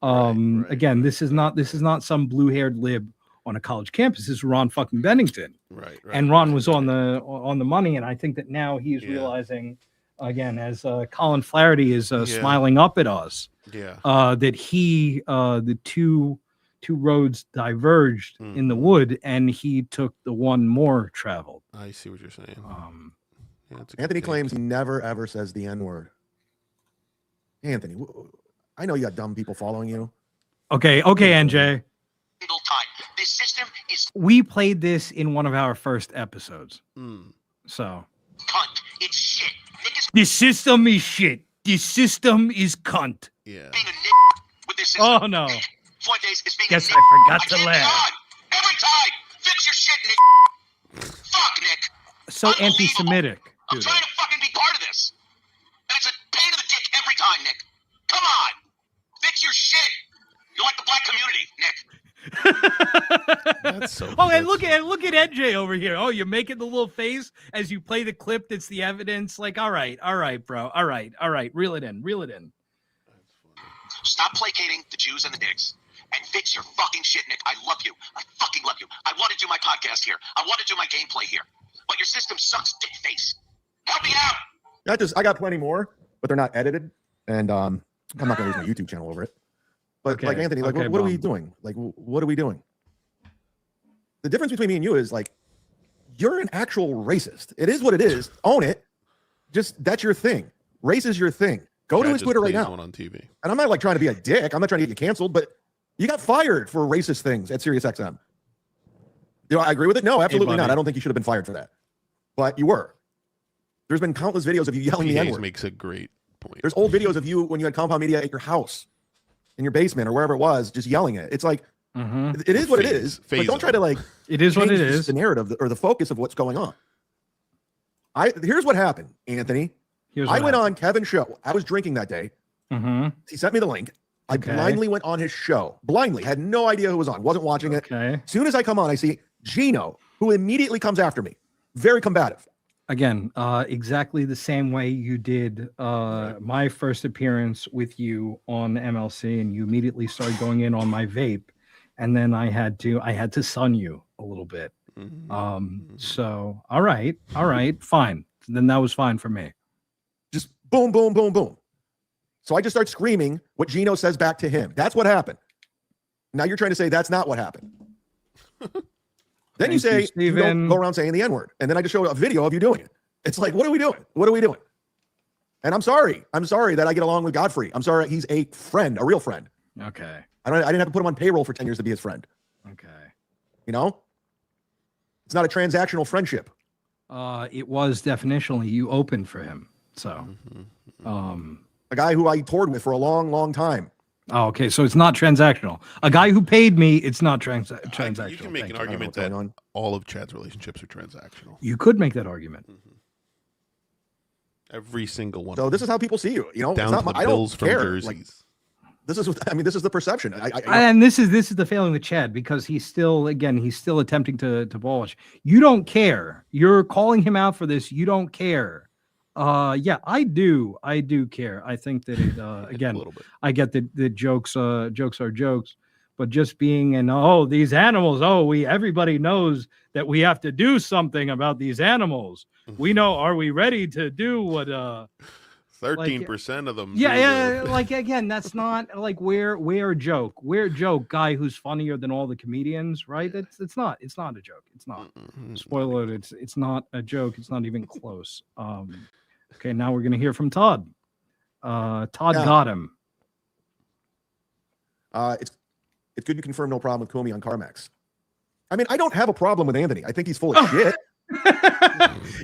Again, this is not some blue-haired lib on a college campus. This is Ron fucking Bennington. Right. And Ron was on the money, and I think that now he's realizing, again, as Colin Flaherty is smiling up at us, that the two roads diverged in the wood, and he took the one more traveled. I see what you're saying. Anthony claims he never ever says the N-word. Anthony, I know you got dumb people following you. Okay, NJ. This system is We played this in one of our first episodes. So cunt. It's shit. the system is shit. The system is cunt. Yeah. Being a nick with this system. Oh no. Fuentes is being Guess a nick. I forgot to can't laugh. be on. Every time. Fix your shit, Nick. Fuck, Nick. So anti-Semitic. I'm trying to fucking be part of this. And it's a pain in the dick every time, Nick. Come on. Fix your shit. You're like the black community, Nick. That's so and look at NJ over here. Oh, you're making the little face as you play the clip that's the evidence. Like, all right, bro. All right. Reel it in. Stop placating the Jews and the dicks and fix your fucking shit, Nick. I love you. I fucking love you. I want to do my podcast here. I want to do my gameplay here. But your system sucks, dick face. Help me out. I got plenty more, but they're not edited, and I'm not gonna lose my YouTube channel over it. But like Anthony, like what are we doing? Like what are we doing? The difference between me and you is like you're an actual racist. It is what it is. Own it. Just that's your thing. Race is your thing. Go to his Twitter right now. On TV. And I'm not like trying to be a dick. I'm not trying to get you canceled, but you got fired for racist things at SiriusXM. I agree with it? No, absolutely not. I don't think you should have been fired for that. But you were. There's been countless videos of you yelling the N-word. Makes a great point. There's old videos of you when you had Compound Media at your house, in your basement or wherever it was, just yelling it. It's like, it is what it is. But don't try to like. It is what it is. The narrative or the focus of what's going on. Here's what happened, Anthony. I went on Kevin's show. I was drinking that day. He sent me the link. I blindly went on his show. Blindly. Had no idea who was on. Wasn't watching it. As soon as I come on, I see Gino, who immediately comes after me. Very combative. Again, exactly the same way you did my first appearance with you on MLC, and you immediately started going in on my vape, and then I had to sun you a little bit. So all right, fine. Then that was fine for me. Just boom, boom, boom, boom. So I just start screaming what Gino says back to him. That's what happened. Now you're trying to say that's not what happened. Then you say you don't go around saying the N-word. And then I just show a video of you doing it. It's like, what are we doing? What are we doing? And I'm sorry. I'm sorry that I get along with Godfrey. I'm sorry he's a friend, a real friend. Okay. I didn't have to put him on payroll for 10 years to be his friend. Okay. You know? It's not a transactional friendship. It was definitionally. You opened for him. So, a guy who I toured with for a long, long time. Oh, okay. So it's not transactional. A guy who paid me, it's not transactional. You can make an argument that all of Chad's relationships are transactional. You could make that argument. Every single one. So this is how people see you. You know, down it's not, to the I bills don't from care. jerseys. Like, this is the perception. And this is the failing with Chad, because he's still attempting to polish. You don't care. You're calling him out for this. You don't care. Yeah, I do care. I think that it, again, I get that jokes are jokes, but just being these animals, everybody knows that we have to do something about these animals. We know, are we ready to do what 13% of them. Yeah, like again, that's not like we're joke guy who's funnier than all the comedians, right? It's not a joke. It's not. Spoiler alert, it's not a joke. It's not even close. Okay, now we're gonna hear from Todd. Todd got him. It's good you confirm no problem with Cumia on Karmic X. I mean, I don't have a problem with Anthony. I think he's full of shit.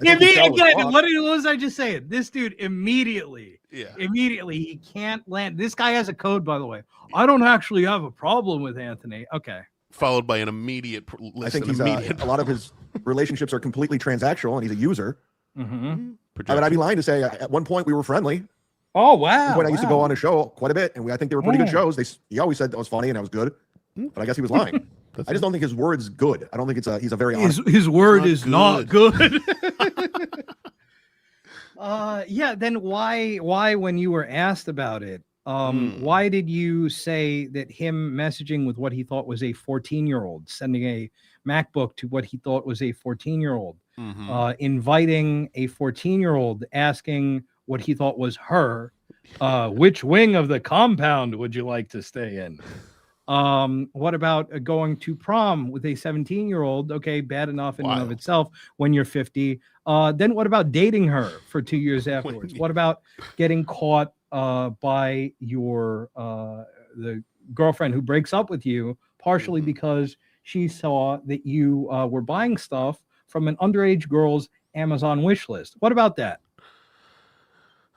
What was I just saying? This dude immediately he can't land. This guy has a code, by the way. I don't actually have a problem with Anthony. Okay. Followed by an immediate list. I think he's a lot of his relationships are completely transactional, and he's a user. I'd be lying to say at one point we were friendly. Oh wow! When I used to go on a show quite a bit, and I think they were pretty good shows. He always said that was funny and I was good, but I guess he was lying. I just don't think his word's good. I don't think he's a very honest. His word is not good. Yeah. Then why when you were asked about it, why did you say that him messaging with what he thought was a 14-year-old, sending a MacBook to what he thought was a 14-year-old, inviting a 14-year-old, asking what he thought was her, which wing of the compound would you like to stay in? What about going to prom with a 17-year-old? Okay, bad enough in and of itself when you're 50. Then what about dating her for 2 years afterwards? What about getting caught by your the girlfriend who breaks up with you partially because she saw that you were buying stuff from an underage girl's Amazon wish list? What about that?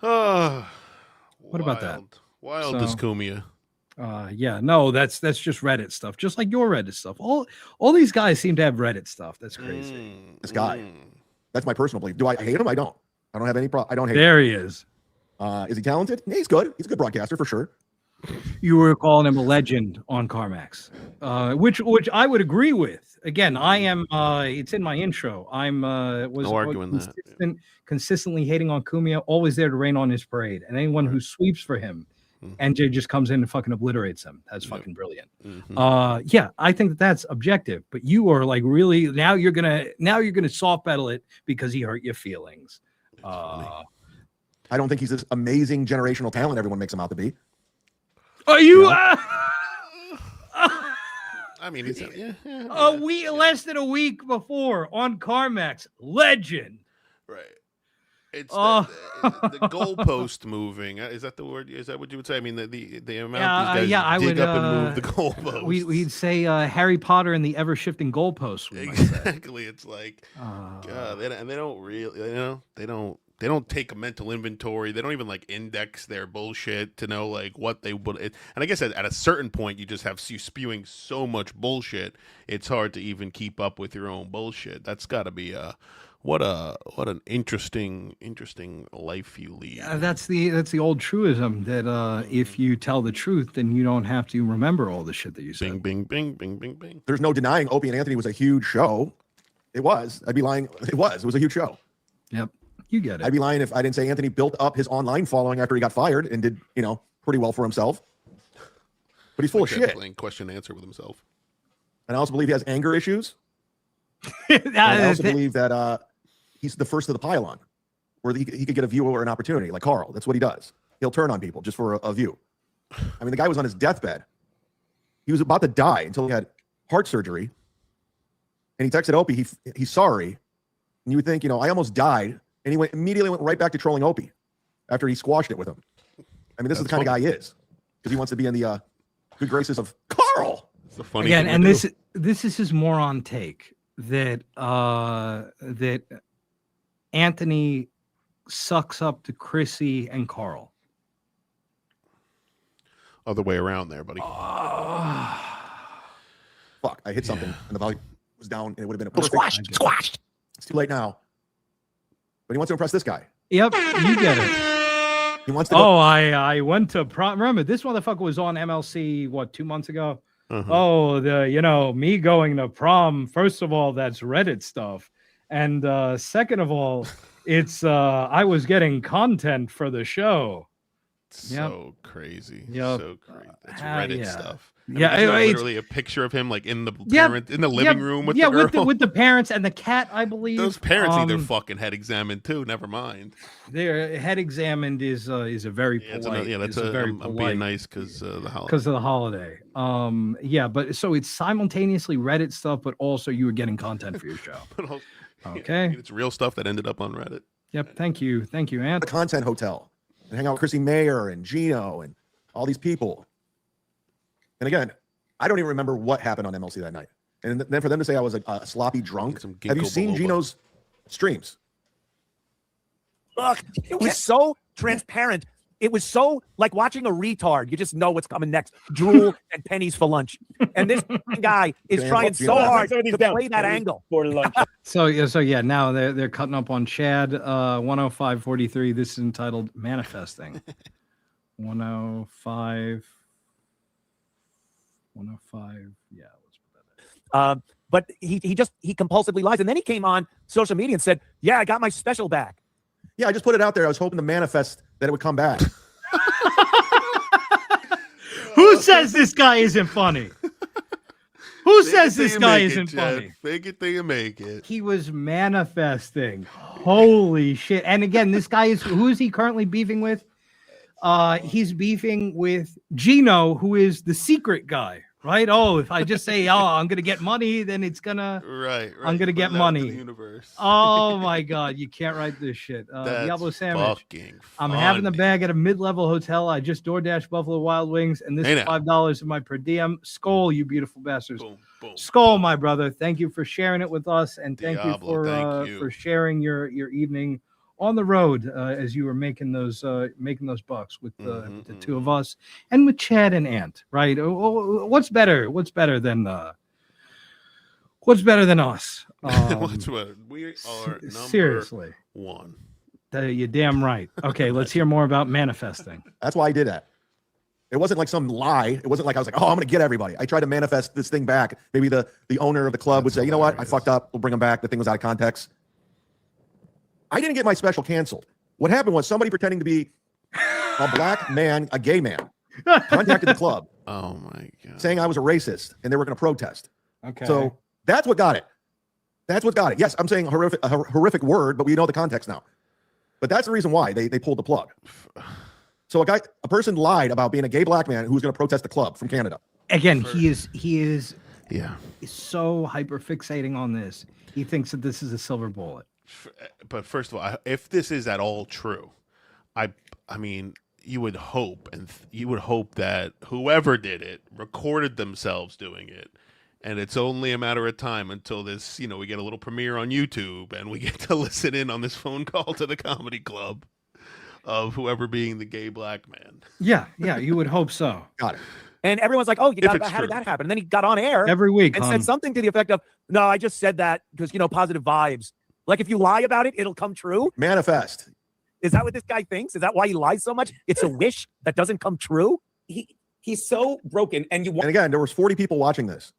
What about that? Wild is Cumia. Yeah, no, that's just Reddit stuff, just like your Reddit stuff. All these guys seem to have Reddit stuff. That's crazy. This guy, that's my personal belief. Do I hate him? I don't have any problem. I don't hate there him. He is. Is he talented? Yeah, he's good. He's a good broadcaster for sure. You were calling him a legend on Karmic X, which I would agree with. Again, I am. It's in my intro. I'm consistently hating on Cumia, always there to rain on his parade, and anyone who sweeps for him, NJ just comes in and fucking obliterates him. That's fucking brilliant. Yeah, I think that's objective. But you are like really now you're gonna soft pedal it because he hurt your feelings. I don't think he's this amazing generational talent everyone makes him out to be. Are you? I mean, it's a week, less than a week before on Karmic X, legend. Right. It's the goalpost moving. Is that the word? Is that what you would say? I mean, the amount these guys dig up and move the goalpost. We'd say Harry Potter and the ever-shifting goalposts. Exactly. It's like, God, and they don't really, they don't take a mental inventory. They don't even like index their bullshit to know like what they would. And I guess at a certain point, you just have you spewing so much bullshit. It's hard to even keep up with your own bullshit. That's got to be what an interesting life you lead. That's the old truism that if you tell the truth, then you don't have to remember all the shit that you said. Bing, bing, bing, bing, bing, bing. There's no denying Opie and Anthony was a huge show. It was. I'd be lying. It was a huge show. Yep. You get it. I'd be lying if I didn't say Anthony built up his online following after he got fired and did, pretty well for himself. But he's full of shit. Playing question and answer with himself. And I also believe he has anger issues. And I also believe that he's the first of the pylon, where he could get a view or an opportunity, like Carl. That's what he does. He'll turn on people just for a view. I mean, the guy was on his deathbed. He was about to die until he had heart surgery. And he texted Opie, he's sorry. And you would think, I almost died. And he immediately went right back to trolling Opie after he squashed it with him. I mean, this is the kind of guy he is, because he wants to be in the good graces of Carl. It's a funny again, and this is his moron take that Anthony sucks up to Chrissy and Carl. Other way around there, buddy. Fuck, I hit something and the volume was down and it would have been a perfect. Squashed. It's too late now. But he wants to impress this guy. Yep, you get it. He wants to go. I went to prom. Remember, this motherfucker was on MLC, 2 months ago? Oh, me going to prom. First of all, that's Reddit stuff. And second of all, it's I was getting content for the show. So crazy. Yep. So crazy. It's Reddit stuff. Yeah, it's it's literally a picture of him like in the living room with the girl. with the parents and the cat, I believe. Those parents need their fucking head examined too. Never mind. Their head examined is a very polite. I'm being nice because the holiday. Because of the holiday. But so it's simultaneously Reddit stuff, but also you were getting content for your show. Okay. It's real stuff that ended up on Reddit. Yep. Thank you, Ant. The content hotel and hang out with Chrissy Mayer and Gino and all these people. And again, I don't even remember what happened on MLC that night. And then for them to say I was a sloppy drunk. Have you seen Gino's streams? Look, it was so transparent. It was so like watching a retard. You just know what's coming next. Drool and pennies for lunch. And this guy is trying so hard to play that angle. For lunch. So now they're cutting up on Chad 105.43. This is entitled Manifesting. 105. Yeah, let's put that. But he compulsively lies, and then he came on social media and said, "Yeah, I got my special back." Yeah, I just put it out there. I was hoping to manifest that it would come back. Who says this guy isn't funny? Who says this guy isn't funny? Fake it till you make it. He was manifesting. Holy shit! And again, this guy who is he currently beefing with? He's beefing with Gino, who is the secret guy. Right? Oh, if I just say, I'm going to get money, then it's going to... Right. I'm going to get money. Oh, my God. You can't write this shit. Diablo Sandwich. I'm having the bag at a mid-level hotel. I just DoorDash Buffalo Wild Wings, and this is $5 of my per diem. Skol, you beautiful bastards. Boom, boom. Skol, my brother. Thank you for sharing it with us, and thank you for sharing your evening on the road as you were making those bucks with the two of us and with Chad and Ant, right? What's better? What's better than us? We are seriously one. You're damn right. Okay, let's hear more about manifesting. That's why I did that. It wasn't like some lie. It wasn't like I was like, I'm going to get everybody. I tried to manifest this thing back. Maybe the owner of the club would say, you know what? I fucked up. We'll bring them back. The thing was out of context. I didn't get my special canceled. What happened was somebody pretending to be a black man, a gay man, contacted the club. Oh my God. Saying I was a racist and they were going to protest. Okay. So that's what got it. That's what got it. Yes, I'm saying a horrific word, but we know the context now. But that's the reason why they pulled the plug. So a person lied about being a gay black man who was going to protest the club from Canada. Again, he is so hyper fixating on this. He thinks that this is a silver bullet. But first of all, if this is at all true, I mean, you would hope that whoever did it recorded themselves doing it, and it's only a matter of time until this, we get a little premiere on YouTube and we get to listen in on this phone call to the comedy club of whoever being the gay black man. Yeah, you would hope so. Got it. And everyone's like, how did that happen? And then he got on air every week and said something to the effect of, no, I just said that because, positive vibes. Like if you lie about it, it'll come true. Manifest. Is that what this guy thinks? Is that why he lies so much? It's a wish that doesn't come true. He's so broken. And again, there was 40 people watching this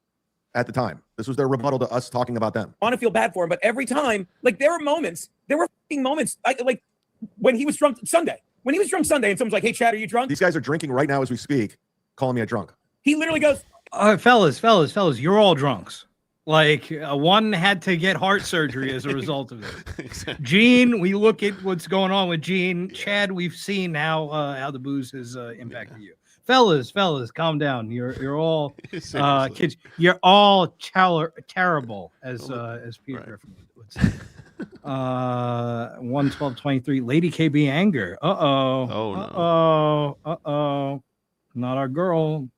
at the time. This was their rebuttal to us talking about them. I want to feel bad for him, but every time, there were moments, like when he was drunk Sunday. When he was drunk Sunday and someone's like, hey, Chad, are you drunk? These guys are drinking right now as we speak, calling me a drunk. He literally goes, fellas, you're all drunks. One had to get heart surgery as a result of this. Exactly. Gene, we look at what's going on with Gene. Chad, we've seen how the booze has impacted you. Fellas, calm down. You're all kids. You're all terrible, as Peter Griffin would say. 112.23. Lady KB anger. Uh-oh. Not our girl.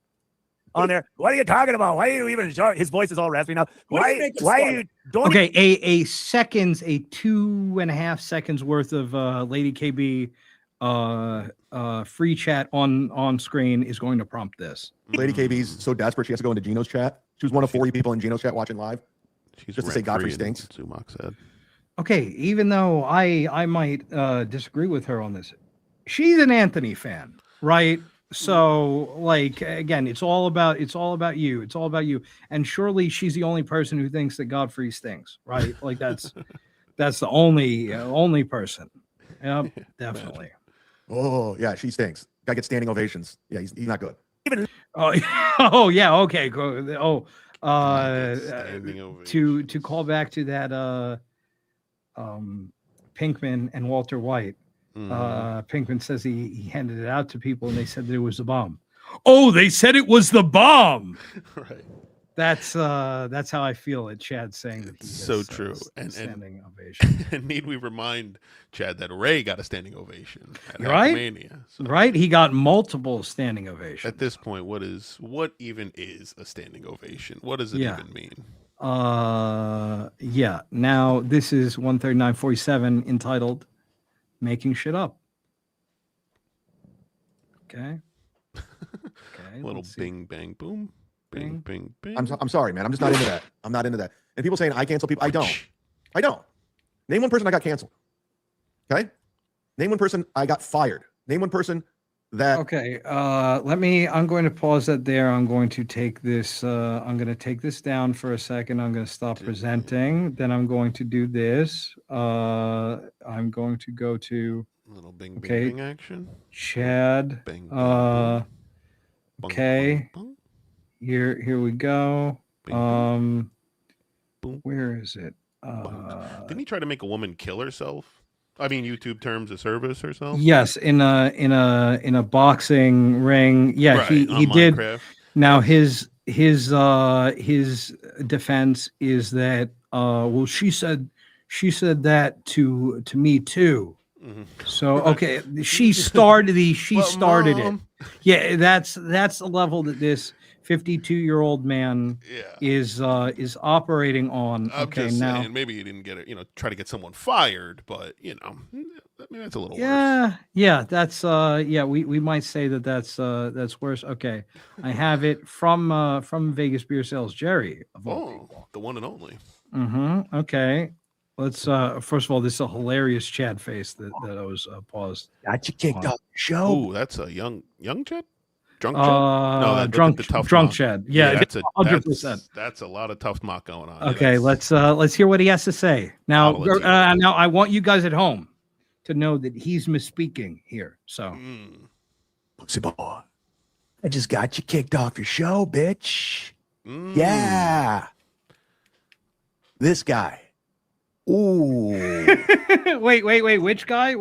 on there. What are you talking about? Why are you even showing? His voice is all raspy now. Why are you doing? Okay, a 2.5 seconds worth of Lady KB free chat on screen is going to prompt this. Lady KB's so desperate she has to go into Gino's chat. She was one of 40 people in Gino's chat watching live. She's just to say Godfrey rent-free, stinks. Zumock said. Okay, even though I might disagree with her on this, she's an Anthony fan, right? So, like, again, it's all about you. It's all about you. And surely she's the only person who thinks that Godfrey stinks, right? Like that's the only person. Yep, definitely. Oh yeah, she stinks. Guy gets standing ovations. Yeah, he's not good. Oh yeah, okay. Standing ovation. To call back to that Pinkman and Walter White. Pinkman says he handed it out to people and they said that it was a bomb. Oh, they said it was the bomb. Right. That's how I feel at Chad saying that. He's So true. And standing ovation. And need we remind Chad that Ray got a standing ovation at Right? Hulkamania, so. Right? He got multiple standing ovations. At this point, what even is a standing ovation? What does it even mean? Yeah. Now this is 139.47 entitled "Making Shit Up." Okay. Okay. Little bing bang boom. Bing bing bing. I'm sorry, man. I'm just not into that. I'm not into that. And people saying I cancel people. I don't. Name one person I got canceled. Okay. Name one person I got fired. Name one person that. Okay. I'm going to pause that there. I'm going to take this. I'm going to take this down for a second. I'm going to stop presenting. Then I'm going to do this. I'm going to go to. Little bing bing bing action. Chad. Bing. Okay. Here we go. Boom. Where is it? Didn't he try to make a woman kill herself? I mean, YouTube terms of service herself. Yes, in a boxing ring. Yeah, Right, he on did. Minecraft. Now his defense is that well, she said that to me too. Mm-hmm. So okay, she started Mom. it. Yeah, that's the level that this 52-year-old man is operating on. I'm Okay, just now saying, maybe he didn't get it. Try to get someone fired, but maybe that's a little worse. yeah, that's we might say that's worse. Okay, I have it from Vegas Beer Sales Jerry. The one and only. Mm-hmm. Okay. Let's first of all, this is a hilarious Chad face that I was paused. Got you kicked off the show. Oh, that's a young Chad? Drunk Chad? No, drunk Chad. Yeah, that's 100%. That's a lot of tough mock going on. Okay, let's hear what he has to say. Now now I want you guys at home to know that he's misspeaking here. So Pussy boy, I just got you kicked off your show, bitch. Yeah. This guy. Ooh. wait. Which guy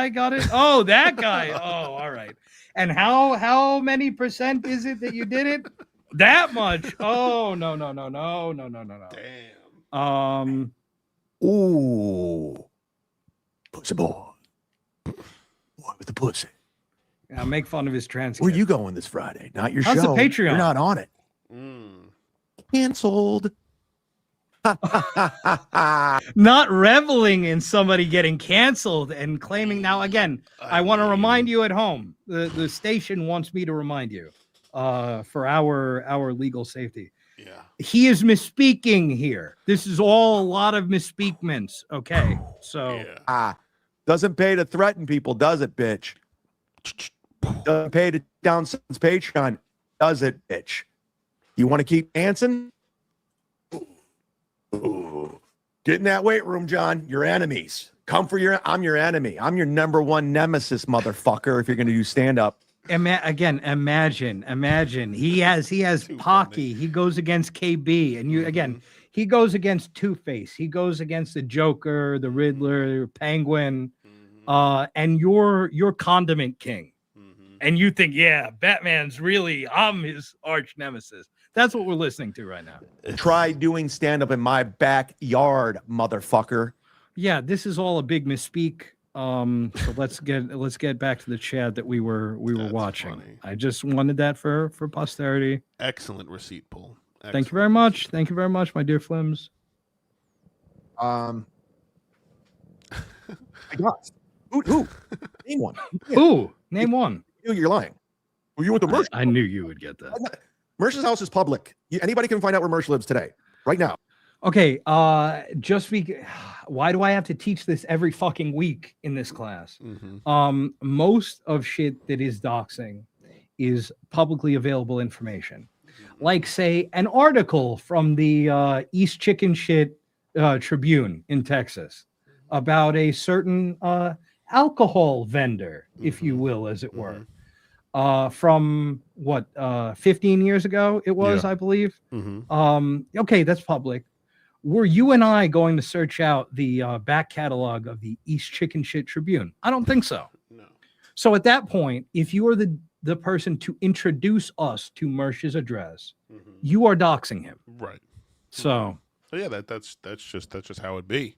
got it? Oh, that guy. Oh, all right. And how many percent is it that you did it? That much? Oh, no. Damn. Ooh. Pussy boy. What with the pussy? I'll make fun of his transcript. Where you going this Friday? Not your How's show. the Patreon? You're not on it. Canceled. Not reveling in somebody getting canceled and claiming. Now again, I want to remind you at home, the station wants me to remind you for our legal safety. He is misspeaking here. This is all a lot of misspeakments. Okay, so doesn't pay to threaten people, does it, bitch? Doesn't pay to down someone's Patreon, does it, bitch? You want to keep dancing? Ooh. Get in that weight room, John. Your enemies. I'm your enemy. I'm your number one nemesis, motherfucker, if you're going to do stand-up. Again, imagine. He has Pocky. He goes against KB. And he goes against Two-Face. He goes against the Joker, the Riddler, Penguin. And you're Condiment King. And you think, yeah, Batman's I'm his arch nemesis. That's what we're listening to right now. Try doing stand-up in my backyard, motherfucker. Yeah, this is all a big misspeak. So let's get back to the Chad that we were watching. Funny. I just wanted that for posterity. Excellent receipt pull. Excellent. Thank you very much. Thank you very much, my dear Flims. I got who? Name one. Ooh, name one. You're lying. Well, you went to Mersh. I knew you would get that. Mersh's house is public. Anybody can find out where Mersh lives today, right now. Okay, why do I have to teach this every fucking week in this class? Most of shit that is doxing is publicly available information. Like, say, an article from the East Chicken Shit Tribune in Texas about a certain alcohol vendor, if you will, as it were. From what 15 years ago it was, I believe. Okay, that's public. Were you and I going to search out the back catalog of the East Chicken Shit Tribune? I don't think so. No. So at that point, if you are the person to introduce us to Mersh's address, you are doxing him. Right. So yeah, that's just how it be.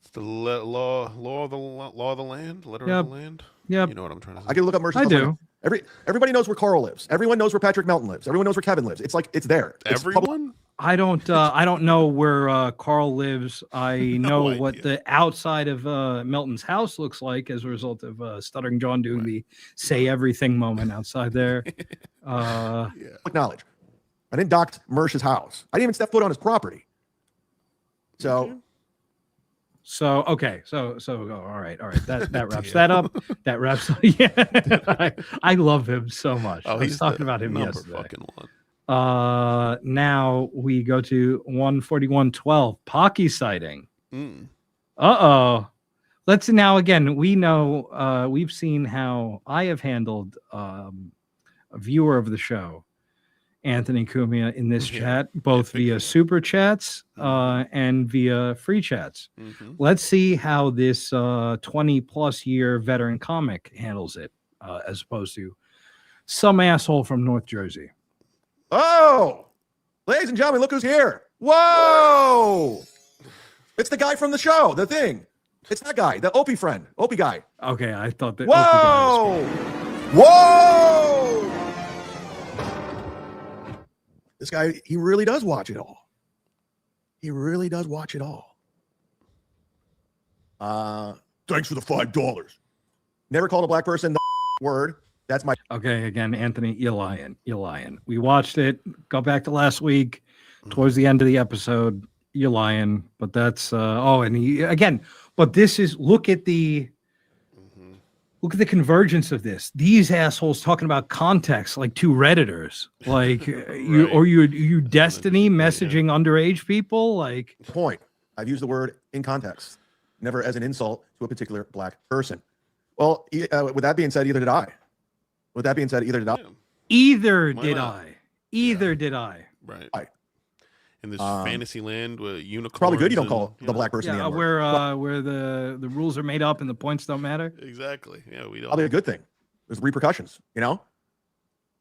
It's the law of the land, letter of the land. Yeah, you know what I'm trying to say. I can look up Mersh's. I do. Everybody knows where Carl lives. Everyone knows where Patrick Melton lives. Everyone knows where Kevin lives. It's like it's there. It's everyone. I don't know where Carl lives. I know what the outside of Melton's house looks like as a result of Stuttering John doing the say everything moment outside there. Public knowledge. I didn't dox Mersh's house. I didn't even step foot on his property. So okay. So all right. That wraps that up. That wraps up. Yeah. I love him so much. I was talking about him yesterday. Fucking one. Now we go to 14112 Pocky sighting. Let's now again, we know we've seen how I have handled a viewer of the show, Anthony Cumia, in this chat, both via super chats and via free chats. Let's see how this 20 plus year veteran comic handles it, as opposed to some asshole from North Jersey. Oh, ladies and gentlemen, look who's here. Whoa. It's the guy from the show, the thing. It's that guy, the Opie friend, Opie guy. Okay, I thought that. Whoa. Whoa. This guy, he really does watch it all. He really does watch it all. Thanks for the $5. Never called a black person the word. That's my. Okay, again, Anthony, you're lying. We watched it. Go back to last week, towards the end of the episode. You're lying, but that's and he again. But this is look at the convergence of this. These assholes talking about context like two Redditors, like you Destiny messaging underage people. Like point. I've used the word in context, never as an insult to a particular black person. Well, with that being said, either did I. Either did I. Right. In this fantasy land with unicorns. Probably good you don't call the black person the N-word. Where the rules are made up and the points don't matter. Exactly. Yeah, we don't. Probably a good thing. There's repercussions, But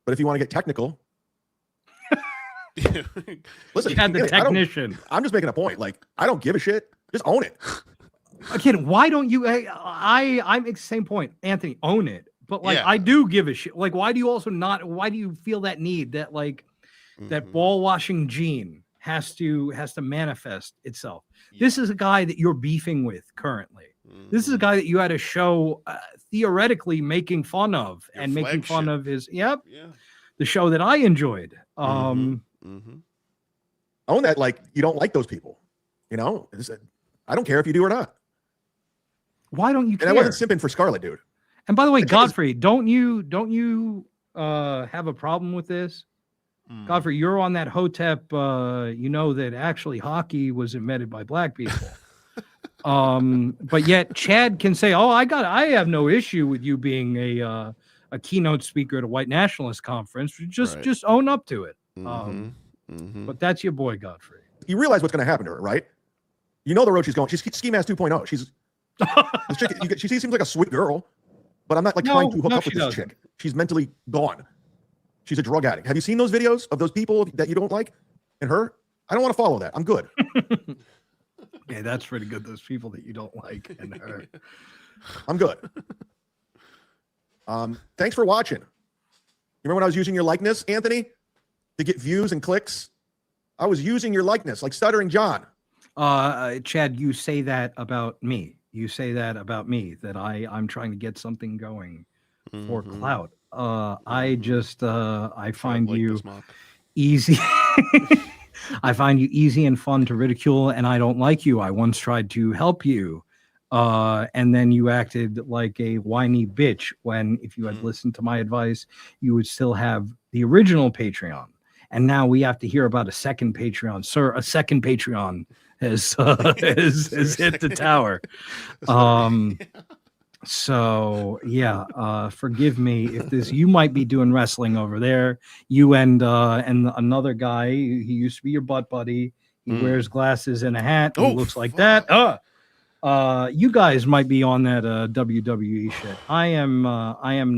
if you want to get technical, listen. And the technician. I'm just making a point. Like, I don't give a shit. Just own it. Again, why don't you? I make the same point, Anthony. Own it. But I do give a shit. Like, why do you also not? Why do you feel that need that that ball washing gene has to manifest itself? This is a guy that you're beefing with currently. This is a guy that you had a show theoretically making fun of and making fun of his the show that I enjoyed. Own that. Like, you don't like those people. I don't care if you do or not. Why don't you care? And I wasn't simping for Scarlett, dude. And by the way, Godfrey, don't you have a problem with this? Godfrey, you're on that Hotep. You know that actually hockey was invented by black people. But yet Chad can say, "Oh, I have no issue with you being a keynote speaker at a white nationalist conference. Just own up to it." But that's your boy, Godfrey. You realize what's going to happen to her, right? You know the road she's going. She's Ski Mask 2.0. She's this chick, she seems like a sweet girl. But I'm not trying to hook up with this chick. She's mentally gone. She's a drug addict. Have you seen those videos of those people that you don't like and her? I don't want to follow that. I'm good. Okay, that's pretty good. Those people that you don't like and hurt. I'm good. Thanks for watching. You remember when I was using your likeness, Anthony, to get views and clicks? I was using your likeness, like Stuttering John. Chad, you say that about me. You say that about me, that I'm trying to get something going for clout. I find you easy. I find you easy and fun to ridicule, and I don't like you. I once tried to help you, and then you acted like a whiny bitch when, if you had listened to my advice, you would still have the original Patreon. And now we have to hear about a second Patreon. Sir, a second Patreon has hit the tower. So yeah, forgive me if this. You might be doing wrestling over there. You and another guy. He used to be your butt buddy. He wears glasses and a hat. He looks like that. You guys might be on that WWE shit. I am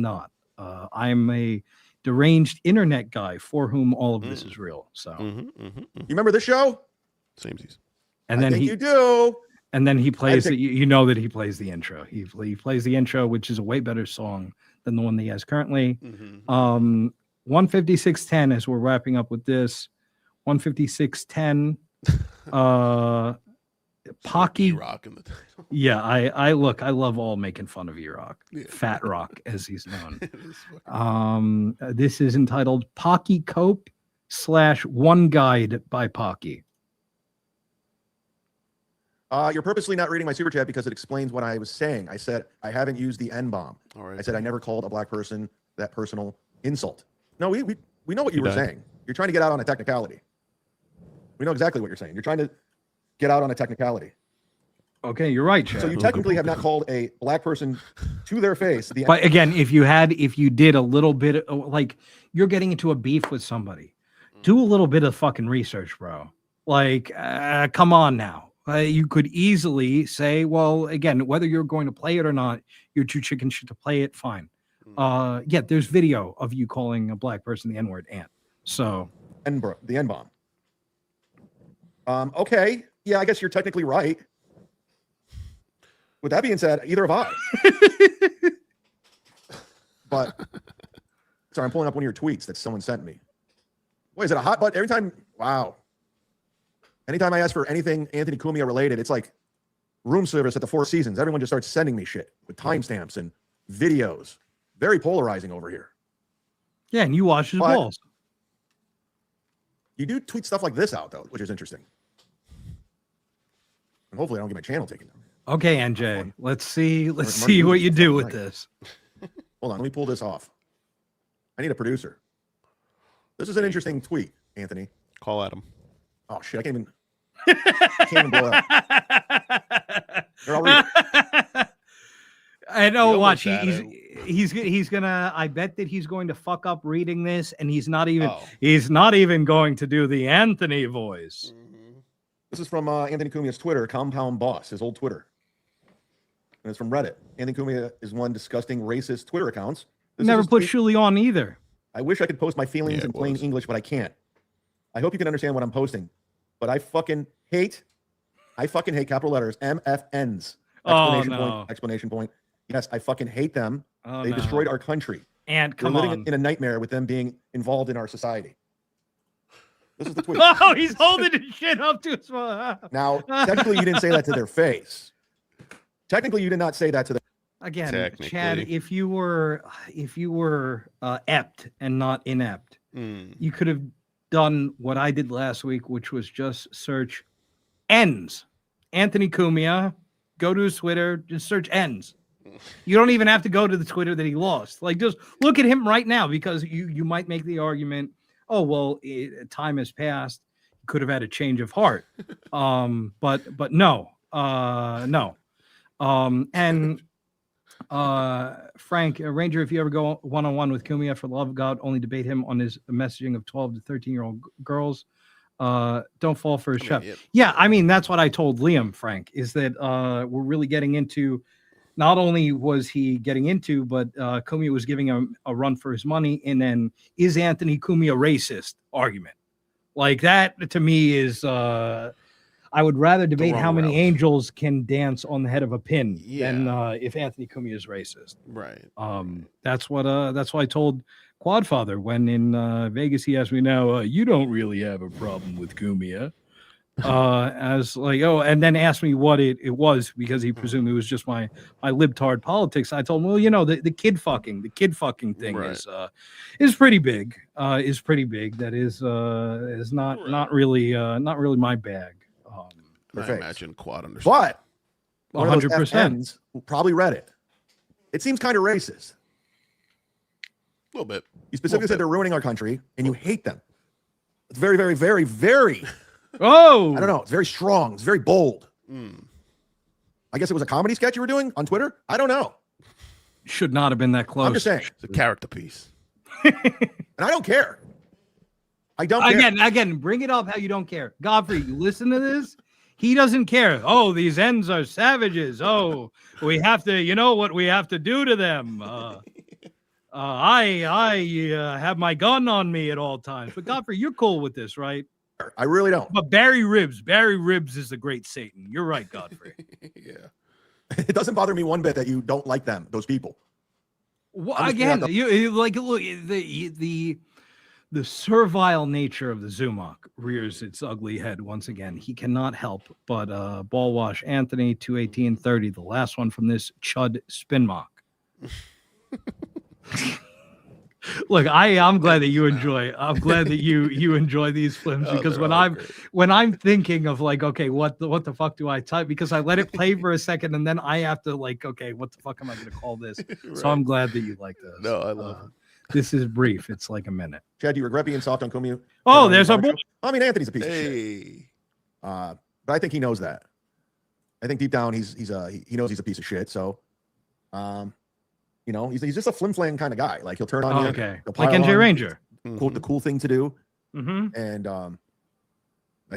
not. I'm a deranged internet guy for whom all of this is real. So you remember this show? Samesies. And then you do. And then he plays that you know that he plays the intro. He plays the intro, which is a way better song than the one that he has currently. 156.10 as we're wrapping up with this. 156.10. Pocky Rock in the title. Yeah, I love all making fun of E-Rock. Yeah. Fat Rock, as he's known. This is entitled Pocky Cope / One Guide by Pocky. You're purposely not reading my super chat because it explains what I was saying. I said I haven't used the N-bomb. All right. I said I never called a black person that personal insult. No, we know what you were saying. You're trying to get out on a technicality. We know exactly what you're saying. You're trying to get out on a technicality. Okay, you're right, Chad. So you technically have not called a black person to their face. But again, if you did a little bit, like you're getting into a beef with somebody, do a little bit of fucking research, bro. Like, come on now. You could easily say, well, again, whether you're going to play it or not, you're too chicken shit to play it. Fine. Yeah, there's video of you calling a black person the N-word ant. So the N-bomb. Okay. Yeah, I guess you're technically right. With that being said, either have I. But sorry, I'm pulling up one of your tweets that someone sent me. What is it? A hot button every time? Wow. Anytime I ask for anything Anthony Cumia related, it's like room service at the Four Seasons. Everyone just starts sending me shit with timestamps and videos. Very polarizing over here. Yeah, and you watch his balls. You do tweet stuff like this out, though, which is interesting. And hopefully I don't get my channel taken down. Okay, NJ, let's see what you do with this. Hold on, let me pull this off. I need a producer. This is an interesting tweet, Anthony. Call at him. Oh shit, I can't even blow it up. Here, I'll read it. I know. Watch. He's gonna. I bet that he's going to fuck up reading this, and he's not even going to do the Anthony voice. This is from Anthony Cumia's Twitter, Compound Boss, his old Twitter. And it's from Reddit. Anthony Cumia is one disgusting racist Twitter accounts. Never put Schiele on either. I wish I could post my feelings in plain English, but I can't. I hope you can understand what I'm posting. But I fucking hate capital letters, MFNs. Explanation point. Yes, I fucking hate them. They destroyed our country. And we're living in a nightmare with them being involved in our society. This is the tweet. Oh, he's holding his shit up to his Now, technically, you didn't say that to their face. Technically, you did not say that to them. Again, Chad, if you were apt and not inept, you could have done what I did last week, which was just search ends. Anthony Cumia, go to his Twitter, just search ends. You don't even have to go to the Twitter that he lost. Like, just look at him right now, because you might make the argument, oh, well, time has passed. He could have had a change of heart. But no. And Frank, Ranger, if you ever go one-on-one with Cumia, for the love of God, only debate him on his messaging of 12 to 13-year-old girls. Don't fall for his trap. Yeah, I mean, that's what I told Liam, Frank, is that we're really getting into, not only was he getting into, but Cumia was giving him a run for his money in an is Anthony Cumia racist argument. Like, that to me is I would rather debate how many angels can dance on the head of a pin than if Anthony Cumia is racist. Right. That's what I told Quadfather when in Vegas. He asked me, now you don't really have a problem with Cumia. As like, and then asked me what it was, because he presumed it was just my libtard politics. I told him, well, the kid fucking thing is pretty big. That is not really my bag. I imagine Quad understands. But 100% probably read it. It seems kind of racist. A little bit. You specifically said they're ruining our country, and you hate them. It's very, very, very, very. Oh, I don't know. It's very strong. It's very bold. I guess it was a comedy sketch you were doing on Twitter. I don't know. Should not have been that close. I'm just saying. It's a character piece. And I don't care. I don't care. Again, bring it up how you don't care. Godfrey, you listen to this? He doesn't care. Oh, these ends are savages. Oh, we have to, you know what we have to do to them. I have my gun on me at all times. But Godfrey, you're cool with this, right? I really don't. But Barry Ribs is the great Satan. You're right, Godfrey. Yeah. It doesn't bother me one bit that you don't like them, those people. Well, again, you like, look, the servile nature of the Zumock rears its ugly head once again. He cannot help but ball wash Anthony 21830, the last one from this Chud Spinmock. Look, I'm glad that you enjoy. I'm glad that you enjoy these films, because when I'm thinking of like, okay, what the fuck do I type? Because I let it play for a second and then I have to like, okay, what the fuck am I going to call this? Right. So I'm glad that you like this. No, I love it. This is brief. It's like a minute. Chad, do you regret being soft on Cumia? Oh, there's our boy. I mean, Anthony's a piece of shit. But I think he knows that. I think deep down he knows he's a piece of shit. So, he's just a flim-flam kind of guy. Like he'll turn on you. Okay. Like NJ Ranger. The cool thing to do. Mm-hmm. And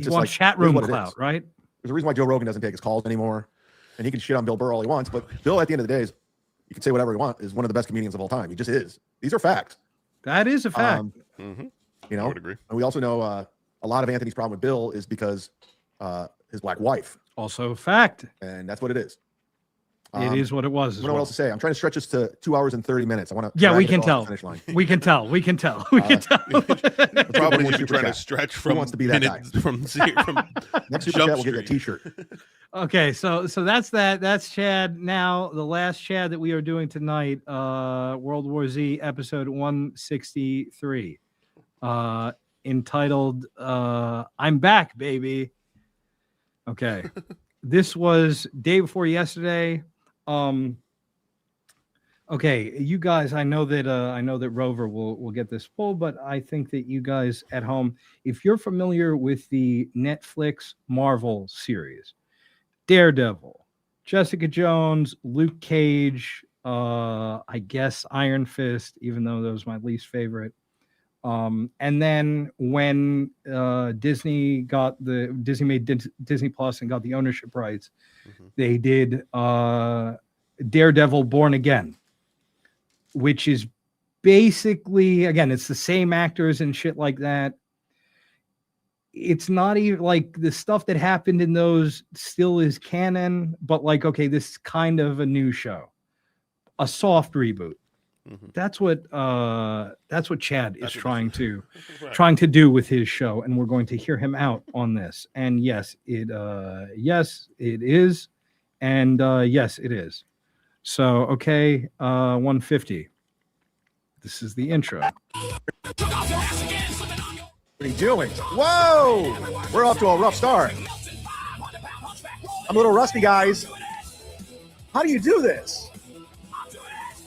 you want chat room clout, right? There's a reason why Joe Rogan doesn't take his calls anymore, and he can shit on Bill Burr all he wants. But Bill, at the end of the day, you can say whatever you want, is one of the best comedians of all time. He just is. These are facts. That is a fact. I would agree. And we also know a lot of Anthony's problem with Bill is because his black wife. Also a fact. And that's what it is. It is what it was. I don't know what else to say. I'm trying to stretch this to 2 hours and 30 minutes. I want to. Yeah, we can tell. We can tell. The problem is you're trying to stretch from. Who wants to be that guy? From next super chat, we'll get you a T-shirt. Okay, so that's that. That's Chad. Now the last Chad that we are doing tonight, World War Z episode 163, entitled "I'm Back, Baby." Okay, this was day before yesterday. Okay, you guys, I know that Rover will get this full, but I think that you guys at home, if you're familiar with the Netflix Marvel series, Daredevil, Jessica Jones, Luke Cage, I guess Iron Fist, even though that was my least favorite. And then when Disney made Disney Plus and got the ownership rights, they did Daredevil Born Again, which is basically, again, it's the same actors and shit like that. It's not even like the stuff that happened in those still is canon, but like, okay, this is kind of a new show, a soft reboot. That's what Chad is trying to do with his show, and we're going to hear him out on this. And yes, it is, and yes, it is. So okay, 150. This is the intro. What are you doing? Whoa! We're off to a rough start. I'm a little rusty, guys. How do you do this?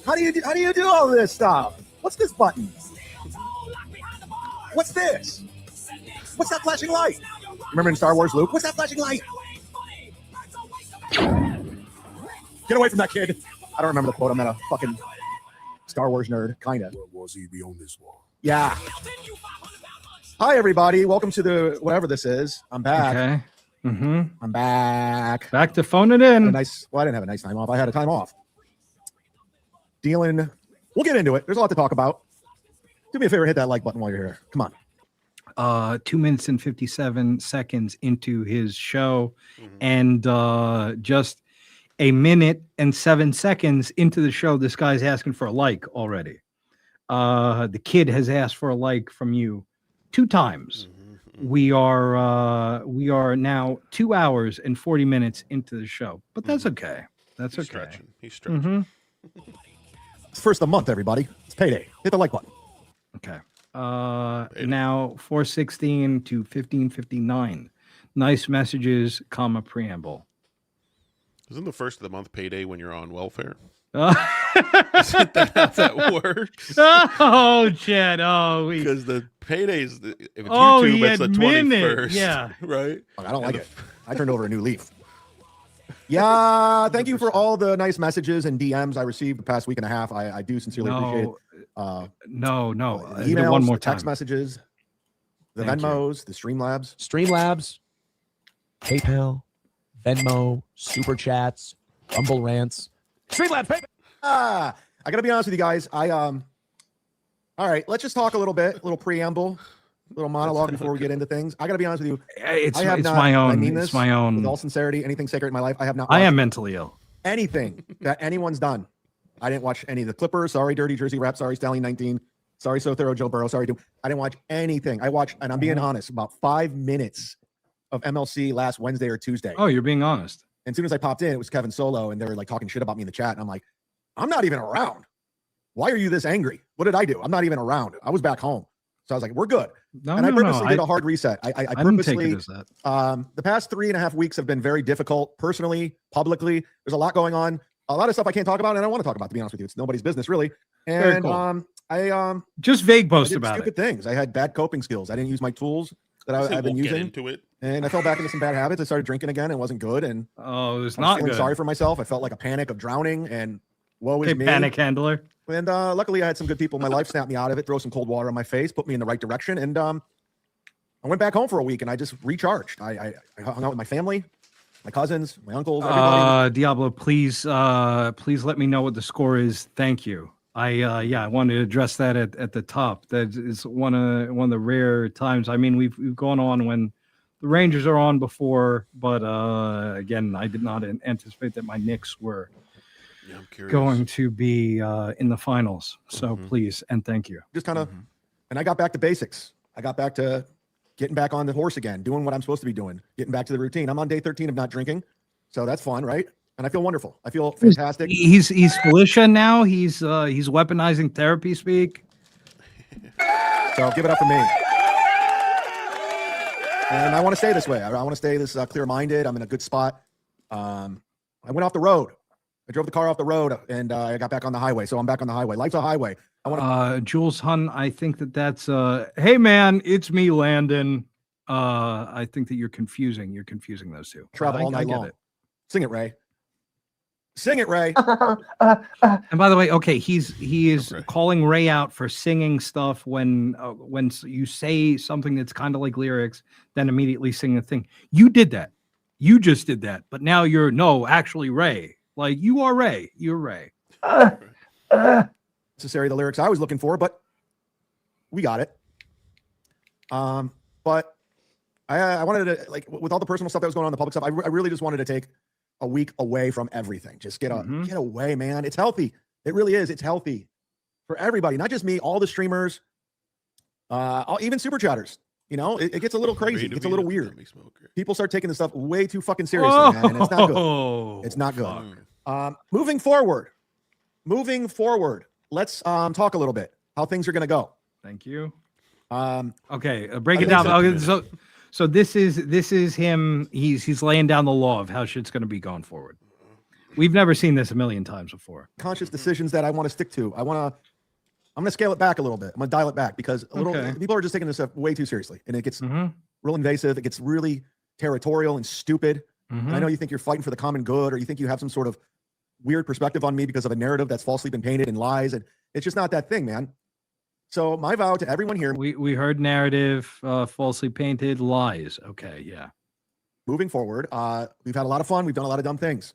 How do you do all this stuff? What's this button? What's this? What's that flashing light? Remember in Star Wars, Luke? What's that flashing light? Get away from that kid. I don't remember the quote. I'm not a fucking Star Wars nerd, kind of. Where was he beyond this wall? Yeah. Hi, everybody. Welcome to the whatever this is. I'm back. Okay. I'm back. Back to phone it in. I didn't have a nice time off. I had a time off. We'll get into it. There's a lot to talk about. Do me a favor, hit that like button while you're here. Come on. 2 minutes and 57 seconds into his show, and just a minute and 7 seconds into the show, this guy's asking for a like already. The kid has asked for a like from you 2 times. We are now 2 hours and 40 minutes into the show, but that's okay. That's okay. Stretching. He's stretching. It's first of the month, everybody. It's payday. Hit the like button. Okay. Now 4:16 to 15:59. Nice messages, comma preamble. Isn't the first of the month payday when you're on welfare? Isn't that how that works? Oh, Chad. Oh, because the paydays, if it's Oh, YouTube, he it's the admitted. 21st. Yeah. Right? I don't like it. I turned over a new leaf. Yeah, thank you for all the nice messages and DMs I received the past week and a half. I do sincerely appreciate it. No. Emails, one more the text time. messages, the Thank you. Venmos, the Streamlabs. Streamlabs, PayPal, Venmo, Super Chats, Rumble Rants. Streamlabs, PayPal. I gotta be honest with you guys. All right, let's just talk a little bit, a little preamble, a little monologue before we get into things. I gotta be honest with you. It's I my own. I mean it's this my own. with all sincerity. Anything sacred in my life, I have not. I watched am mentally ill. anything that anyone's done. I didn't watch any of the Clippers. Sorry, Dirty Jersey Rap. Sorry, Stallion 19. Sorry, So Thorough Joe Burrow. Sorry, dude. I didn't watch anything. I watched, and I'm being honest, about 5 minutes of MLC last Wednesday or Tuesday. Oh, you're being honest. And as soon as I popped in, it was Kevin Solo, and they were like talking shit about me in the chat. And I'm like, I'm not even around. Why are you this angry? What did I do? I'm not even around. I was back home. So I was like, we're good. No, and I no, purposely no. did a hard reset. I didn't take purposely, it as that. the past 3.5 weeks have been very difficult personally, publicly. There's a lot going on. A lot of stuff I can't talk about and I don't want to talk about, to be honest with you. It's nobody's business really. Very And cool. I Just vague I boast did about stupid it. things. I had bad coping skills. I didn't use my tools that I've been We'll get using. into it. And I fell back into some bad habits. I started drinking again. It wasn't good. And Oh, it was I was not feeling good. sorry for myself. I felt like a panic of drowning and woe is Hey, me. panic handler. And luckily I had some good people in my life snap me out of it, throw some cold water on my face, put me in the right direction. And I went back home for a week and I just recharged. I hung out with my family, my cousins, my uncles, everybody. Diablo, please let me know what the score is. Thank you. I wanted to address that at the top. That is one of the rare times. I mean, we've gone on when the Rangers are on before, but again, I did not anticipate that my Knicks were going to be in the finals. So please and thank you. Just kind of, and I got back to basics. I got back to getting back on the horse again, doing what I'm supposed to be doing, getting back to the routine. I'm on day 13 of not drinking. So that's fun, right? And I feel wonderful. I feel fantastic. He's Felicia now. He's weaponizing therapy speak. So give it up for me. And I want to stay this way. I want to stay this clear-minded. I'm in a good spot. I went off the road. I drove the car off the road and I got back on the highway. So I'm back on the highway. Life's a highway. I want Jules Hun, I think that's hey man, it's me, Landon. I think that you're confusing those two. travel all night long. Sing it, Ray. Sing it, Ray. And by the way, okay, he is calling Ray out for singing stuff when you say something that's kind of like lyrics, then immediately sing the thing. You did that. You just did that. But now you're actually Ray. Like you are Ray. You're Ray. Necessary the lyrics I was looking for, but we got it. But I wanted to, like, with all the personal stuff that was going on in the public stuff, I really just wanted to take a week away from everything. Just get away, man. It's healthy. It really is. It's healthy for everybody, not just me, all the streamers, even super chatters. You know, it gets a little crazy. It gets a little weird. People start taking this stuff way too fucking seriously, man, and it's not good. It's not good. Moving forward, let's talk a little bit how things are going to go. Thank you. Okay, break it down. So this is him. He's laying down the law of how shit's going to be going forward. We've never seen this a million times before. Conscious decisions that I want to stick to. I'm going to scale it back a little bit. I'm going to dial it back because people are just taking this stuff way too seriously, and it gets real invasive. It gets really territorial and stupid. And I know you think you're fighting for the common good, or you think you have some sort of weird perspective on me because of a narrative that's falsely been painted and lies, and it's just not that thing, man. So my vow to everyone here. We heard narrative, falsely painted, lies. Okay, yeah. Moving forward, we've had a lot of fun. We've done a lot of dumb things.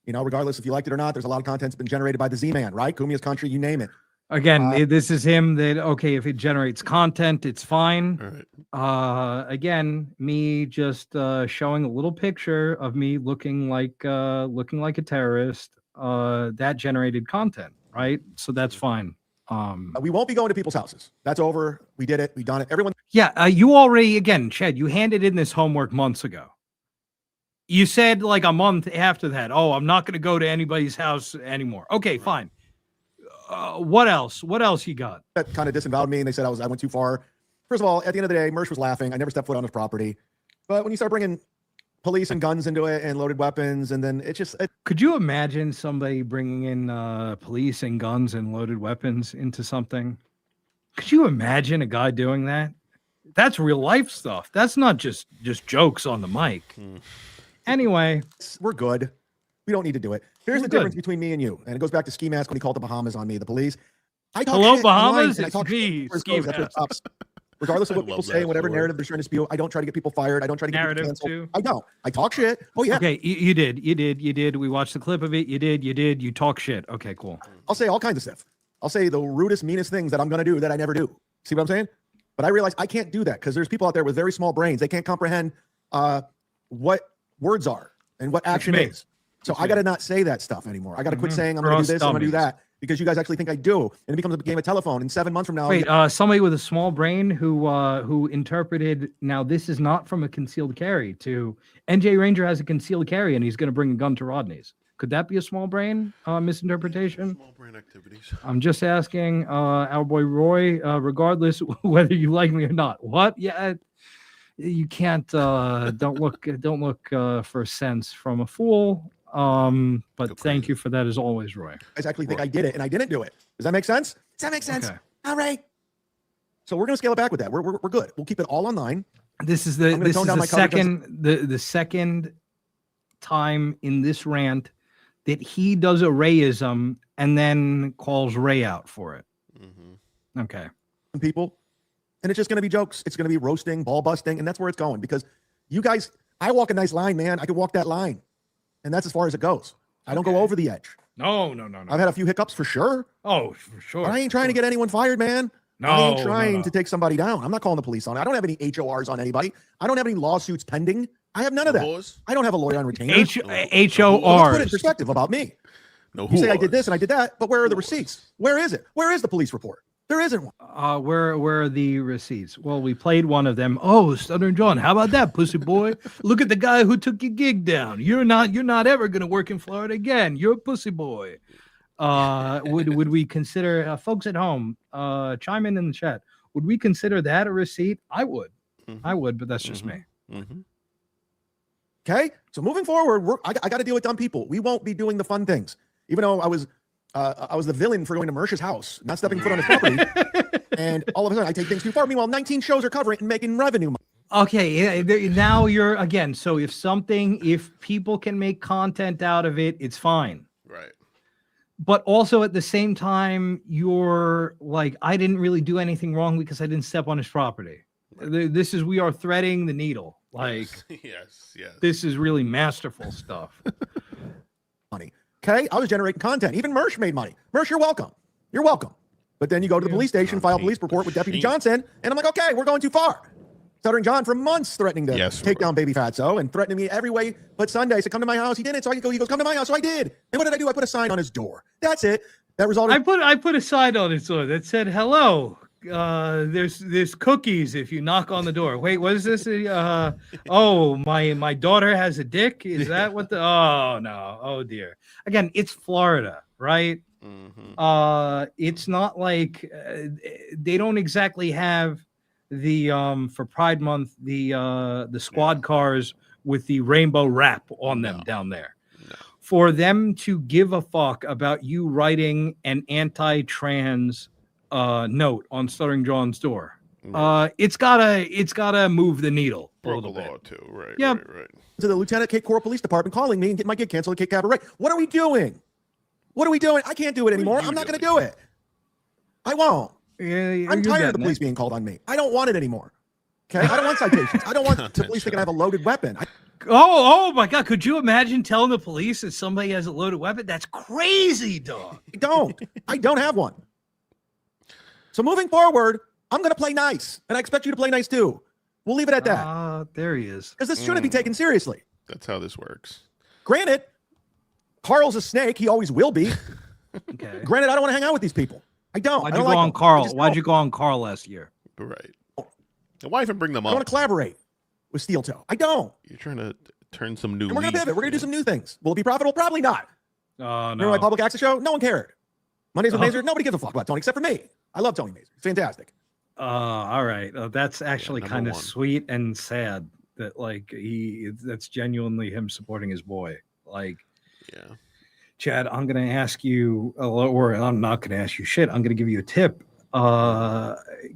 You know, regardless if you liked it or not, there's a lot of content that's been generated by the Z-Man, right? Cumia's Country, you name it. Again, this is him that, okay, if it generates content, it's fine. Again, me just showing a little picture of me looking like a terrorist, that generated content, right? So that's fine. We won't be going to people's houses. That's over. We did it. We done it. Everyone. Yeah, you already, again, Chad, you handed in this homework months ago. You said like a month after that, oh, I'm not going to go to anybody's house anymore. Okay, fine. What else? What else you got? That kind of disavowed me, and they said I went too far. First of all, at the end of the day, Mersh was laughing. I never stepped foot on his property. But when you start bringing police and guns into it and loaded weapons, and then it just... Could you imagine somebody bringing in police and guns and loaded weapons into something? Could you imagine a guy doing that? That's real life stuff. That's not just jokes on the mic. Anyway. We're good. We don't need to do it. Here's the difference between me and you. And it goes back to Ski Mask when he called the Bahamas on me, the police. I talk Hello, shit Bahamas? and I talk me, Ski Mask. Regardless of what people say, whatever narrative they're trying to spew, I don't try to get people fired. I don't try to get people canceled. Too. I don't. I talk shit. Oh, yeah. Okay, you did. We watched the clip of it. You did. You talk shit. Okay, cool. I'll say all kinds of stuff. I'll say the rudest, meanest things that I'm going to do that I never do. See what I'm saying? But I realize I can't do that because there's people out there with very small brains. They can't comprehend what words are and what action is. So I got to not say that stuff anymore. I got to quit saying I'm going to do this, I'm going to do that, because you guys actually think I do, and it becomes a game of telephone. And 7 months from now, wait, somebody with a small brain who interpreted, now this is not from a concealed carry to NJ Ranger has a concealed carry and he's going to bring a gun to Rodney's. Could that be a small brain misinterpretation? Small brain activities. I'm just asking our boy Roy, regardless whether you like me or not. What? Yeah, you can't. Don't look for sense from a fool. But thank you for that as always, Roy. I actually think I did it and I didn't do it. Does that make sense? Does that make sense? Okay. All right. So we're going to scale it back with that. We're good. We'll keep it all online. This is the second time in this rant that he does a Rayism and then calls Ray out for it. Okay. People, and it's just going to be jokes. It's going to be roasting, ball busting, and that's where it's going. Because you guys, I walk a nice line, man. I could walk that line, and that's as far as it goes. I don't go over the edge. No. I've had a few hiccups for sure. Oh, for sure. But I ain't trying to get anyone fired, man. I ain't trying to take somebody down. I'm not calling the police on it. I don't have any HORs on anybody. I don't have any lawsuits pending. I have none of that. I don't have a lawyer on retainer. HORs. Let's put it in perspective about me. You say I did this and I did that, but where are the receipts? Where is it? Where is the police report? There isn't one. Where are the receipts? Well, we played one of them. Oh, Stuttering John, how about that, pussy boy? Look at the guy who took your gig down. You're not ever gonna work in Florida again. You're a pussy boy. Would we consider folks at home chime in the chat? Would we consider that a receipt? I would. I would, but that's just me. Okay, so moving forward, I got to deal with dumb people. We won't be doing the fun things. Even though I was the villain for going to Mersh's house, not stepping foot on his property, and all of a sudden I take things too far. Meanwhile, 19 shows are covering it and making revenue. Okay, now you're again. So if people can make content out of it, it's fine. Right. But also at the same time, you're like, I didn't really do anything wrong because I didn't step on his property. We are threading the needle. Like, yes. This is really masterful stuff. Money. Okay, I was generating content. Even Mersh made money. Mersh, you're welcome. You're welcome. But then you go to the police station, file a police report with Deputy Johnson, and I'm like, okay, we're going too far. Stuttering John for months threatening to take down Baby Fatso and threatening me every way but Sunday. So come to my house. He didn't. So he goes, come to my house. So I did. And what did I do? I put a sign on his door. That's it. That resulted. I put a sign on his door that said, hello. There's cookies if you knock on the door. Wait, what is this? Oh, my daughter has a dick. Is that what oh no. Oh dear. Again, it's Florida, right? It's not like they don't exactly have the for Pride Month the squad cars with the rainbow wrap on them down there. For them to give a fuck about you writing an anti-trans note on Stuttering John's door, it's gotta move the needle a little bit too, right? Yeah. Right. To the Lieutenant Cape Coral Police Department calling me and getting my gig canceled at Cape Cabaret. What are we doing? What are we doing? I can't do it anymore. I'm not going to do it. I won't. I'm tired of the police being called on me. I don't want it anymore. Okay, I don't want citations. I don't want the police thinking I have a loaded weapon. Oh my God! Could you imagine telling the police that somebody has a loaded weapon? That's crazy, dog. I don't have one. So moving forward, I'm going to play nice, and I expect you to play nice too. We'll leave it at that. There he is. Because this shouldn't be taken seriously. That's how this works. Granted, Carl's a snake. He always will be. Okay. Granted, I don't want to hang out with these people. I don't. Why'd I you don't go like on them. Carl? I just Why'd don't. you go on Carl last year? Right. And why even bring them I up? want to collaborate with Steel Toe. I don't. You're trying to turn some new. And we're going to leaf. pivot. We're going to do some new things. Will it be profitable? Probably not. Oh, Remember no. my public access show? No one cared. Mondays with Oh. Mazer? Nobody gives a fuck about Tony except for me. I love Tony Mazer. It's fantastic. All right. That's actually number kind of one. sweet and sad that like that's genuinely him supporting his boy. Like, yeah. Chad, I'm going to ask you, or I'm not going to ask you shit. I'm going to give you a tip.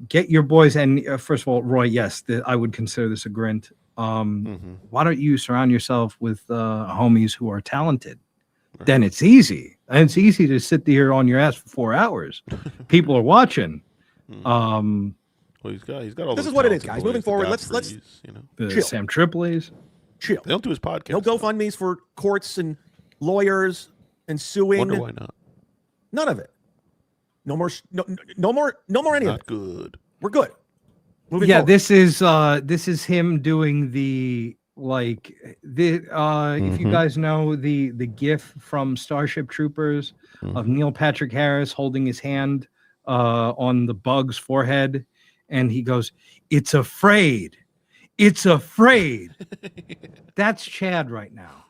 Get your boys, and first of all, Roy, yes, I would consider this a grint. Why don't you surround yourself with homies who are talented? Right. Then it's easy. And it's easy to sit there on your ass for 4 hours. People are watching. Well, he's got all. This those is what it is, talented guys. boys, Moving the forward, let's Godfreys, you know. The chill. Sam Tripoli's. Chill. They don't do his podcast. No GoFundMe's for courts and lawyers and suing. Wonder why not. None of it. No more any of it. Not good. We're good. Moving Yeah, forward. this is him doing the like the if you guys know the gif from Starship Troopers of Neil Patrick Harris holding his hand on the bug's forehead, and he goes, "It's afraid. It's afraid." That's Chad right now.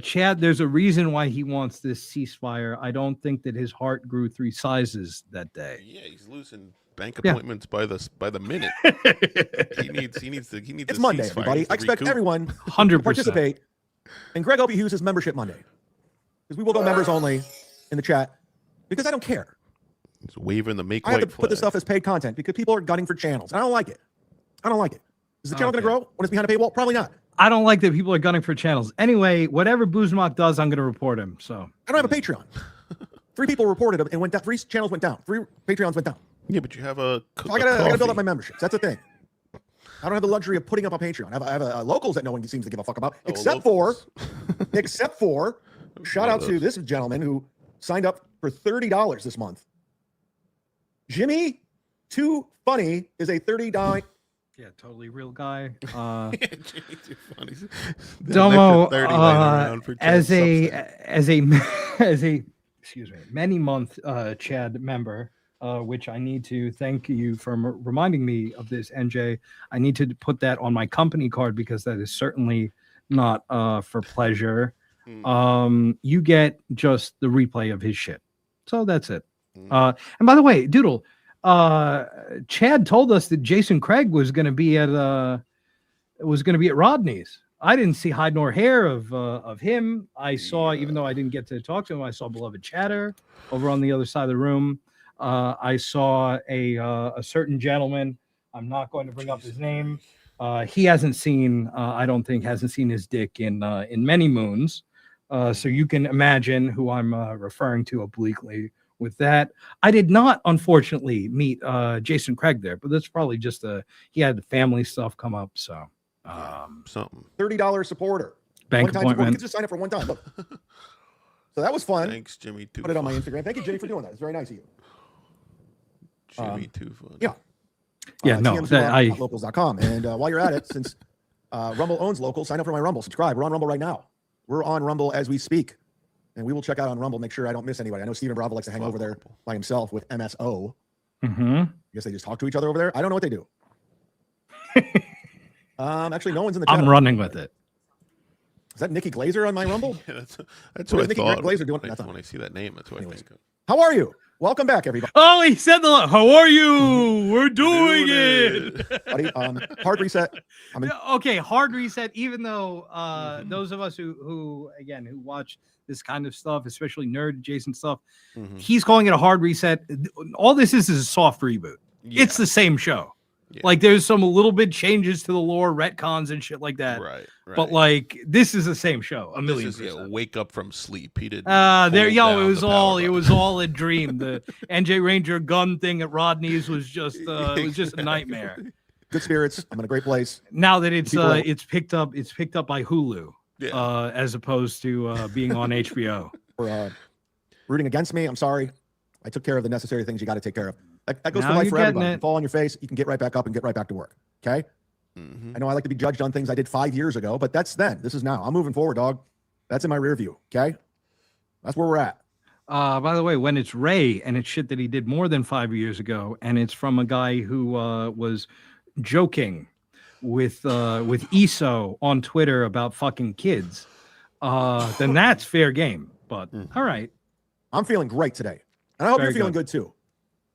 Chad, there's a reason why he wants this ceasefire. I don't think that his heart grew 3 sizes that day. Yeah, he's losing bank appointments by the minute. he needs It's a Monday, ceasefire. everybody. He I needs to expect recoup. everyone 100% to participate in Greg Opie Hughes' membership Monday. Because we will go members only in the chat. Because I don't care. He's waving the make I have to white put this flag. stuff as paid content because people are gunning for channels. And I don't like it. I don't like it. Is the channel going to grow when it's behind a paywall? Probably not. I don't like that people are gunning for channels. Anyway, whatever Buzmak does, I'm going to report him. So I don't have a Patreon. 3 people reported them and went down. 3 channels went down. 3 Patreons went down. Yeah, but you have a. So I gotta build up my memberships. That's the thing. I don't have the luxury of putting up a Patreon. I have locals that no one seems to give a fuck about, except for shout out to this gentleman who signed up for $30 this month. Jimmy Too Funny is a $30. yeah, totally real guy. Jimmy Too Funny. Domo, as a as a excuse me, many month Chad member, which I need to thank you for reminding me of this, NJ. I need to put that on my company card because that is certainly not for pleasure. You get just the replay of his shit. So that's it. And by the way, Doodle, Chad told us that Jason Craig was going to be at Rodney's. I didn't see hide nor hair of him. I saw, even though I didn't get to talk to him, I saw Beloved Chatter over on the other side of the room. I saw a certain gentleman. I'm not going to bring up his name. He hasn't seen, I don't think, hasn't seen his dick in many moons. So you can imagine who I'm referring to obliquely with that. I did not, unfortunately, meet Jason Craig there, but that's probably just he had family stuff come up. So something. $30 supporter. Bank One-time appointment. supporter. You can just sign up for one time. Look. So that was fun. Thanks, Jimmy. Too Put it on my Funny. Instagram. Thank you, Jimmy, for doing that. It's very nice of you. Jimmy Too Funny. Yeah. Yeah, no, that locals.com. And while you're at it, since Rumble owns Local, sign up for my Rumble. Subscribe. We're on Rumble right now. We're on Rumble as we speak. And we will check out on Rumble, make sure I don't miss anybody. I know Steven Bravo likes to hang over there by himself with MSO. I guess they just talk to each other over there. I don't know what they do. Actually, no one's in the chat. I'm running with it. Is that Nikki Glazer on my Rumble? Yeah, that's What what I is Nikki thought. Glazer doing? When I see that name, that's what I think of. How are you? Welcome back, everybody. Oh, he said how are you? We're doing it. Buddy, hard reset. Okay, hard reset. Even though those of us who watch this kind of stuff, especially nerd adjacent stuff, he's calling it a hard reset. All this is a soft reboot. Yeah. It's the same show. Yeah. Like there's some little bit changes to the lore, retcons and shit like that. Right. But like this is the same show. A million This is wake up from sleep. He did. It was all a dream. The NJ Ranger gun thing at Rodney's was just a nightmare. Good spirits. I'm in a great place. Now that it's picked up by Hulu, as opposed to being on HBO. For rooting against me, I'm sorry. I took care of the necessary things you got to take care of. That goes Now for life you're for getting everybody. You it. fall on your face, you can get right back up and get right back to work. Okay? I know I like to be judged on things I did 5 years ago, but that's then. This is now. I'm moving forward, dog. That's in my rear view. Okay? That's where we're at. By the way, when it's Ray and it's shit that he did more than 5 years ago, and it's from a guy who was joking with ESO on Twitter about fucking kids, then that's fair game. But all right, I'm feeling great today, and I hope Very you're feeling good. good too.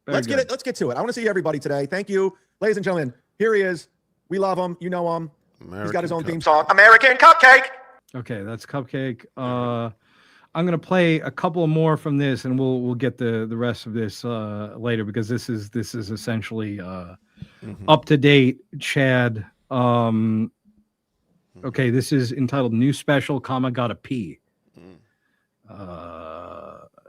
Very Let's good. get it. Let's get to it. I want to see everybody today. Thank you, ladies and gentlemen. Here he is. We love him. You know him. He's got his own theme song. American Cupcake. Okay, that's Cupcake. I'm gonna play a couple more from this, and we'll get the rest of this later, because this is essentially up to date, Chad. Okay, this is entitled "New Special, Gotta Pee."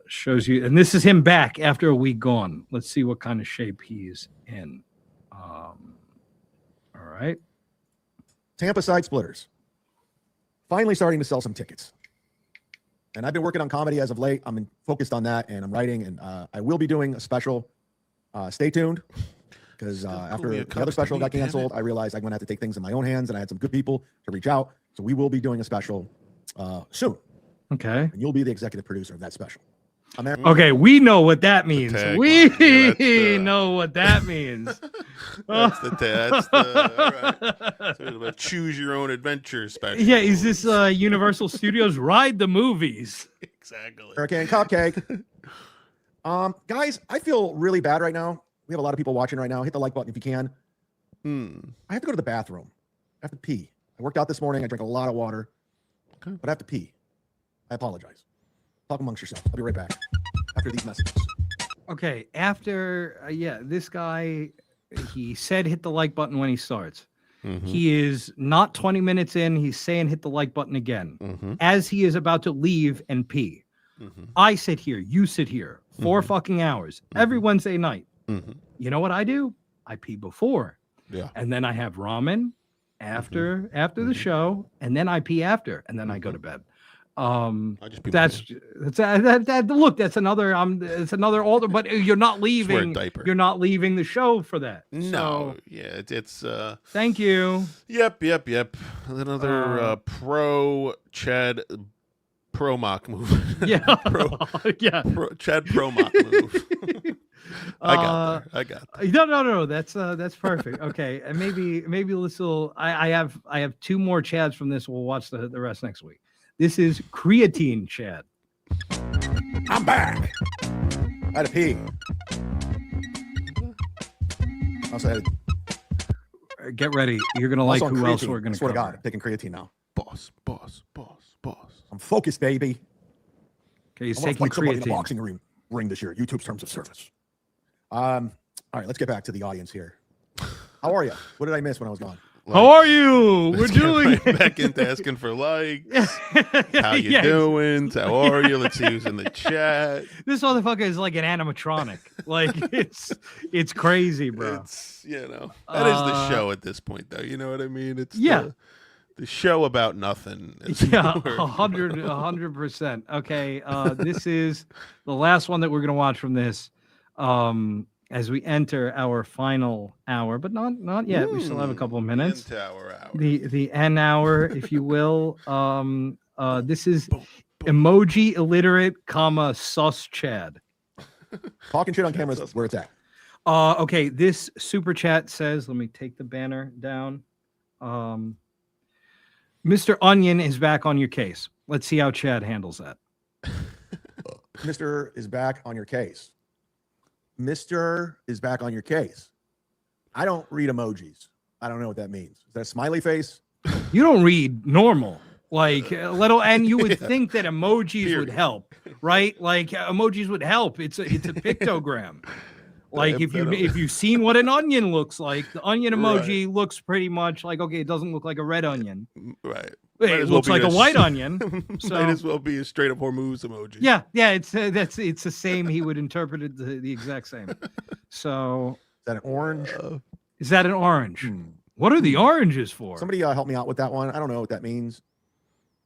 Shows you, and this is him back after a week gone. Let's see what kind of shape he's in. All right. Tampa Side Splitters. Finally starting to sell some tickets. And I've been working on comedy as of late. I'm focused on that, and I'm writing, and I will be doing a special. Stay tuned, because after the other special got canceled, I realized I'm going to have to take things in my own hands, and I had some good people to reach out. So we will be doing a special soon. Okay. And you'll be the executive producer of that special. Okay, we know what that means. tagline. We know what that means. That's the all right. Sort of a choose your own adventure special. Yeah, is this Universal Studios Ride the Movies? Exactly. Hurricane Cupcake. Guys, I feel really bad right now. We have a lot of people watching right now. Hit the like button if you can. I have to go to the bathroom. I have to pee. I worked out this morning. I drank a lot of water, but I have to pee. I apologize. Talk amongst yourselves. I'll be right back after these messages. Okay, after this guy, he said hit the like button when he starts. He is not 20 minutes in. He's saying hit the like button again as he is about to leave and pee. I sit here. You sit here. 4 fucking hours every Wednesday night. You know what I do? I pee before. Yeah. And then I have ramen after the show, and then I pee after, and then I go to bed. Look, that's another it's another alter, but you're not leaving the show for that. No, So, yeah, it's thank you. Yep. Another pro Chad pro mock move. Yeah. Chad pro mock move. I got there. No. That's perfect. Okay, and maybe this will. I have 2 more Chads from this. We'll watch the rest next week. This is Creatine Chad. I'm back. I had to pee. Also had Get ready. You're gonna like who else we're gonna. Swear to cover. God, I'm taking creatine now. Boss. I'm focused, baby. Okay, he's I wanna taking fight somebody in a creatine. boxing ring this year. YouTube's terms of service. All right, let's get back to the audience here. How are you? What did I miss when I was gone? How are you? We're Let's get doing right back into asking for likes. How you doing? How are you? Let's see who's in the chat. This motherfucker is like an animatronic. Like it's crazy, bro. It's that is the show at this point, though. You know what I mean? It's Yeah. the show about nothing. Yeah, 100%. Okay, this is the last one that we're gonna watch from this. As we enter our final hour, but not yet. We still have a couple of minutes. The N hour, if you will. This is emoji illiterate, sus Chad. Talking shit on camera is where it's at. Okay, this super chat says, let me take the banner down. Mr. Onion is back on your case. Let's see how Chad handles that. Mr. is back on your case. Mr. is back on your case. I don't read emojis. I don't know what that means. Is that a smiley face? You don't read normal. Like and you would think that emojis would help, right? Like emojis would help. It's a pictogram. Like if you've seen what an onion looks like, the onion emoji looks pretty much like, okay, it doesn't look like a red onion. Right. It looks like a white onion. So might as well be a straight up Hormuz emoji. Yeah, it's the same. He would interpret it the exact same. So is that an orange? Is that an orange? What are the oranges for? Somebody help me out with that one. I don't know what that means.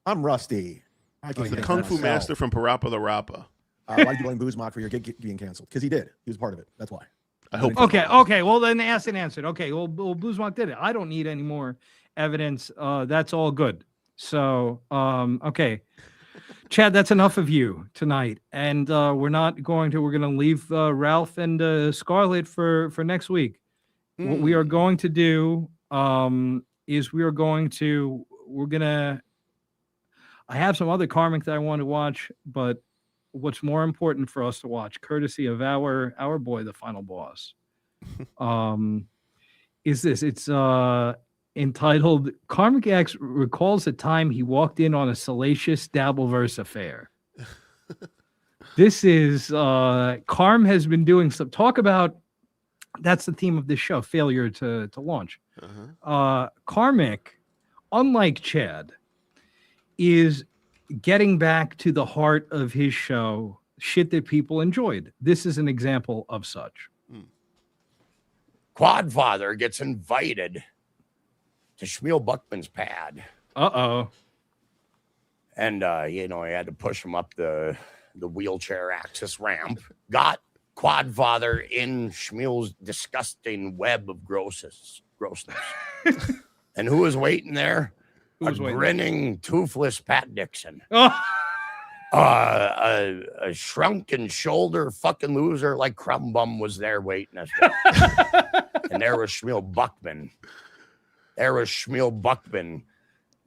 I'm rusty. He's the Kung Fu master from Parappa the Rappa. Why did you blame Buzmak for your gig being canceled? Because he did. He was part of it. That's why. I hope. Okay. Well, then asked and answered. Okay. Well, Bluesmock did it. I don't need any more evidence. That's all good. So, okay. Chad, that's enough of you tonight. And we're going to leave Ralph and Scarlett for next week. What we are going to do is I have some other Karmic that I want to watch, but what's more important for us to watch, courtesy of our boy, the final boss, is this. It's entitled Karmic X recalls the time he walked in on a salacious Dabbleverse affair. This is Karm has been doing some talk about. That's the theme of this show, failure to launch. Karmic, unlike Chad, is getting back to the heart of his show, shit that people enjoyed. This is an example of such. Quadfather gets invited to Schmiel Buckman's pad. Uh-oh. And, he had to push him up the wheelchair access ramp. Got Quadfather in Schmiel's disgusting web of grossness. And who was waiting there? A grinning, toothless Pat Dixon. A shrunken shoulder fucking loser like Crumb Bum was there waiting us. And there was Schmiel Buckman.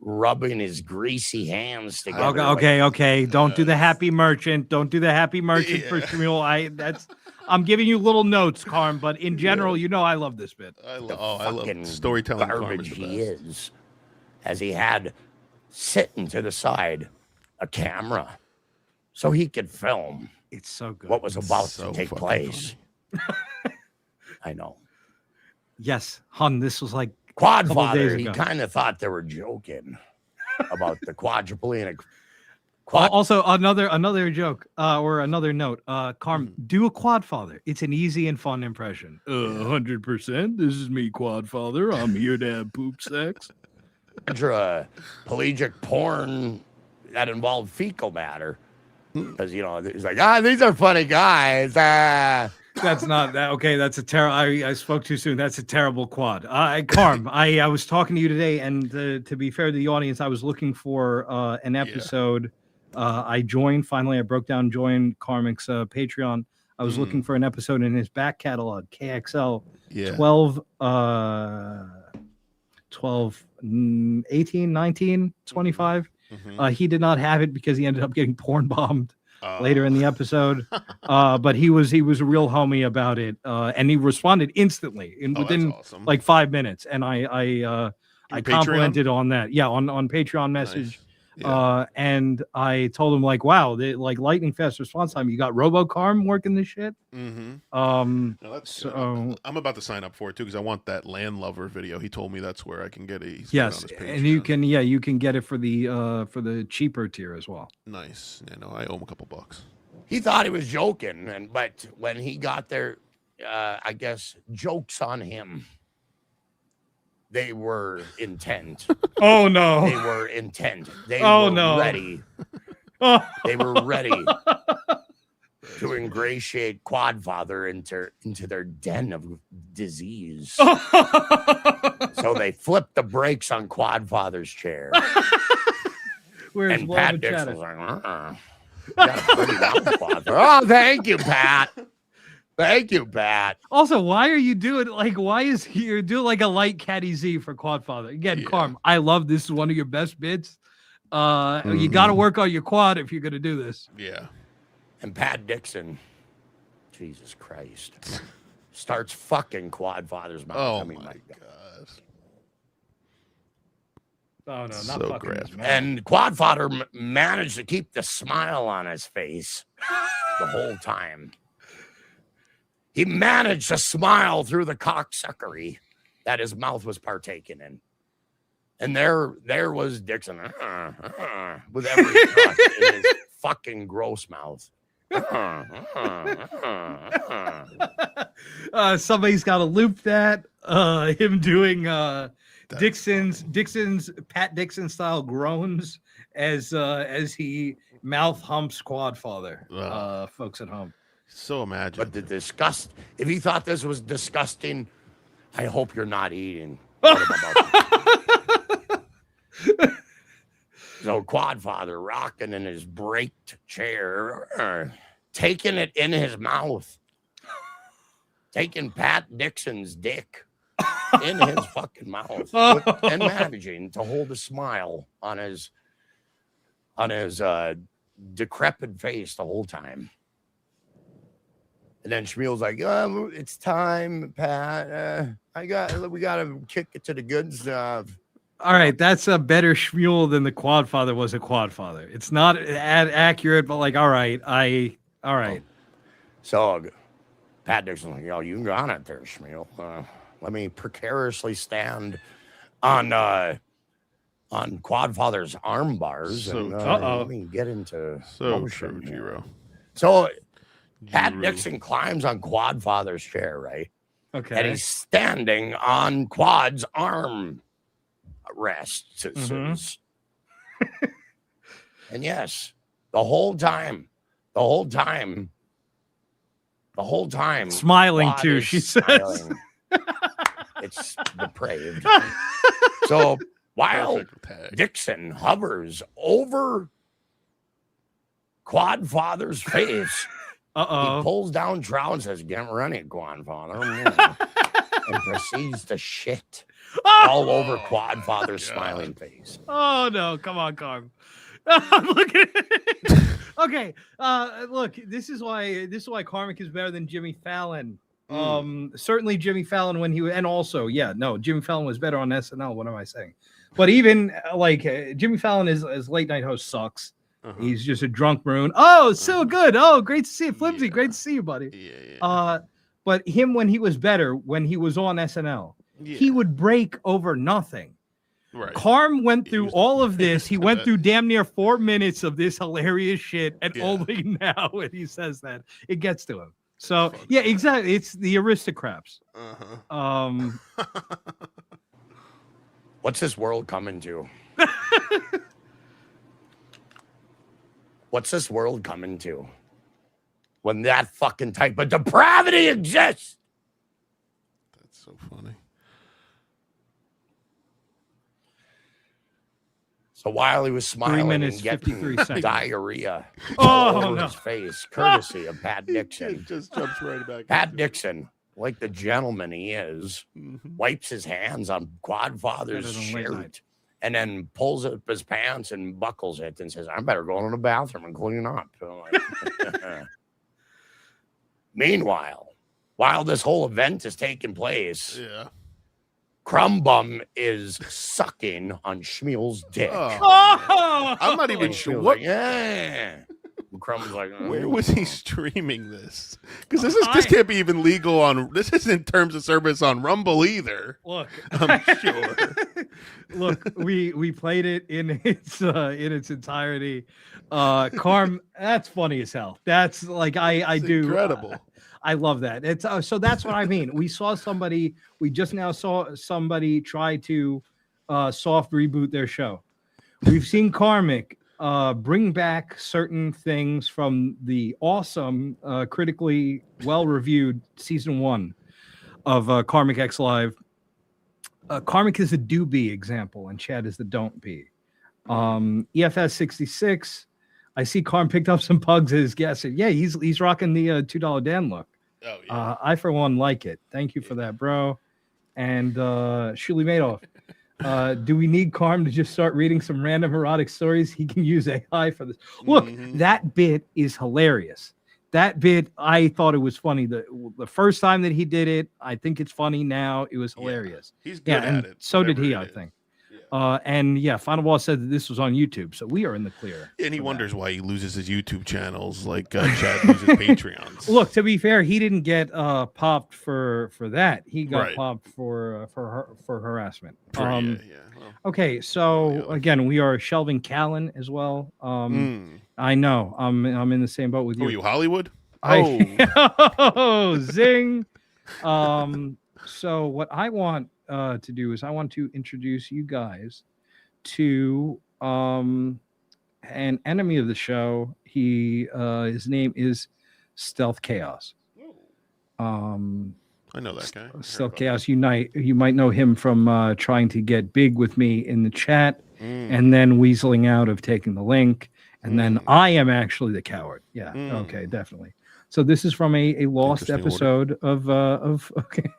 Rubbing his greasy hands together. Okay. Don't do the happy merchant. Don't do the happy merchant for Schmiel. I'm giving you little notes, Karm, but in general, I love this bit. I love storytelling. Garbage he is, as he had sitting to the side a camera so he could film. It's so good. What was about to take place. I know. Yes, hun, this was like Quadfather. He kind of thought they were joking about the quadriplegic. Also, another joke or another note. Karm, do a Quadfather. It's an easy and fun impression. 100%. This is me, Quadfather. I'm here to have poop sex. Pelagic porn that involved fecal matter. Because, he's like, these are funny guys. That's not that. Okay, that's a terrible. I spoke too soon. That's a terrible quad. Karm, I was talking to you today, and to be fair to the audience, I was looking for an episode. I joined finally. I broke down, joined Karmic's Patreon. I was looking for an episode in his back catalog, KXL 12, 18, 19, 25. He did not have it because he ended up getting porn bombed later in the episode. But he was a real homie about it, and he responded instantly within like 5 minutes. And I complimented on that. Yeah, on Patreon message. Nice. Yeah. And I told him wow, lightning fast response time. You got RoboCarm working this shit. I'm about to sign up for it too because I want that Land Lover video. He told me that's where I can get it. Yes, and you can get it for the cheaper tier as well. Nice. I owe him a couple bucks. He thought he was joking, but when he got there, I guess jokes on him. They were intent. Oh no! They were intent. They were ready. They were ready to ingratiate Quadfather into their den of disease. So they flipped the brakes on Quadfather's chair. And Pat Dixon was like, "Oh, thank you, Pat." Thank you, Pat. Also, why are you doing why is you're doing a light Caddy Z for Quadfather? Again, Karm, I love this is one of your best bits. You got to work on your quad if you're going to do this. Yeah. And Pat Dixon, Jesus Christ, starts fucking Quadfather's mouth. Oh, my God. Oh, no, not so fucking his mouth. And Quadfather managed to keep the smile on his face the whole time. He managed to smile through the cocksuckery that his mouth was partaking in. And there was Dixon with every cut in his fucking gross mouth. Somebody's got to loop that. Him doing Dixon's Pat Dixon style groans as he mouth humps Quadfather. Folks at home. So imagine. But the disgust, if you thought this was disgusting, I hope you're not eating. What about so Quadfather rocking in his braked chair, taking it in his mouth, taking Pat Dixon's dick in his fucking mouth, and managing to hold a smile on his decrepit face the whole time. And then Schmiel's like, "Oh, it's time, Pat. We got to kick it to the good stuff." All right, that's a better Schmiel than the Quadfather was a Quadfather. It's not accurate, but like, all right. So Pat Dixon's like, "Yo, you got it there, Schmiel. Let me precariously stand on Quadfather's arm bars and let me get into motion here." So Pat Dixon climbs on Quadfather's chair, right? Okay. And he's standing on Quad's arm rests. And yes, the whole time. Smiling Quad too, is she says. smiling. It's depraved. So while Dixon hovers over Quadfather's face, he pulls down trout and says, "Get ready, Quadfather," and proceeds to shit all over Quadfather's smiling face. Oh no, come on, Carm. Look at it. Okay, look, this is why Karmic is better than Jimmy Fallon. Certainly Jimmy Fallon Jimmy Fallon was better on SNL. What am I saying? But even Jimmy Fallon is late night host sucks. He's just a drunk maroon. Oh, so good. Oh, great to see you, Flimsy. Great to see you, buddy. But him when he was better, when he was on SNL, he would break over nothing. Right. Carm went through all of this. He went through damn near 4 minutes of this hilarious shit, and only now when he says that it gets to him. So yeah, exactly. It's the aristocrats. What's this world coming to? What's this world coming to? When that fucking type of depravity exists. That's so funny. So while he was smiling 3 minutes, and getting 53 seconds. diarrhea all over his face, courtesy of Pat Dixon. It just jumps right back. Pat Dixon, like the gentleman he is, wipes his hands on Quadfather's shirt and then pulls up his pants and buckles it and says, "I better go to the bathroom and clean up." Meanwhile, while this whole event is taking place, Crumbum is sucking on Schmiel's dick. I'm not even sure Schmiel's what. like, yeah. Crumb's like, Where was he streaming this? Because this can't be even legal on. This isn't terms of service on Rumble either. Look, I'm sure. Look, we played it in its entirety. Carm, that's funny as hell. That's like I do incredible. I love that. It's so that's what I mean. We just now saw somebody try to soft reboot their show. We've seen Karmic bring back certain things from the awesome, critically well-reviewed season 1 of Karmic X Live. Karmic is a do-be example, and Chad is the don't-be. EFS 66. I see Carm picked up some pugs as guest. Yeah, he's rocking the $2 Dan look. Oh yeah. I for one like it. Thank you for that, bro. And Schiele Madoff. Do we need Carm to just start reading some random erotic stories? He can use AI for this. Look, that bit is hilarious. That bit, I thought it was funny. The first time that he did it, I think it's funny now. It was hilarious. He's good at it. So did he, I think. And Final Boss said that this was on YouTube, so we are in the clear. And he wonders why he loses his YouTube channels, like Chad loses Patreons. Look, to be fair, he didn't get popped for that. He got popped for harassment. Okay, so again, we are shelving Callen as well. I know. I'm in the same boat with you. Oh, you Hollywood? Zing. So what I want to do is I want to introduce you guys to an enemy of the show. His name is StealthKAOS. I know that guy. StealthKAOS Unite. You might know him from trying to get big with me in the chat, and then weaseling out of taking the link, and then I am actually the coward. Yeah. Okay. Definitely. So this is from a lost episode of okay.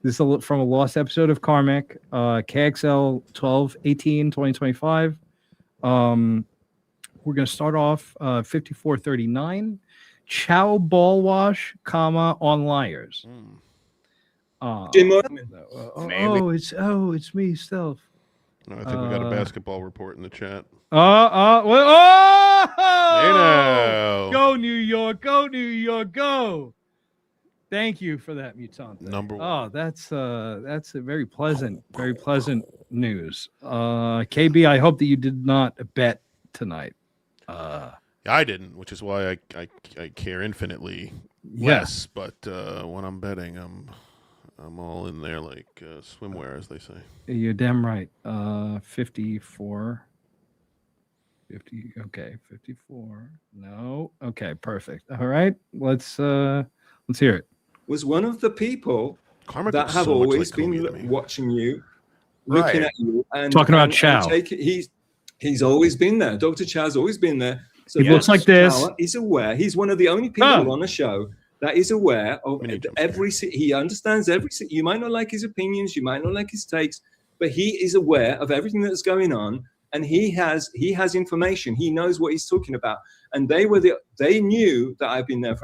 This is from a lost episode of Karmic, KXL 12/18/2025. We're going to start off 5439. Chow ball wash, comma on liars. It's me, Stealth. No, I think we got a basketball report in the chat. Go New York, go New York, go! Thank you for that, Mutante. Number one. Oh, that's a very pleasant news. KB, I hope that you did not bet tonight. I didn't, which is why I care infinitely less. But when I'm betting, I'm all in there like swimwear, as they say. You're damn right. 54. 50. Okay, 54. No. Okay, perfect. All right, let's hear it. Was one of the people Karmic that have so always like been watching you, looking at you, and talking about Chow. He's always been there. Dr. Chow's always been there. So he looks like this. Chow is aware. He's one of the only people on the show that is aware of every. He understands every. You might not like his opinions. You might not like his takes, but he is aware of everything that's going on, and he has information. He knows what he's talking about, and they knew that I've been there.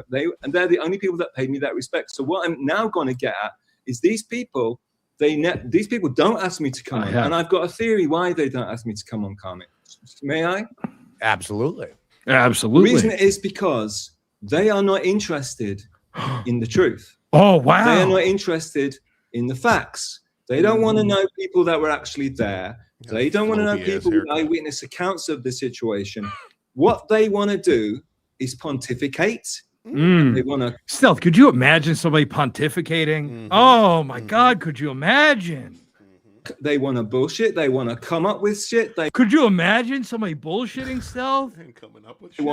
And they're the only people that paid me that respect. So what I'm now going to get at is these people. These people don't ask me to come on, and I've got a theory why they don't ask me to come on Karmic. May I? Absolutely. Absolutely. The reason is because they are not interested in the truth. Oh, wow. They are not interested in the facts. They don't want to know people that were actually there. They don't want to know people with eyewitness accounts of the situation. What they want to do is pontificate. They want to. Stealth, could you imagine somebody pontificating? Oh my God, could you imagine? They want to bullshit. They want to come up with shit. Could you imagine somebody bullshitting, Stealth? And coming up with shit.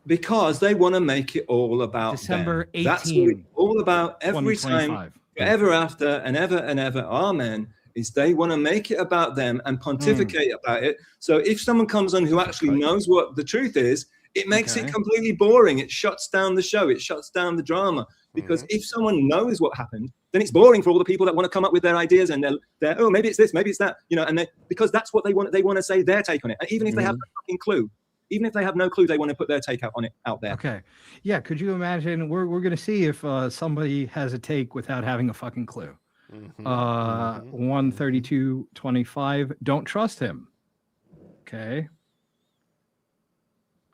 Because they want to make it all about December 18. That's what it's all about every time, ever after and ever, amen, is they want to make it about them and pontificate about it. So if someone comes on who actually knows what the truth is, it makes it completely boring. It shuts down the show. It shuts down the drama. Because if someone knows what happened, then it's boring for all the people that want to come up with their ideas and they're oh, maybe it's this, maybe it's that, and because that's what they want to say their take on it. And even if they have no fucking clue, even if they have no clue, they want to put their take out there. Okay. Yeah, could you imagine? We're going to see if somebody has a take without having a fucking clue. 132.25, don't trust him. Okay.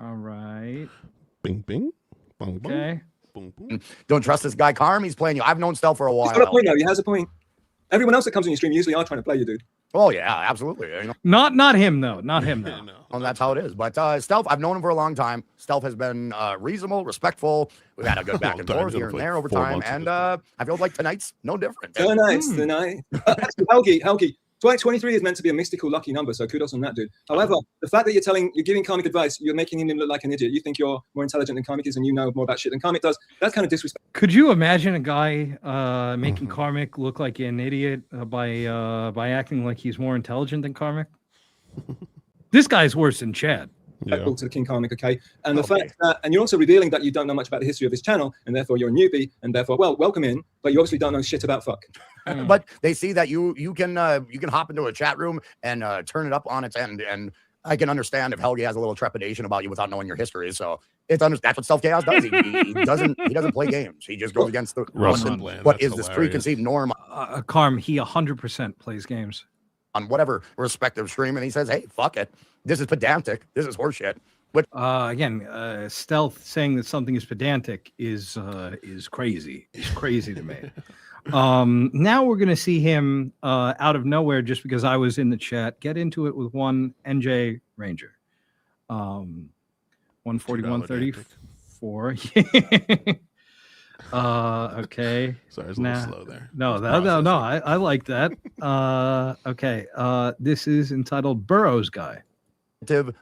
All right. Bing, bing. Bong, bong. Okay. Boom, boom. Don't trust this guy, Carm. He's playing you. I've known Stealth for a while. He's got a point, though. He has a point. Everyone else that comes on your stream usually are trying to play you, dude. Oh, yeah, absolutely. Not him, though. Not him, though. Well, that's how it is. But Stealth, I've known him for a long time. Stealth has been reasonable, respectful. We've had a good back and forth here and there over time. And I feel like tonight's no different. Tonight. Helgi. 23 is meant to be a mystical lucky number, so kudos on that, dude. However, the fact that you're giving Karmic advice, you're making him look like an idiot. You think you're more intelligent than Karmic is and you know more about shit than Karmic does. That's kind of disrespectful. Could you imagine a guy making Karmic look like an idiot by acting like he's more intelligent than Karmic? This guy's worse than Chad. To the King Karmic, okay? And the fact that, and you're also revealing that you don't know much about the history of this channel, and therefore you're a newbie, and therefore, well, welcome in, but you obviously don't know shit about fuck. But they see that you can hop into a chat room and turn it up on its end, and I can understand if Helgi has a little trepidation about you without knowing your history. So that's what StealthKAOS does. He doesn't play games. He just goes against the what is this preconceived norm. Carm, he 100% plays games on whatever respective stream, and he says, "Hey, fuck it. This is pedantic. This is horseshit." But again, Stealth saying that something is pedantic is crazy. It's crazy to me. Now we're gonna see him out of nowhere, just because I was in the chat, get into it with one NJ Ranger. 141.34. Okay. Sorry, I was a little slow there. No. I like that. Okay. This is entitled Burroughs Guy.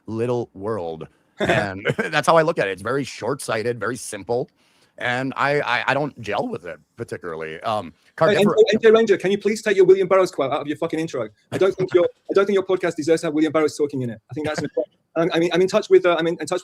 Little world. And that's how I look at it. It's very short-sighted, very simple. And I don't gel with it particularly. NJ Ranger, can you please take your William Burroughs quote out of your fucking intro? I don't think your podcast deserves to have William Burroughs talking in it. I think that's I'm in touch with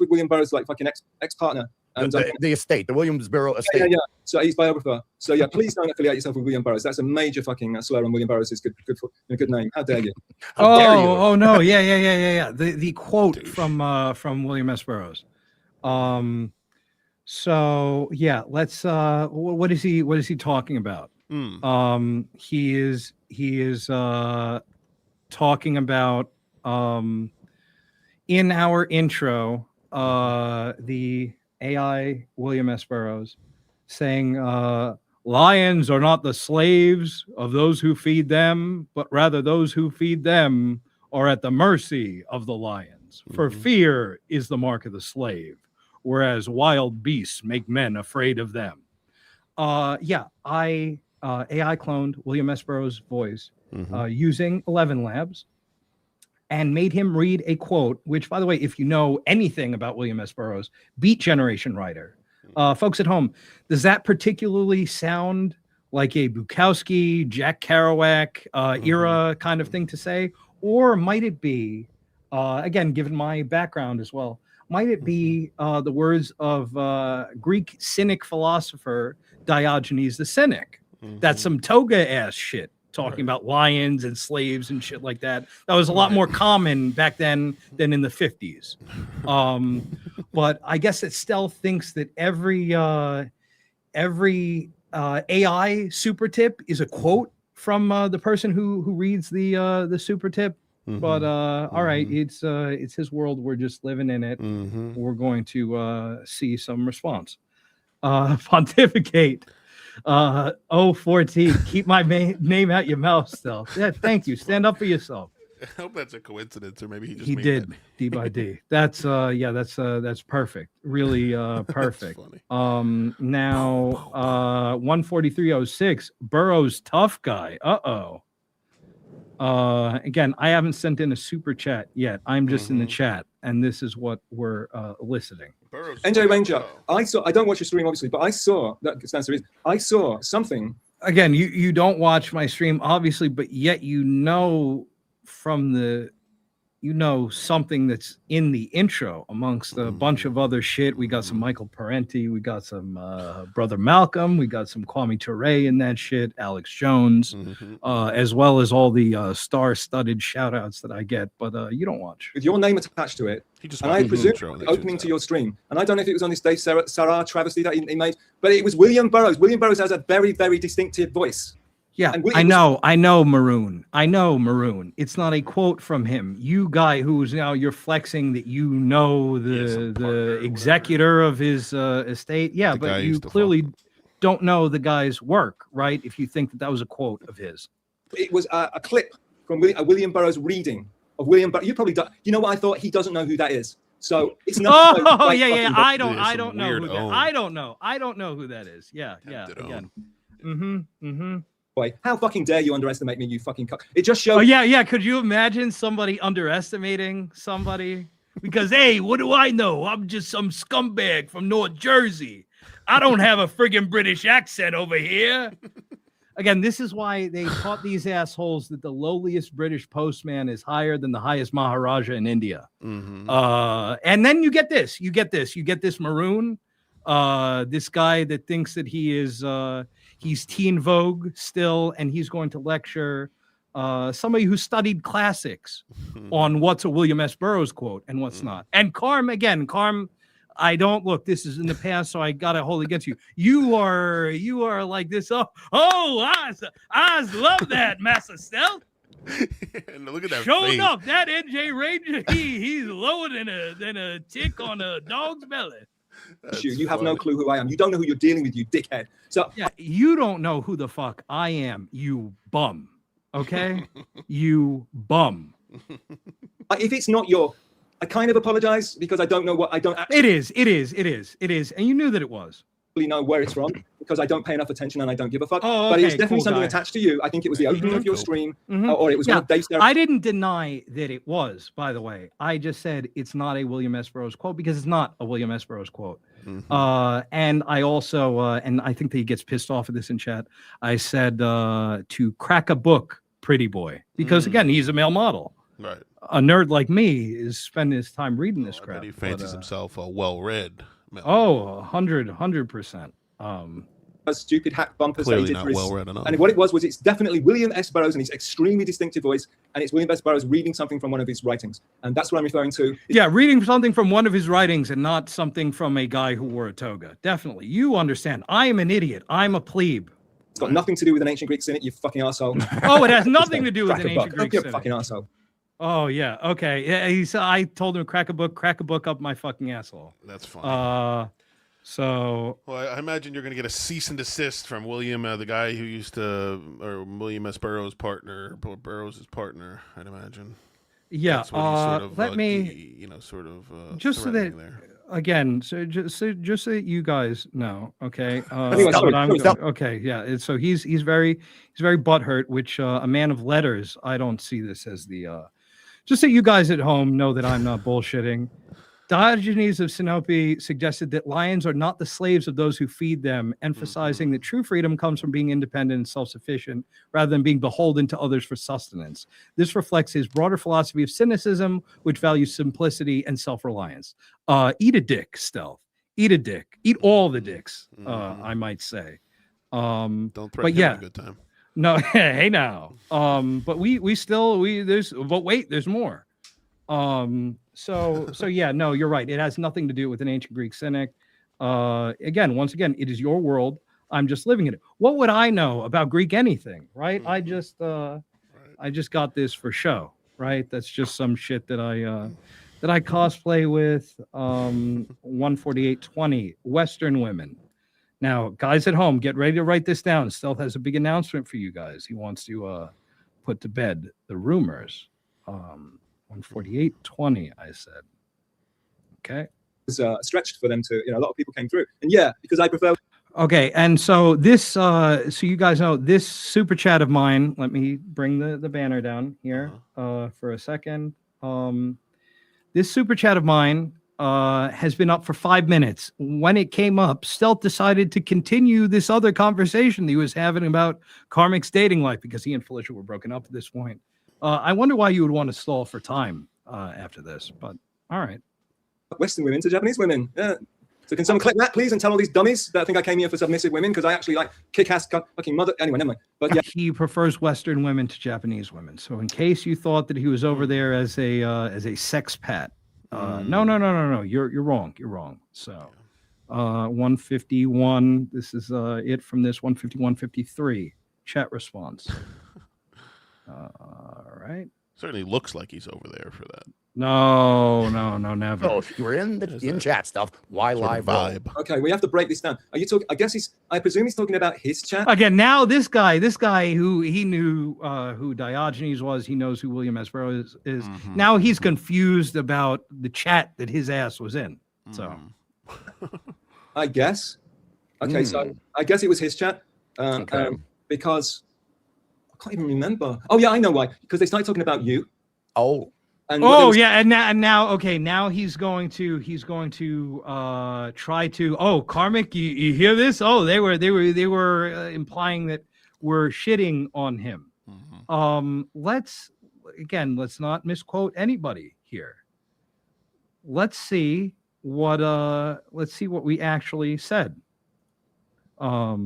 William Burroughs, like fucking ex-partner. And the estate, the Williams Burroughs estate. Yeah. So he's biographer. So yeah, please don't affiliate yourself with William Burroughs. That's a major fucking slur on William Burroughs. Is good name. How dare you? Oh no, yeah. The quote from William S. Burroughs. So yeah, let's. What is he talking about? He is talking about in our intro, the AI William S. Burroughs saying, lions are not the slaves of those who feed them, but rather those who feed them are at the mercy of the lions. For fear is the mark of the slave, whereas wild beasts make men afraid of them. I AI cloned William S. Burroughs' voice using 11 Labs and made him read a quote, which, by the way, if you know anything about William S. Burroughs, Beat Generation writer. Folks at home, does that particularly sound like a Bukowski, Jack Kerouac era kind of thing to say? Or might it be, again, given my background as well, might it be the words of Greek cynic philosopher Diogenes the Cynic? That's some toga ass shit, talking about lions and slaves and shit like that. That was a lot more common back then than in the 50s. But I guess it still thinks that every AI super tip is a quote from the person who reads the super tip. But all right, it's his world. We're just living in it. We're going to see some response. Pontificate. 014. Keep my name out your mouth still. Yeah, thank you. Stand up for yourself. I hope that's a coincidence, or maybe he did that. D by D. That's that's perfect. Really perfect. Now 14306 Burroughs tough guy. Again, I haven't sent in a super chat yet. I'm just in the chat, and this is what we're eliciting. NJ Ranger, I don't watch your stream obviously, but I saw that stands to reason. I saw something. Again, you don't watch my stream obviously, but yet something that's in the intro amongst a bunch of other shit. We got some Michael Parenti, we got some Brother Malcolm, we got some Kwame Ture in that shit, Alex Jones, as well as all the star-studded shout-outs that I get, but you don't watch. With your name attached to it, and I presume opening to your stream, and I don't know if it was on this Dave Sarah travesty that he made, but it was William Burroughs. William Burroughs has a very, very distinctive voice. Yeah, I know Maroon. It's not a quote from him. You guy who's now you're flexing that you know the executor of his estate. Yeah, but you clearly don't know the guy's work, right? If you think that was a quote of his. It was a clip from a William Burroughs reading of William Burroughs. You probably don't. You know what I thought? He doesn't know who that is. So it's not. Oh yeah. I don't know who that. I don't know who that is. Yeah. Again. Boy, how fucking dare you underestimate me, you fucking cuck. It just shows. Oh, yeah. Could you imagine somebody underestimating somebody? Because, hey, what do I know? I'm just some scumbag from North Jersey. I don't have a friggin' British accent over here. Again, this is why they taught these assholes that the lowliest British postman is higher than the highest Maharaja in India. And then you get this. You get this Maroon, this guy that thinks that he is... he's teen Vogue still, and he's going to lecture somebody who studied classics on what's a William S. Burroughs quote and what's not. And Carm, I don't look. This is in the past, so I got to hold against you. You are like this. Oz love that, Master Stealth. And look at that. Showing up, that NJ Ranger, he's lower than a tick on a dog's belly. You have no clue who I am. You don't know who you're dealing with, you dickhead. So yeah, you don't know who the fuck I am, you bum. Okay? You bum. If it's not I kind of apologize because I don't know what I don't actually... It is. And you knew that it was. really know where it's from because I don't pay enough attention and I don't give a fuck. Oh, but it was okay, definitely cool something guy. attached to you. I think it was the opening of your stream, or it was one of Dave's. I didn't deny that it was, by the way. I just said it's not a William S. Burroughs quote because it's not a William S. Burroughs quote. And I also, and I think that he gets pissed off at this in chat, I said to crack a book, pretty boy, because again, he's a male model. Right. A nerd like me is spending his time reading this crap. He fancies himself a well-read. Oh, 100%. Stupid hack bumpers. Clearly that he did not for his, well-read enough. And what it was it's definitely William S. Burroughs and his extremely distinctive voice, and it's William S. Burroughs reading something from one of his writings, and that's what I'm referring to. Yeah, reading something from one of his writings and not something from a guy who wore a toga. Definitely. You understand. I am an idiot. I'm a plebe. It's got nothing to do with an ancient Greek cynic, you fucking arsehole. Oh, it has nothing to do with an ancient Greek Don't be a cynic. fucking arsehole. Oh, yeah. Okay. Yeah, I told him crack a book up my fucking asshole. That's fine. So. Well, I imagine you're going to get a cease and desist from William, the guy who used to, or William S. Burroughs' partner, Burroughs' partner, I'd imagine. Yeah. That's what he's sort of, let me. sort of. Just so that. There. Again, so just so that you guys know, okay. Anyway, okay, yeah. So he's very butthurt, which a man of letters. I don't see this as the. Just so you guys at home know that I'm not bullshitting. Diogenes of Sinope suggested that lions are not the slaves of those who feed them, emphasizing that true freedom comes from being independent and self-sufficient rather than being beholden to others for sustenance. This reflects his broader philosophy of cynicism, which values simplicity and self-reliance. Eat a dick, Stealth. Eat a dick. Eat all the dicks, I might say. Don't threaten him a good time. No, hey now. But there's more. So yeah, no, you're right. It has nothing to do with an ancient Greek cynic. Once again, it is your world. I'm just living in it. What would I know about Greek anything, right? I just got this for show, right? That's just some shit that I cosplay with. 14820 Western women. Now, guys at home, get ready to write this down. Stealth has a big announcement for you guys. He wants to put to bed the rumors. 148.20, I said. Okay. It was stretched for them to, a lot of people came through. And yeah, because I prefer. Okay, and so this, so you guys know this super chat of mine. Let me bring the banner down here for a second. This super chat of mine has been up for 5 minutes. When it came up, Stealth decided to continue this other conversation that he was having about Karmic's dating life because he and Felicia were broken up at this point. I wonder why you would want to stall for time after this, but all right. Western women to Japanese women. Yeah. So can someone click that, please, and tell all these dummies that think I came here for submissive women because I actually like kick-ass fucking mother. Anyway, never mind. But yeah, he prefers Western women to Japanese women. So in case you thought that he was over there as a sex pat, no. You're wrong. You're wrong. So 151. This is it from this 151.53 chat response. All right. Certainly looks like he's over there for that. No, never. Oh, if you're in chat stuff, why live vibe? Okay, we have to break this down. Are you talking? I presume he's talking about his chat. Again, now this guy who he knew who Diogenes was, he knows who William S. Burroughs is. Now he's confused about the chat that his ass was in. So, I guess. Okay, so I guess it was his chat. Because I can't even remember. Oh yeah, I know why. Because they started talking about you. Oh. And now he's going to try to. Oh, Karmic, you hear this? Oh, they were implying that we're shitting on him. Let's not misquote anybody here. Let's see what we actually said. All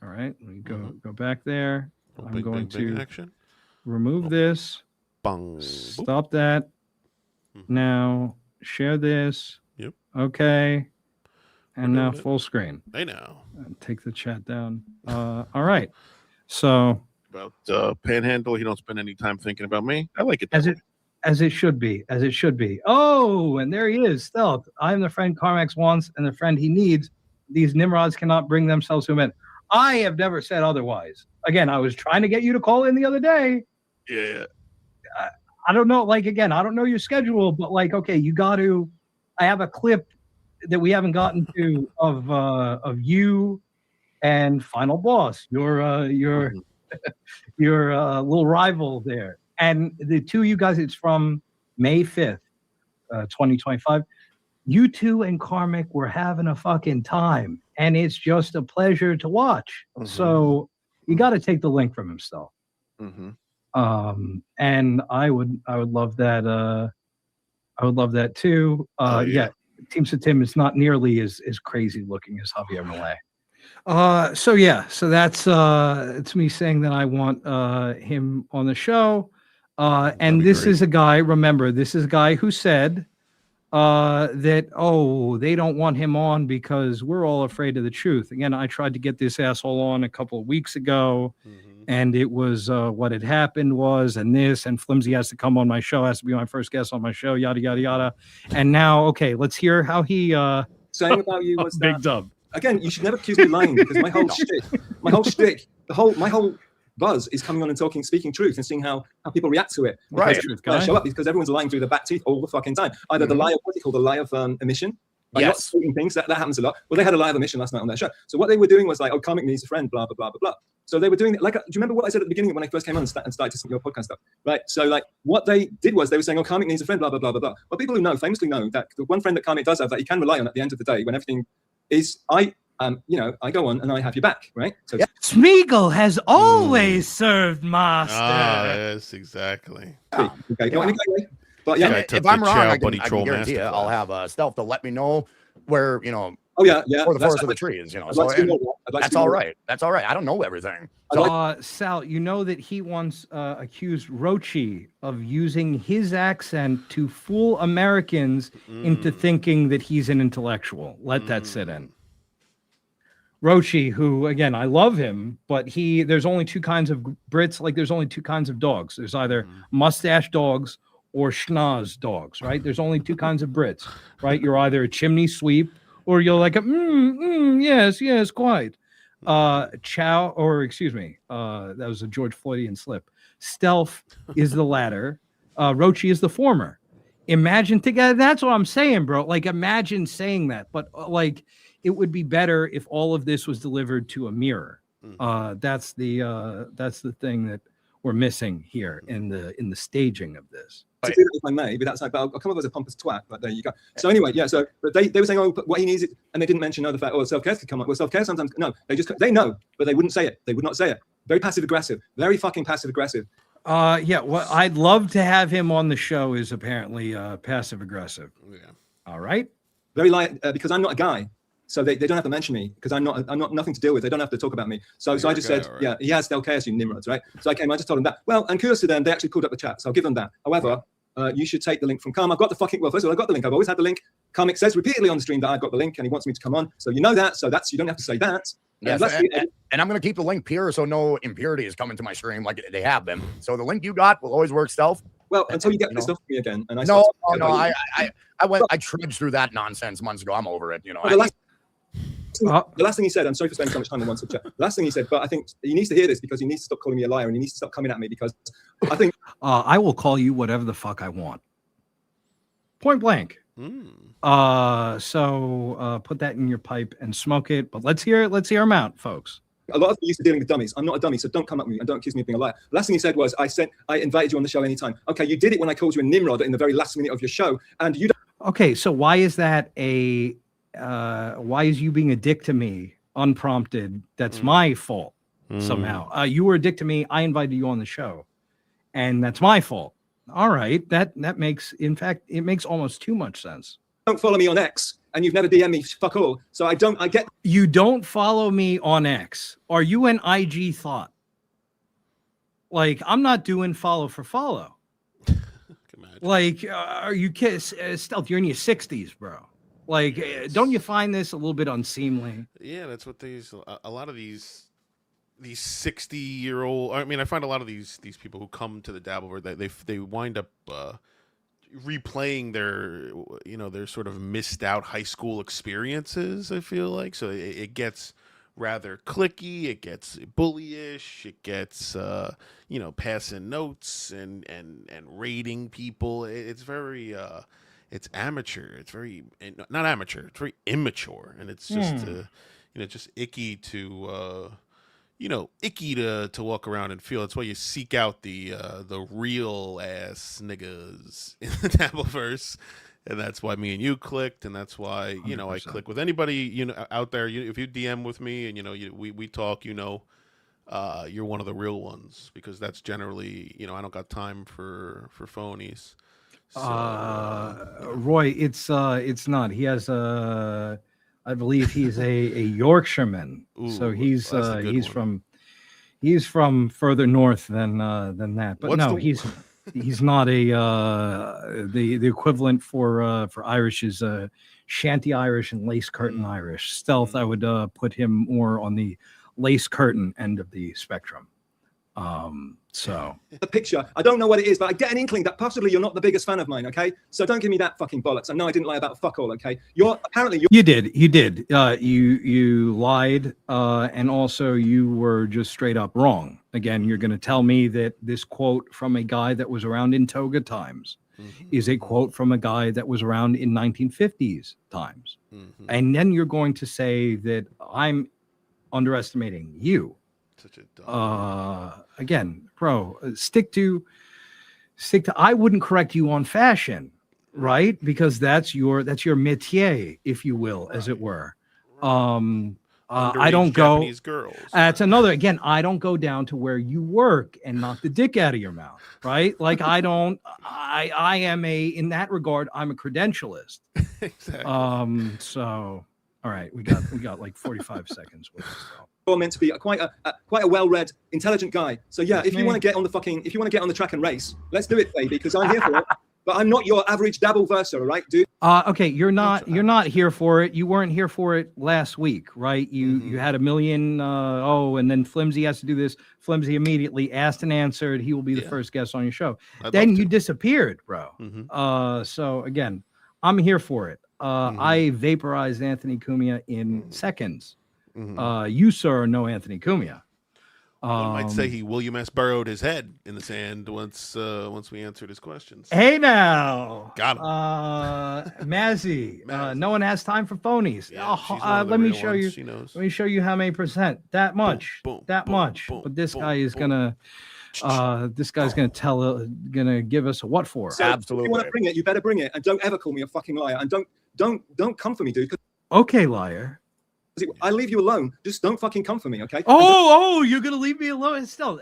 right, let me go back there. I'm going to remove this. Bung. Stop that. Now share this. Yep. Okay. And now full screen. I know. And take the chat down. All right. So about Panhandle, you don't spend any time thinking about me. I like it. As it should be. Oh, and there he is. Stealth. I'm the friend Karmax wants and the friend he needs. These Nimrods cannot bring themselves to him. I have never said otherwise. Again, I was trying to get you to call in the other day. Yeah. I don't know. I don't know your schedule, but okay, you got to. I have a clip that we haven't gotten to of you and Final Boss, your little rival there, and the two of you guys. It's from May 5th, 2025. You two and Karmic were having a fucking time, and it's just a pleasure to watch. So you got to take the link from himself. And I would love that. I would love that too. Yeah, Team Satim is not nearly as crazy looking as Javier Milei. So that's it's me saying that I want him on the show. And this is a guy. Remember, this is a guy who said that they don't want him on because we're all afraid of the truth. Again, I tried to get this asshole on a couple of weeks ago. And it was what had happened was, and Flimsy has to come on my show, has to be my first guest on my show, yada, yada, yada. And now, okay, let's hear how he saying about you was big that, dub. Again, you should never accuse me of lying because my whole shtick, my whole buzz is coming on and speaking truth and seeing how people react to it. Right. When I show up because everyone's lying through their back teeth all the fucking time. Either the lie of what they call the lie of emission. Like not speaking things that happens a lot. Well, they had a lie of emission last night on their show. So what they were doing was like, Karmic needs a friend, blah blah blah blah blah. So they were doing like, do you remember what I said at the beginning when I first came on and started to see your podcast stuff? Right. So like, what they did was they were saying, Karmic needs a friend, blah blah blah blah blah. Well, people who famously know that the one friend that Karmic does have that he can rely on at the end of the day when everything is, I go on and I have your back, right? So Smeagol has always served master. Yes, exactly. Okay, go on anyway. But yeah, if I'm wrong, I can guarantee you, I'll have Stealth to let me know where, or the forest of the trees, So that's all right. That's all right. I don't know everything. Sal, you know that he once accused Rochi of using his accent to fool Americans into thinking that he's an intellectual. Let that sit in. Rochi, who, again, I love him, but there's only two kinds of Brits, like there's only two kinds of dogs. There's either mustache dogs or schnoz dogs, right? There's only two kinds of Brits, right? You're either a chimney sweep or you're like a yes, quite. That was a George Floydian slip. Stealth is the latter. Rochi is the former. Imagine together. That's what I'm saying, bro. Like, imagine saying that, but like, it would be better if all of this was delivered to a mirror. That's the thing that we're missing here in the staging of this. To do that if I may, but that's like, I'll come up as a pompous twat, but there you go. So anyway, yeah, so but they were saying, what he needs, and they didn't mention the fact, self-care could come up. Well, self-care sometimes, no, they know, but they wouldn't say it. They would not say it. Very passive-aggressive, very fucking passive-aggressive. What I'd love to have him on the show is apparently passive-aggressive. Yeah. All right. Very because I'm not a guy. So they don't have to mention me because I'm not nothing to deal with. They don't have to talk about me. So I just said, right. He has STEALTHKAOS, you nimrods, right? So I just told him that. Well, and kudos to them, they actually pulled up the chat. So I'll give them that. However, you should take the link from Karm. I've got the first of all, I've got the link. I've always had the link. Karmic says repeatedly on the stream that I've got the link and he wants me to come on. So you know that. So you don't have to say that. Yes, and I'm going to keep the link pure so no impurity is coming to my stream like they have been. So the link you got will always work, Stealth. Well, until you get pissed off with me again. And I trudged through that nonsense months ago. I'm over it. The last thing he said, I'm sorry for spending so much time on one subject. The last thing he said, but I think he needs to hear this because he needs to stop calling me a liar and he needs to stop coming at me because I think I will call you whatever the fuck I want. Point blank. So put that in your pipe and smoke it. But let's hear him out, folks. A lot of you used to dealing with dummies. I'm not a dummy, so don't come at me and don't accuse me of being a liar. The last thing he said was, I invited you on the show anytime. Okay, you did it when I called you a Nimrod in the very last minute of your show, and you don't. Okay, so why is that why is you being a dick to me unprompted? That's my fault somehow. You were a dick to me. I invited you on the show, and that's my fault. All right, that makes, in fact, it makes almost too much sense. Don't follow me on X, and you've never DM'd me, fuck all. So I get. You don't follow me on X. Are you an IG thought? Like, I'm not doing follow for follow. Like, are you kids? Stealth, you're in your 60s, bro. Like, don't you find this a little bit unseemly? Yeah, that's what a lot of these 60-year-old. I mean, I find a lot of these people who come to the DabbleWorld, they wind up replaying their sort of missed out high school experiences. I feel like so it gets rather cliquey, it gets bullyish, it gets passing notes and rating people. It's very it's amateur. It's very not amateur. It's very immature, and it's just just icky to icky to walk around and feel. That's why you seek out the real ass niggas in the Dabbleverse. And that's why me and you clicked, and that's why 100%. I click with anybody out there. If you DM with me and we talk, you're one of the real ones, because that's generally I don't got time for phonies. So, Roy, it's not. He has I believe he's a Yorkshireman. Ooh, so he's from further north than that. But he's not the equivalent for Irish is shanty Irish and lace curtain Irish. Stealth, I would put him more on the lace curtain end of the spectrum. So the picture, I don't know what it is, but I get an inkling that possibly you're not the biggest fan of mine. Okay, so don't give me that fucking bollocks. I know I didn't lie about fuck all. Okay, you did. You lied, and also you were just straight up wrong. Again, you're going to tell me that this quote from a guy that was around in toga times is a quote from a guy that was around in 1950s times, and then you're going to say that I'm underestimating you. Again, bro, stick to I wouldn't correct you on fashion, right? Because that's your métier, if you will, as it were. I don't go. That's another. Again, I don't go down to where you work and knock the dick out of your mouth, right? Like I don't. I am in that regard, I'm a credentialist. Exactly. So, all right, we got like 45 seconds with this. You're meant to be quite a well-read, intelligent guy. So yeah, if you want to get on the track and race, let's do it, baby, because I'm here for it. But I'm not your average Dabbleverser, all right, dude? Okay, you're not here for it. You weren't here for it last week, right? You had a million. And then Flimsy has to do this. Flimsy immediately asked and answered. He will be the first guest on your show. Then you disappeared, bro. So again, I'm here for it. I vaporized Anthony Cumia in seconds. You, sir, know Anthony Cumia. One might say he William S. burrowed his head in the sand once we answered his questions. Hey now, got him. Mazzy. No one has time for phonies. Yeah, let me show you. Let me show you how many percent. That much. That much. But this guy is gonna. This guy's gonna give us a what for? So absolutely. If you want to bring it, you better bring it, and don't ever call me a fucking liar, and don't come for me, dude. Okay, liar. I leave you alone. Just don't fucking come for me, okay? You're gonna leave me alone. Still,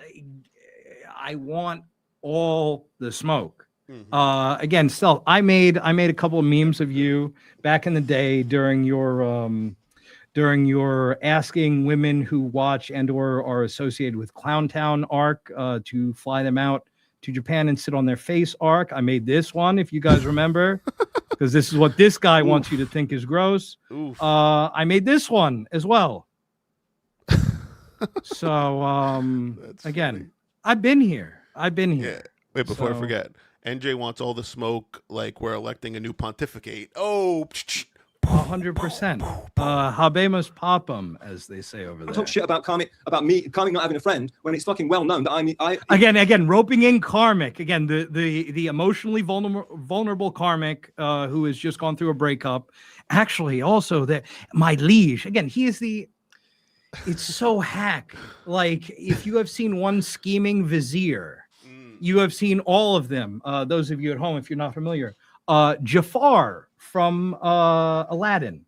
I want all the smoke. Again, Stealth, I made a couple of memes of you back in the day during your asking women who watch and/or are associated with Clowntown arc to fly them out to Japan and sit on their face arc. I made this one, if you guys remember, because this is what this guy wants you to think is gross. I made this one as well. So again, funny. I've been here. Yeah. Wait, before I forget, NJ wants all the smoke like we're electing a new pontificate. 100%. Habemus papam, as they say over there. Talk shit about Karmic not having a friend when it's fucking well known that I again roping in Karmic again, the emotionally vulnerable Karmic who has just gone through a breakup. Actually, also that my liege again, he is it's so hack. Like if you have seen one scheming vizier, you have seen all of them. Those of you at home, if you're not familiar, Jafar from Aladdin,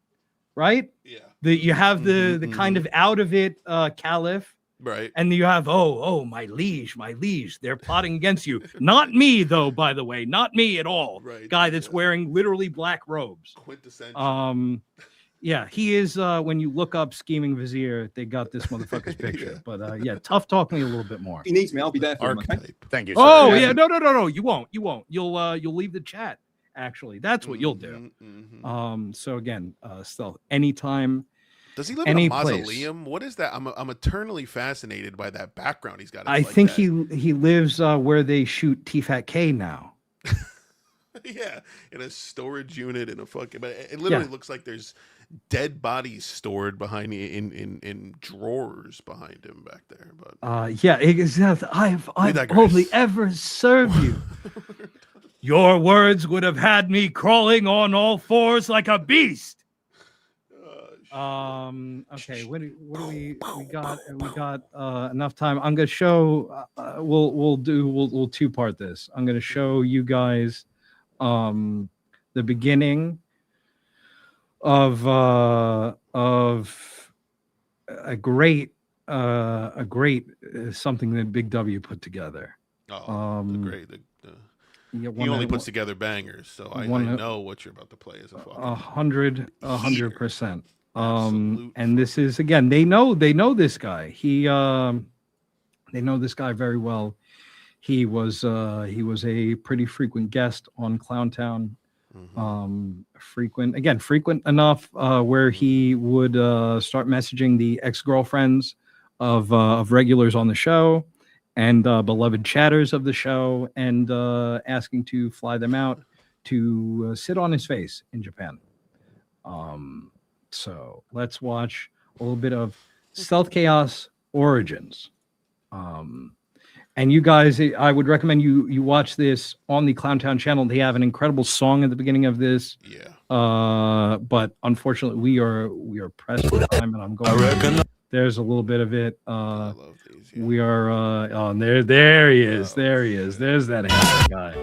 right? Yeah. You have the kind of out of it caliph, right? And you have my liege, they're plotting against you. Not me though, by the way, not me at all. Right. Guy that's wearing literally black robes. Quintessential. Yeah, he is. When you look up scheming vizier, they got this motherfucker's picture. But tough talk me a little bit more. If he needs me, I'll be there for him. Okay? Thank you. Sir. No, you won't. You'll leave the chat. Actually, that's what you'll do. So again, Stealth, anytime. Does he live in a mausoleum? What is that? I'm eternally fascinated by that background he's got. I think he lives where they shoot T-Fat-K now. Yeah, in a storage unit in a fucking. But it literally looks like there's dead bodies stored behind in drawers behind him back there. But exactly. I've only ever served you. Your words would have had me crawling on all fours like a beast. Okay, what do we got enough time. I'm gonna show we'll two-part this. I'm gonna show you guys the beginning of a great something that Big W put together. He only puts together bangers, so I know what you're about to play as a fucking 100%. And this is, again, they know this guy. They know this guy very well. He was a pretty frequent guest on Clowntown. Frequent enough where he would start messaging the ex-girlfriends of regulars on the show and beloved chatters of the show, and asking to fly them out to sit on his face in Japan. So let's watch a little bit of StealthKAOS Origins. And you guys, I would recommend you watch this on the Clowntown channel. They have an incredible song at the beginning of this. Yeah. But unfortunately, we are pressed for time, and I'm going. There's a little bit of it. We are on there. There he is. There he is. There's that handsome guy.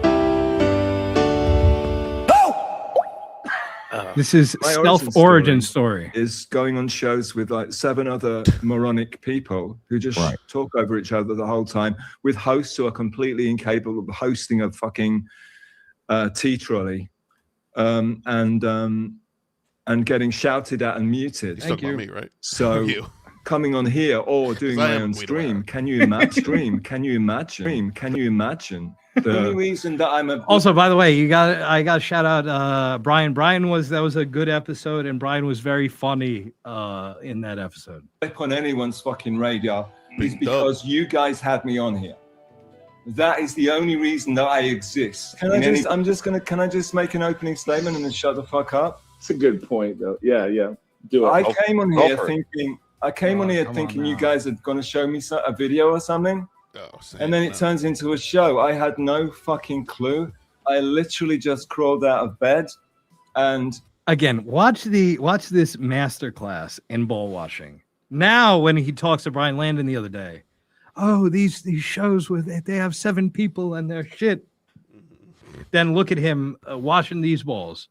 This is Stealth Origin Story. Is going on shows with like 7 other moronic people who just talk over each other the whole time, with hosts who are completely incapable of hosting a fucking tea trolley, and getting shouted at and muted. You're talking about me, right? So coming on here or doing my own stream, can you imagine? Can you imagine? The only reason that I'm also, by the way, I got to shout out Bryan. Bryan that was a good episode, and Bryan was very funny in that episode. On anyone's fucking radar is because you guys had me on here. That is the only reason that I exist. Can I just make an opening statement and then shut the fuck up? It's a good point, though. Yeah. Do it. I came on here thinking you guys are going to show me a video or something. And then it turns into a show. I had no fucking clue. I literally just crawled out of bed, and again, watch this masterclass in ball washing. Now, when he talks to Brian Landon the other day, these shows they have 7 people and they're shit. Then look at him washing these balls.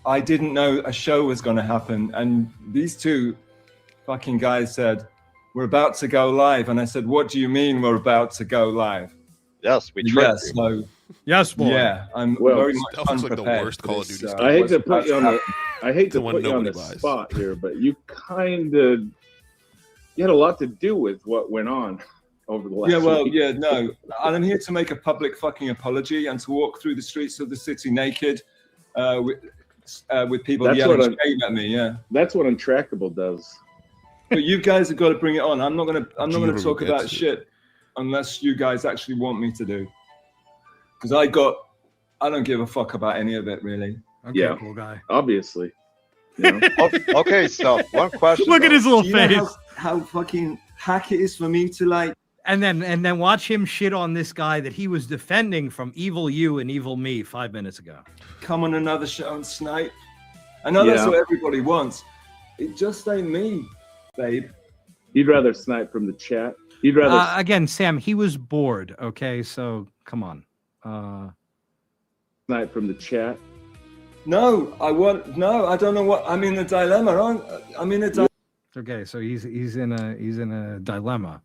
I didn't know a show was going to happen, and these 2 fucking guys said, "We're about to go live," and I said, "What do you mean we're about to go live?" Yes, we tried. Yes, so yes, boy. Yeah, I'm very much unprepared. Like the worst Call of Duty. I hate to put you on the spot here, but you had a lot to do with what went on over the last week. No, and I'm here to make a public fucking apology and to walk through the streets of the city naked, with people yelling shame at me. Yeah, that's what Untrackable does. But you guys have got to bring it on. I'm not gonna talk about shit unless you guys actually want me to do. Because I don't give a fuck about any of it really. Okay, cool guy. Obviously. You know? Okay, so one question. Look at his little face. How fucking hack it is for me to like. And then watch him shit on this guy that he was defending from evil you and evil me 5 minutes ago. Come on another show and snipe. I know that's what everybody wants. It just ain't me, babe. You'd rather snipe from the chat. You'd rather again, Sam. He was bored. Okay, so come on. Snipe from the chat. No, I don't know what. I'm in a dilemma. I'm in a dilemma. Okay, so he's in a dilemma.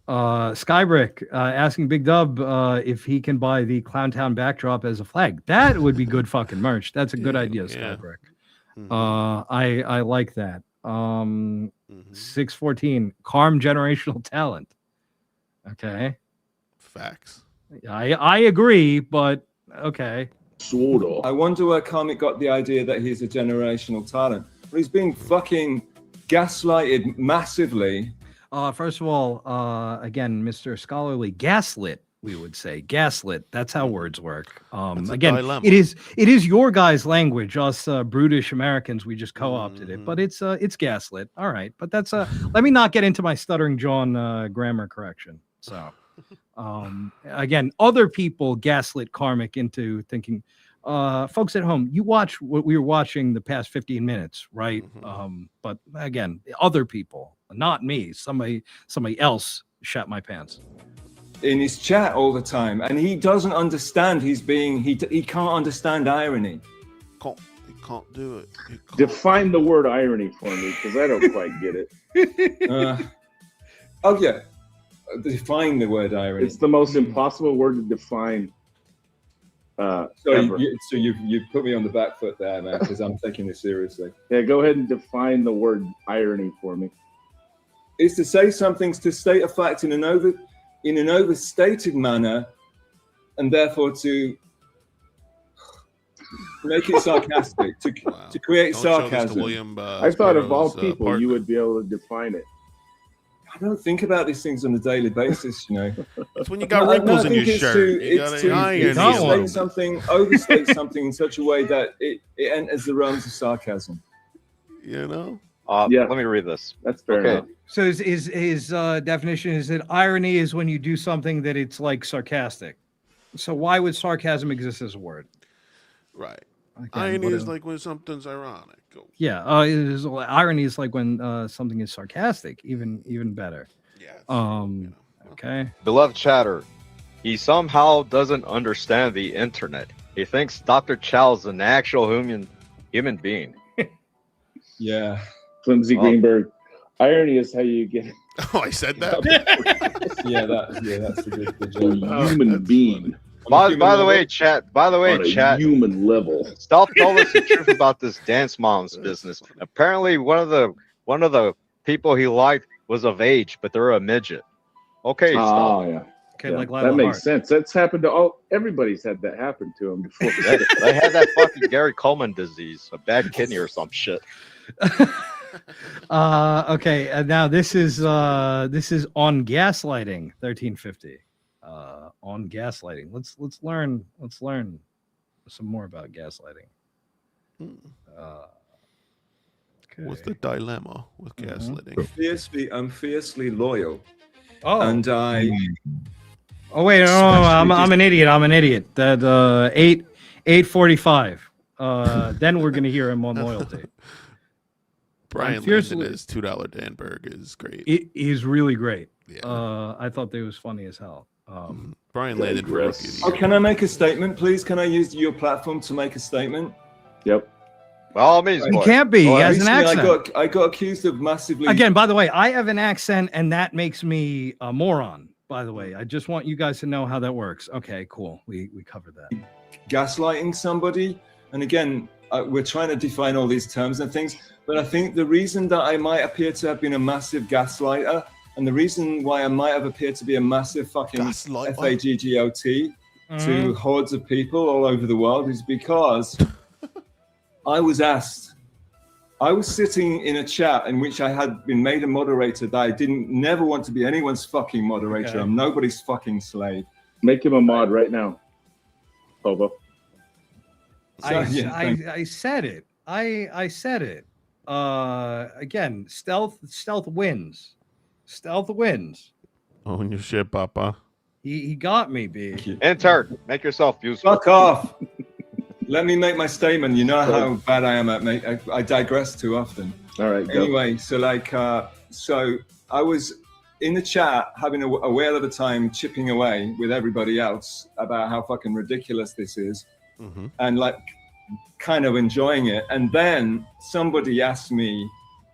Skybrick asking Big Dub if he can buy the Clowntown backdrop as a flag. That would be good fucking merch. That's a good idea, Skybrick. I like that. 614 Karm generational talent. Okay. Facts. I agree, but okay. Sort of. I wonder where Karmic got the idea that he's a generational talent. Well, he's being fucking gaslighted massively. First of all, again, Mr. Scholarly, gaslit, we would say. Gaslit. That's how words work. Again, it is your guys' language. Us brutish Americans, we just co-opted it. But it's gaslit. All right. But that's let me not get into my Stuttering John grammar correction. So Again, other people gaslit Karmic into thinking, folks at home, you watch what we were watching the past 15 minutes, right? But again, other people, not me, somebody else shot my pants. In his chat all the time, and he doesn't understand. He can't understand irony. He can't do it. Define the word irony for me, because I don't quite get it. Oh yeah, define the word irony. It's the most impossible word to define. So you put me on the back foot there, man, because I'm taking this seriously. Yeah, go ahead and define the word irony for me. It's to say something's to state a fact in an overstated manner, and therefore to make it sarcastic, to create sarcasm. I thought of all people you would be able to define it. I don't think about these things on a daily basis, you know. That's when you got wrinkles in your shirt. It's to overstate something in such a way that it enters the realms of sarcasm. You know? Yeah. Let me read this. That's fair enough. So his definition is that irony is when you do something that it's like sarcastic. So why would sarcasm exist as a word? Right. Irony is like when something's ironic. Yeah. Irony is like when something is sarcastic. Even better. Yeah. Okay. Beloved chatter, he somehow doesn't understand the internet. He thinks Dr. Chow's an actual human being. Yeah. Flimsy Greenberg. Irony is how you get. Oh, I said that. That's a good job. Human being. By the way, chat. Human level. Stealth told us the truth about this dance mom's business. Apparently, one of the people he liked was of age, but they're a midget. Okay. Oh yeah. Okay, yeah, like that makes sense. That's happened to everybody's had that happen to them before. They had that fucking Gary Coleman disease, a bad kidney or some shit. Okay, now this is on gaslighting 1350. On gaslighting. Let's learn some more about gaslighting. Okay. What's the dilemma with gaslighting? I'm fiercely loyal. Oh, and I. Oh wait, no, I'm an idiot. That 8:45. Then we're gonna hear him on loyalty. Bryan Landon as $2 Danberg is great. He's really great. Yeah. I thought they was funny as hell. Bryan Landon for Rookie of the Year. Can I make a statement, please? Can I use your platform to make a statement? Yep. Well, I mean, he can't be. He has an accent. I got accused of massively. Again, by the way, I have an accent, and that makes me a moron. By the way, I just want you guys to know how that works. Okay, cool. We covered that. Gaslighting somebody, and again, we're trying to define all these terms and things. But I think the reason that I might appear to have been a massive gaslighter, and the reason why I might have appeared to be a massive fucking FAGGOT to hordes of people all over the world is because I was sitting in a chat in which I had been made a moderator that I never want to be anyone's fucking moderator. Okay. I'm nobody's fucking slave. Make him a mod right now, Hobo. I said it. I said it. Again, stealth wins. Stealth wins. Own your shit, Papa. He got me, B. Intern, make yourself useful. Fuck off. Let me make my statement. You know how bad I am at I digress too often. All right. Anyway, go. So I was in the chat having a whale of a time chipping away with everybody else about how fucking ridiculous this is, and like kind of enjoying it. And then somebody asked me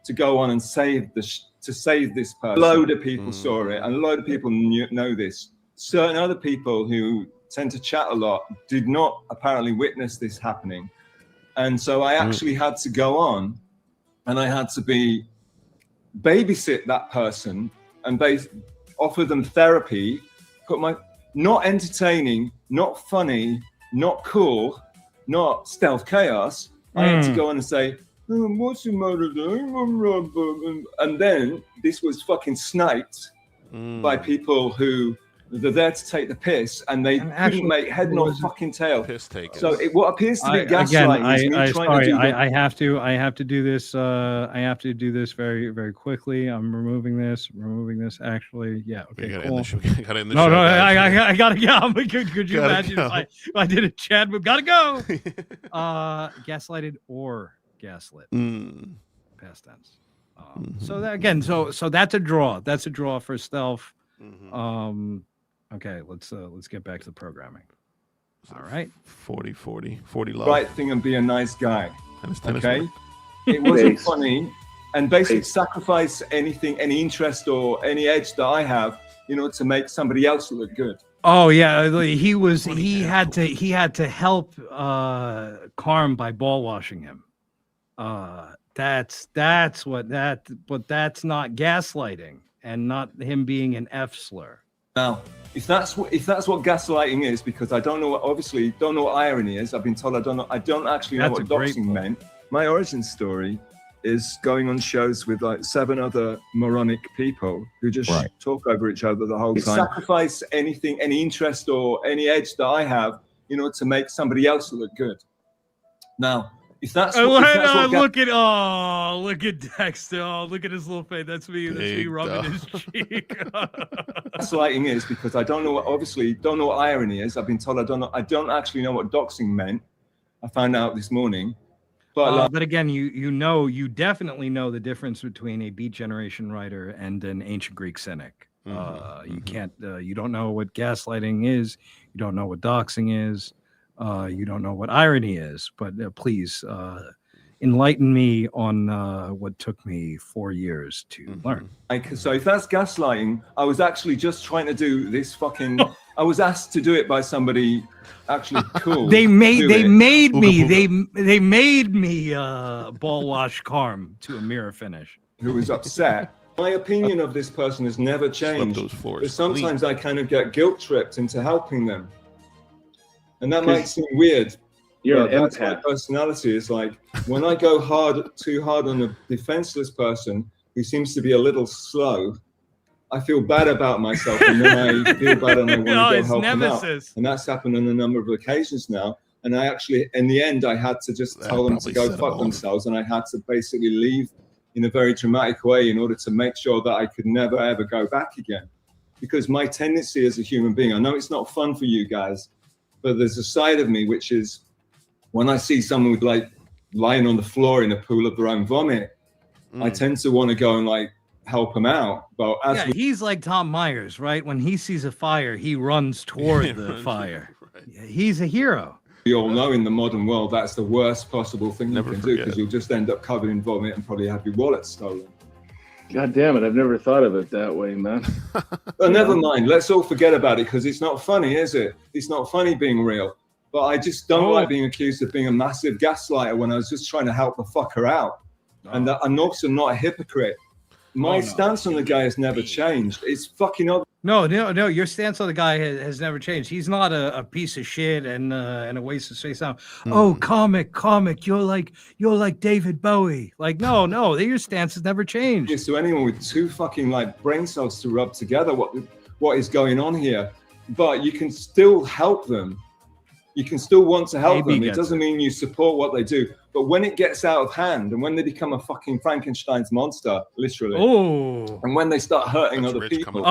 to go on and save this person. A load of people saw it, and a load of people know this. Certain other people who tend to chat a lot did not apparently witness this happening, and so I actually had to go on, and I had to babysit that person and offer them therapy. Not entertaining, not funny, not cool, not stealth chaos. I had to go on and say, what's the matter? And then this was fucking sniped by people who They're there to take the piss, and they couldn't make head nor fucking tail. Piss takers. So what appears to be gaslighting is me trying to do I have to do this. I have to do this very, very quickly. I'm removing this. Actually, yeah. Okay. Cool. No, I gotta go. Could you imagine if I did a Chad? We gotta go. Gaslighted or gaslit. Past tense. So that again, so that's a draw. That's a draw for stealth. Okay, let's get back to the programming. All right. 40 love. Right thing and be a nice guy. Okay. It wasn't funny, and basically sacrifice anything, any interest or any edge that I have, to make somebody else look good. Oh yeah, he had to help Carm by ball washing him. That's not gaslighting, and not him being an F slur. Now, if that's what gaslighting is, because I don't know what irony is. I've been told I don't actually know what doxing meant. My origin story is going on shows with like 7 other moronic people who just talk over each other the whole time. Sacrifice anything, any interest or any edge that I have, to make somebody else look good. Now, if that's look at Dexter. Oh, look at his little face. That's me rubbing his cheek. Gaslighting is because I don't know what irony is. I've been told I don't actually know what doxing meant. I found out this morning. But again, you definitely know the difference between a Beat Generation writer and an ancient Greek cynic. You can't. You don't know what gaslighting is. You don't know what doxing is. You don't know what irony is. But please enlighten me on what took me 4 years to learn. So if that's gaslighting, I was actually just trying to do this fucking. I was asked to do it by somebody actually cool. They made me ball wash Carm to a mirror finish. Who was upset. My opinion of this person has never changed. But sometimes I kind of get guilt tripped into helping them. And that might seem weird. That's my personality. It's like when I go too hard on a defenseless person who seems to be a little slow, I feel bad about myself, and then I feel bad and I want to go help them out. And that's happened on a number of occasions now. And I actually, in the end, I had to just tell them to go fuck themselves, and I had to basically leave in a very dramatic way in order to make sure that I could never ever go back again. Because my tendency as a human being, I know it's not fun for you guys, but there's a side of me which is when I see someone with like lying on the floor in a pool of their own vomit, I tend to want to go and help them out. But he's like Tom Myers, right? When he sees a fire, he runs toward the fire. Right. He's a hero. We all know in the modern world that's the worst possible thing you can do, because you'll just end up covered in vomit and probably have your wallet stolen. God damn it, I've never thought of it that way, man. But never mind, let's all forget about it, because it's not funny, is it? It's not funny being real. But I just don't like being accused of being a massive gaslighter when I was just trying to help the fucker out. And I'm also not a hypocrite. My stance on the guy has never changed. It's fucking obvious. No. Your stance on the guy has never changed. He's not a piece of shit and a waste of space. Oh, comic, you're like David Bowie. Like, no, your stance has never changed. So anyone with 2 fucking brain cells to rub together what is going on here, but you can still help them. You can still want to help them. It doesn't mean you support what they do. But when it gets out of hand and when they become a fucking Frankenstein's monster, literally, and when they start hurting other people.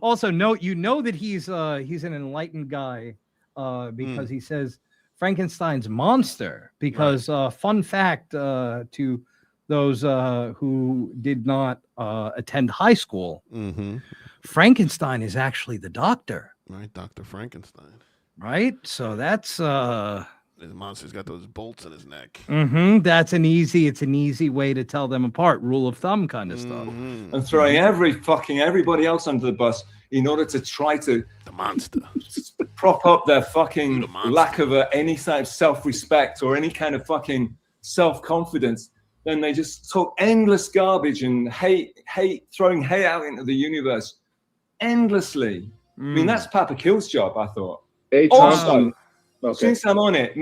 Also, you know that he's an enlightened guy because he says Frankenstein's monster. Because fun fact to those who did not attend high school, Frankenstein is actually the doctor. Right, Dr. Frankenstein. Right, so that's the monster's got those bolts in his neck. That's an easy way to tell them apart. Rule of thumb kind of stuff. And throwing everybody else under the bus in order to try to prop up their fucking lack of any type of self-respect or any kind of fucking self-confidence. Then they just talk endless garbage and hate, throwing hate out into the universe endlessly. I mean, that's Papa Kill's job, I thought. Also, since I'm on it,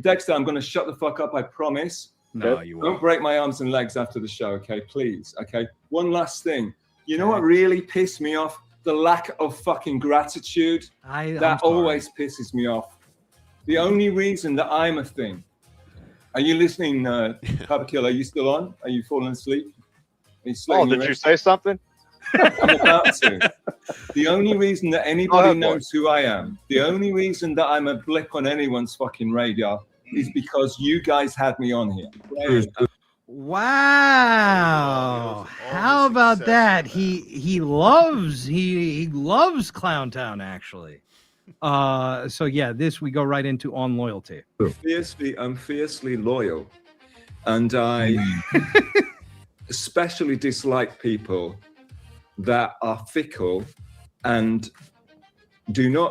Dexter, I'm going to shut the fuck up, I promise. No, you won't. Don't break my arms and legs after the show, okay? Please, okay? One last thing. You know what really pissed me off? The lack of fucking gratitude. That always pisses me off. The only reason that I'm a thing. Are you listening, Papa Kill? Are you still on? Are you falling asleep? Did you say something? I'm about to. The only reason that anybody knows who I am, the only reason that I'm a blip on anyone's fucking radar is because you guys had me on here. Wow. How about that? He loves Clowntown, actually. So yeah, we go right into on loyalty. I'm fiercely loyal, and I especially dislike people that are fickle and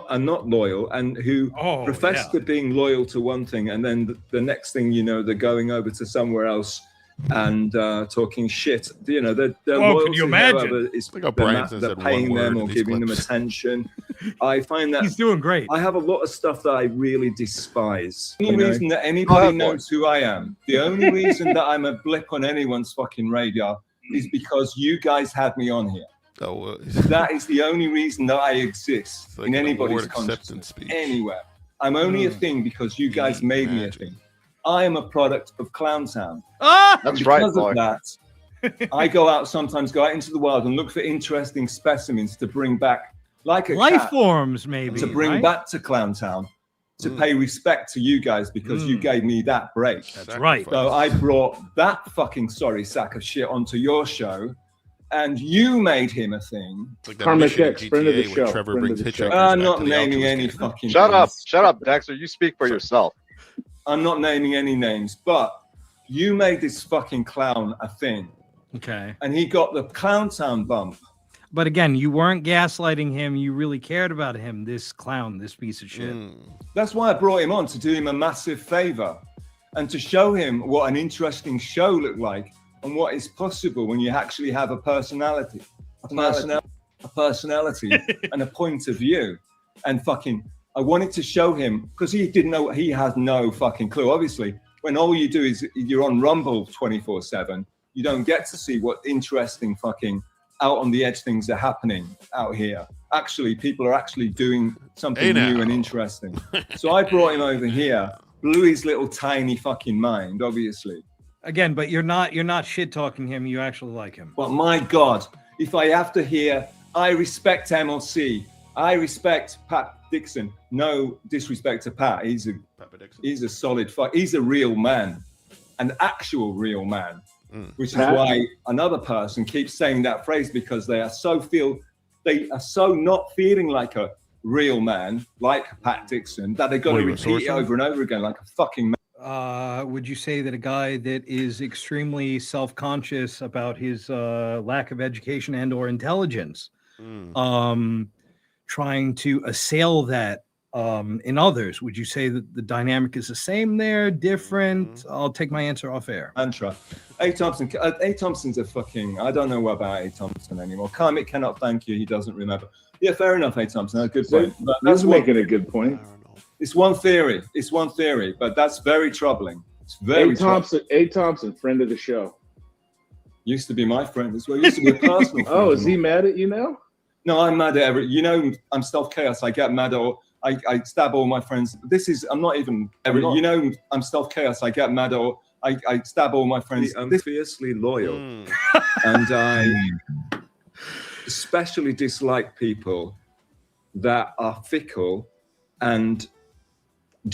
are not loyal, and who profess to being loyal to one thing, and then the next thing you know, they're going over to somewhere else and talking shit. You know, they're loyal can you to imagine? whoever is Like how Bryan says they're that paying one word them in or these giving them clips. attention. I find that He's doing great. I have a lot of stuff that I really despise. The only reason that anybody knows who I am, the only reason that I'm a blip on anyone's fucking radar is because you guys had me on here. That is the only reason that I exist in anybody's consciousness anywhere. I'm only a thing because you guys made me a thing. I am a product of Clowntown. That's right, boy. Because of that, I go out into the wild and look for interesting specimens to bring back, like a life cat, forms, maybe to bring back to Clowntown, to pay respect to you guys because you gave me that break. That's right. So I brought that fucking sorry sack of shit onto your show, and you made him a thing. Like that Karmic mission in X, friend of the GTA show. where Trevor friend brings of the show. hitchhikers back I'm not to the naming Alchemist any Game. fucking Shut up, Dexter. You speak for yourself. I'm not naming any names, but you made this fucking clown a thing. Okay. And he got the Clowntown bump. But again, you weren't gaslighting him. You really cared about him, this clown, this piece of shit. That's why I brought him on, to do him a massive favor and to show him what an interesting show looked like and what is possible when you actually have a personality, and a point of view. And fucking, I wanted to show him, because he didn't know, he has no fucking clue. Obviously, when all you do is you're on Rumble 24/7, you don't get to see what interesting fucking out on the edge things are happening out here. Actually, people are actually doing something new and interesting. So I brought him over here, blew his little tiny fucking mind, obviously. Again, but you're not shit talking him. You actually like him. But my God, if I have to hear, I respect MLC, I respect Pat Dixon. No disrespect to Pat. He's a solid fuck. He's a real man, an actual real man. Which is why another person keeps saying that phrase, because they are so not feeling like a real man, like Pat Dixon, that they've got to repeat it over and over again like a fucking man. Would you say that a guy that is extremely self-conscious about his lack of education and or intelligence, trying to assail that in others, would you say that the dynamic is the same there, different? I'll take my answer off air. Mantra. A. Thompson's a fucking, I don't know about A. Thompson anymore. Karmic cannot thank you, he doesn't remember. Yeah, fair enough, A. Thompson, a good point. But that's making a good point. It's one theory, but that's very troubling. It's very troubling. A. Thompson, friend of the show. Used to be my friend as well. Used to be a personal friend. Oh, is he mad at you now? No, I'm mad at every, I'm StealthKAOS, I get mad at I stab all my friends. I'm StealthKAOS, I get mad at I stab all my friends. I'm fiercely loyal. And I especially dislike people that are fickle and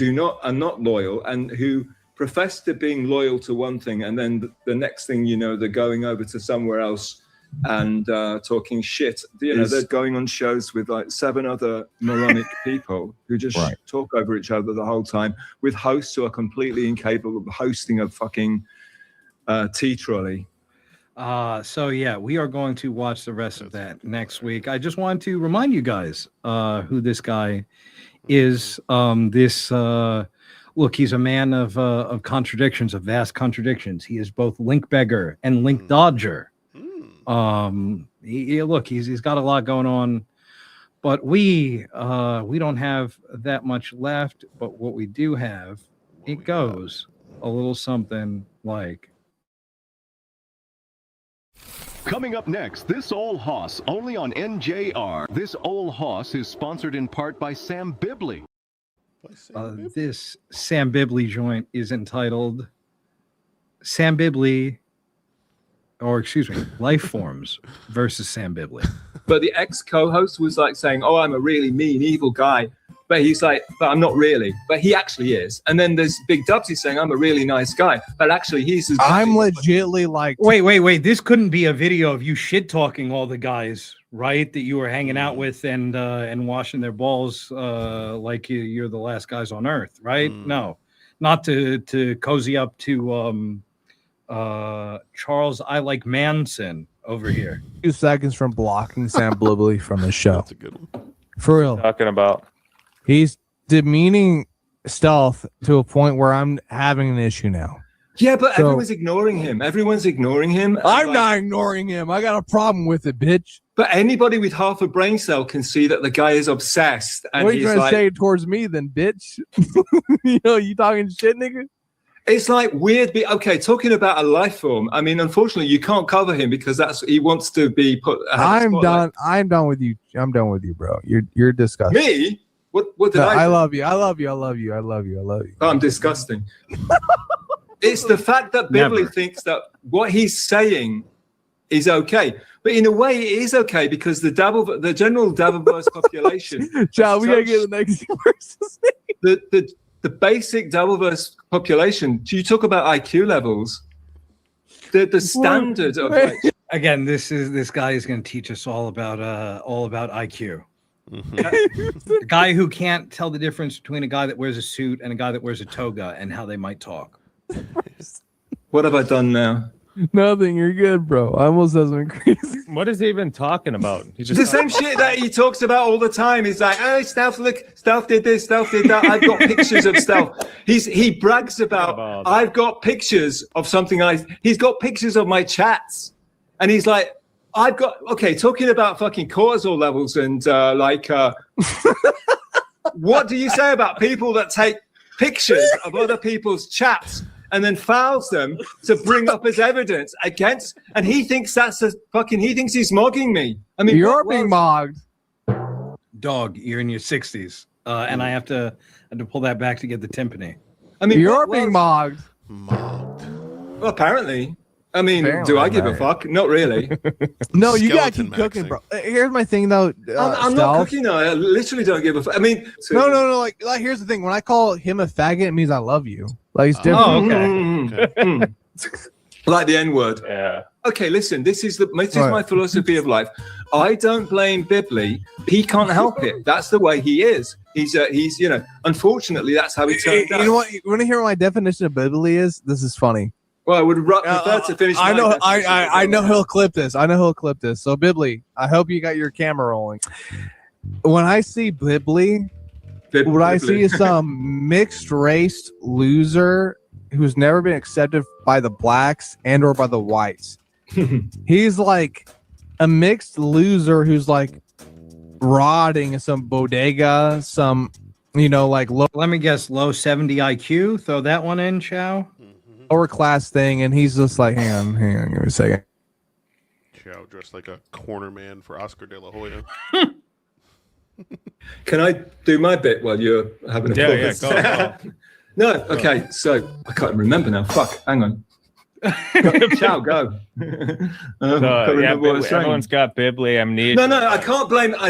are not loyal, and who profess to being loyal to one thing, and then the next thing you know, they're going over to somewhere else and talking shit. They're going on shows with like 7 other moronic people who just talk over each other the whole time, with hosts who are completely incapable of hosting a fucking tea trolley. So yeah, we are going to watch the rest of that next week. I just wanted to remind you guys who this guy is. Look, he's a man of contradictions, of vast contradictions. He is both link beggar and link dodger. He's got a lot going on, but we don't have that much left. But what we do have, it goes a little something like. Coming up next, This Ol' Hoss, only on NJR. This Ol' Hoss is sponsored in part by Sam Bibley. This Sam Bibley joint is entitled Sam Bibley, or excuse me, Life Forms versus Sam Bibley. But the ex-co-host was like saying, "Oh, I'm a really mean, evil guy," but he's like, "But I'm not really." But he actually is. And then there's Big Dubs. He's saying, "I'm a really nice guy," but actually he's. I'm legitly like. Wait. This couldn't be a video of you shit talking all the guys, right? That you were hanging out with and washing their balls like you're the last guys on earth, right? No, not to cozy up to Charles I Like Manson over here. 2 seconds from blocking Sam Bibley from the show. That's a good one. For real. Talking about. He's demeaning Stealth to a point where I'm having an issue now. Yeah, but everyone's ignoring him. Everyone's ignoring him. I'm not ignoring him. I got a problem with it, bitch. But anybody with half a brain cell can see that the guy is obsessed. And what are you he's trying to say towards me then, bitch? You talking shit, nigga? It's like weird. Okay, talking about a life form. I mean, unfortunately, you can't cover him because he wants to be put. I'm done. I'm done with you. I'm done with you, bro. You're disgusting. Me? What did I do? I love you. Oh, I'm disgusting. It's the fact that Bibley thinks that what he's saying is okay. But in a way, it is okay because the general Dabbleverse population. Child, we gotta get the next verses. The basic Dabbleverse population. You talk about IQ levels. The standard of again. This guy is going to teach us all about IQ. A guy who can't tell the difference between a guy that wears a suit and a guy that wears a toga and how they might talk. What have I done now? Nothing. You're good, bro. I almost has been crazy. What is he even talking about? He's just the same shit that he talks about all the time. He's like, "Oh, Stealth, look, Stealth did this, Stealth did that. I've got pictures of Stealth." He brags about I've got pictures of something. He's got pictures of my chats, and he's like, "I've got talking about fucking cortisol levels and what do you say about people that take pictures of other people's chats?" And then files them to bring up as evidence against, and he thinks he thinks he's mogging me. I mean, you're being mogged. Dog, you're in your 60s, and I have to pull that back to get the timpani. I mean, you're being mogged. Well, apparently. I mean, do I give a fuck? Not really. No, you gotta keep cooking, bro. Here's my thing, though. I'm not cooking. No, I literally don't give a fuck. I mean, no. Like, here's the thing. When I call him a faggot, it means I love you. Like, it's different. Oh, okay. Like the N-word. Yeah. Okay, listen. This is my philosophy of life. I don't blame Bibley. He can't help it. That's the way he is. He's unfortunately, that's how he turned out. You know what? You want to hear what my definition of Bibley is? This is funny. Well, I would prefer to finish. I know he'll clip this. So, Bibley, I hope you got your camera rolling. When I see Bibley, what I see is some mixed race loser who's never been accepted by the blacks and or by the whites. He's like a mixed loser who's like rotting in some bodega, low. Let me guess, low 70 IQ. Throw that one in, Chow. Lower class thing, and he's just like, hang on, give me a second. Chow dressed like a corner man for Oscar De La Hoya. Can I do my bit while you're having a pause? Yeah, go. No, okay, so I can't remember now. Fuck, hang on. Chow, go. Everyone's got Bibley amnesia. No, I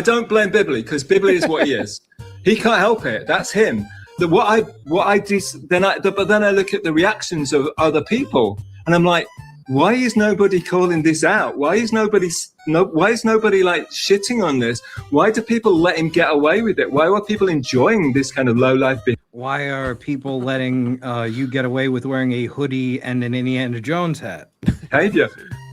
don't blame Bibley because Bibley is what he is. He can't help it. That's him. Then I look at the reactions of other people, and I'm like, why is nobody calling this out? Why is nobody like shitting on this? Why do people let him get away with it? Why are people enjoying this kind of low life behavior? Why are people letting you get away with wearing a hoodie and an Indiana Jones hat? Behavior.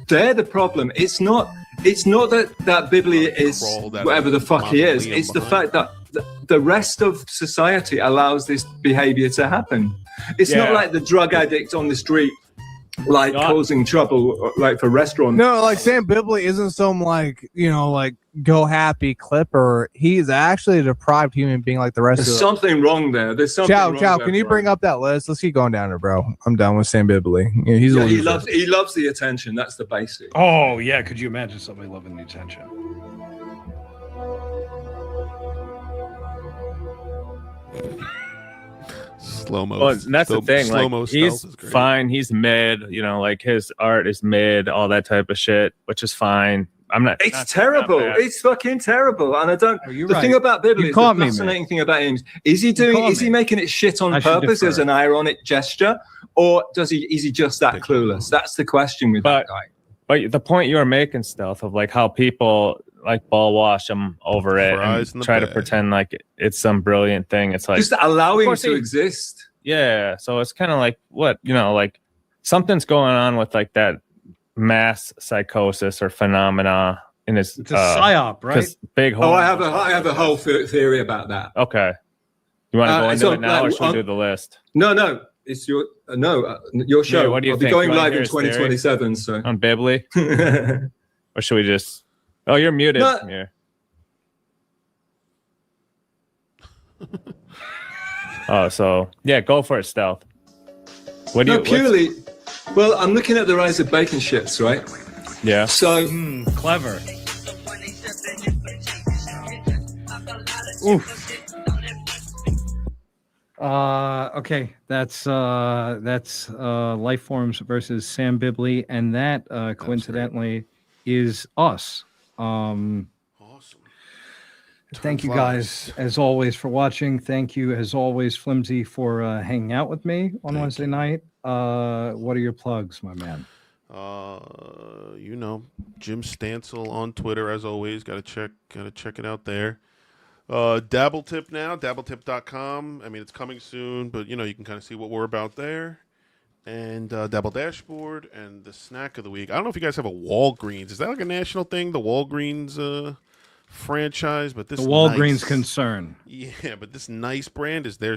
They're the problem. It's not that Bibley is whatever the fuck he is. It's the fact that the rest of society allows this behavior to happen. It's not like the drug addict on the street like causing trouble, like for restaurants. No, like Sam Bibley isn't some like, you know, like go happy clipper. He's actually a deprived human being like the rest of There's something wrong there. There's something Chow, wrong Chow, there, can you bro. bring up that list? Let's keep going down there, bro. I'm done with Sam Bibley. Yeah, he's a he loser. loves the attention. That's the basic. Oh yeah, could you imagine somebody loving the attention? Slow-mo. Well, and that's the thing. Slow-mo Like, he's stealth is great. fine. He's mid. You know, like his art is mid, all that type of shit, which is fine. I'm not. It's not terrible. bad. It's fucking terrible. And I don't. you're The right. thing about Bibley You is caught the me, fascinating thing about him is he doing? Is he making it shit on I should purpose as defer. an ironic gesture, or is he just that clueless? That's the question with that guy. But the point you were making, Stealth, of like how people like ball wash him over it Fries in and the try to bag. pretend like it's some brilliant thing. It's like Just allow of him course to he- exist. Yeah, so it's kind of like what, you know, like something's going on with like that mass psychosis or phenomena in his. It's a psyop, right? 'cause Big Oh, hole. I have a whole theory about that. Okay, you want to go into so, it now, or like, should we do the list No, it's your your show. Yeah, what do you I'll think? be going You wanna live hear in his theory? 2027. So on Bibley, or should we just? Oh, you're muted. No. Yeah. Oh, so yeah, go for it, Stealth. What do no, you purely. Well, I'm looking at the rise of bacon shits, right? Yeah. So clever. Oof. Okay, that's Life Forms versus Sam Bibley, and that coincidentally is us. Awesome. Thank you guys as always for watching. Thank you as always, Flimsy, for hanging out with me on Wednesday night. What are your plugs, my man? You know, Jim Stansel on Twitter as always. Gotta check it out there. DabbleTip now, dabbletip.com. I mean, it's coming soon, but you know, you can kind of see what we're about there. And Dabble Dashboard and the snack of the week. I don't know if you guys have a Walgreens. Is that like a national thing? The Walgreens franchise, but this The Walgreens nice, concern. Yeah, but this nice brand is their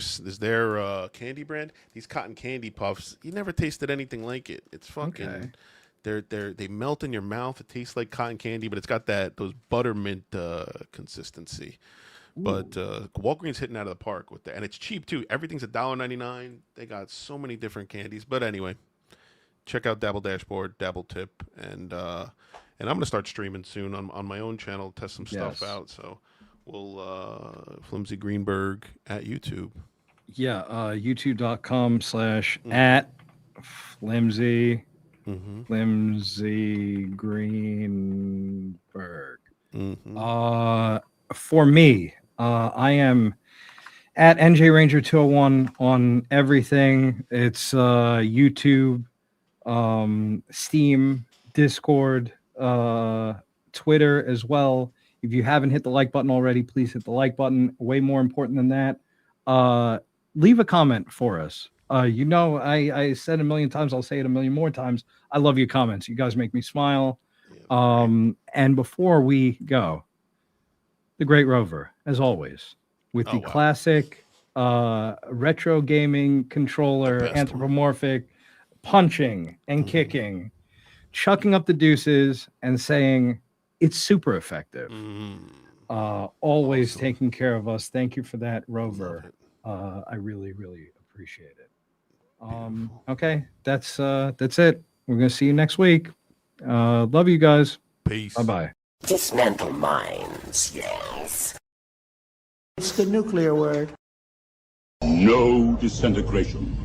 candy brand. These cotton candy puffs, you never tasted anything like it. It's fucking they melt in your mouth. It tastes like cotton candy, but it's got those buttermint consistency. But Walgreens hitting out of the park with that, and it's cheap too. Everything's $1.99. They got so many different candies. But anyway, check out Dabble Dashboard, DabbleTip, and I'm gonna start streaming soon on my own channel, test some stuff out. So we'll Flimsy Greenberg at YouTube. Yeah, youtube.com/@Flimsy Flimsy Greenberg. For me, I am at NJ Ranger 201 on everything. It's YouTube, Steam, Discord, Twitter as well. If you haven't hit the like button already, please hit the like button. Way more important than that, leave a comment for us. You know, I said a million times, I'll say it a million more times. I love your comments. You guys make me smile. And before we go, the Great Rover, as always, with the classic retro gaming controller, anthropomorphic, punching and kicking, chucking up the deuces and saying it's super effective. Always taking care of us. Thank you for that, Rover. I really, really appreciate it. Okay, that's it. We're gonna see you next week. Love you guys. Peace. Bye-bye. Dismantle minds, yes. It's the nuclear word. No disintegration.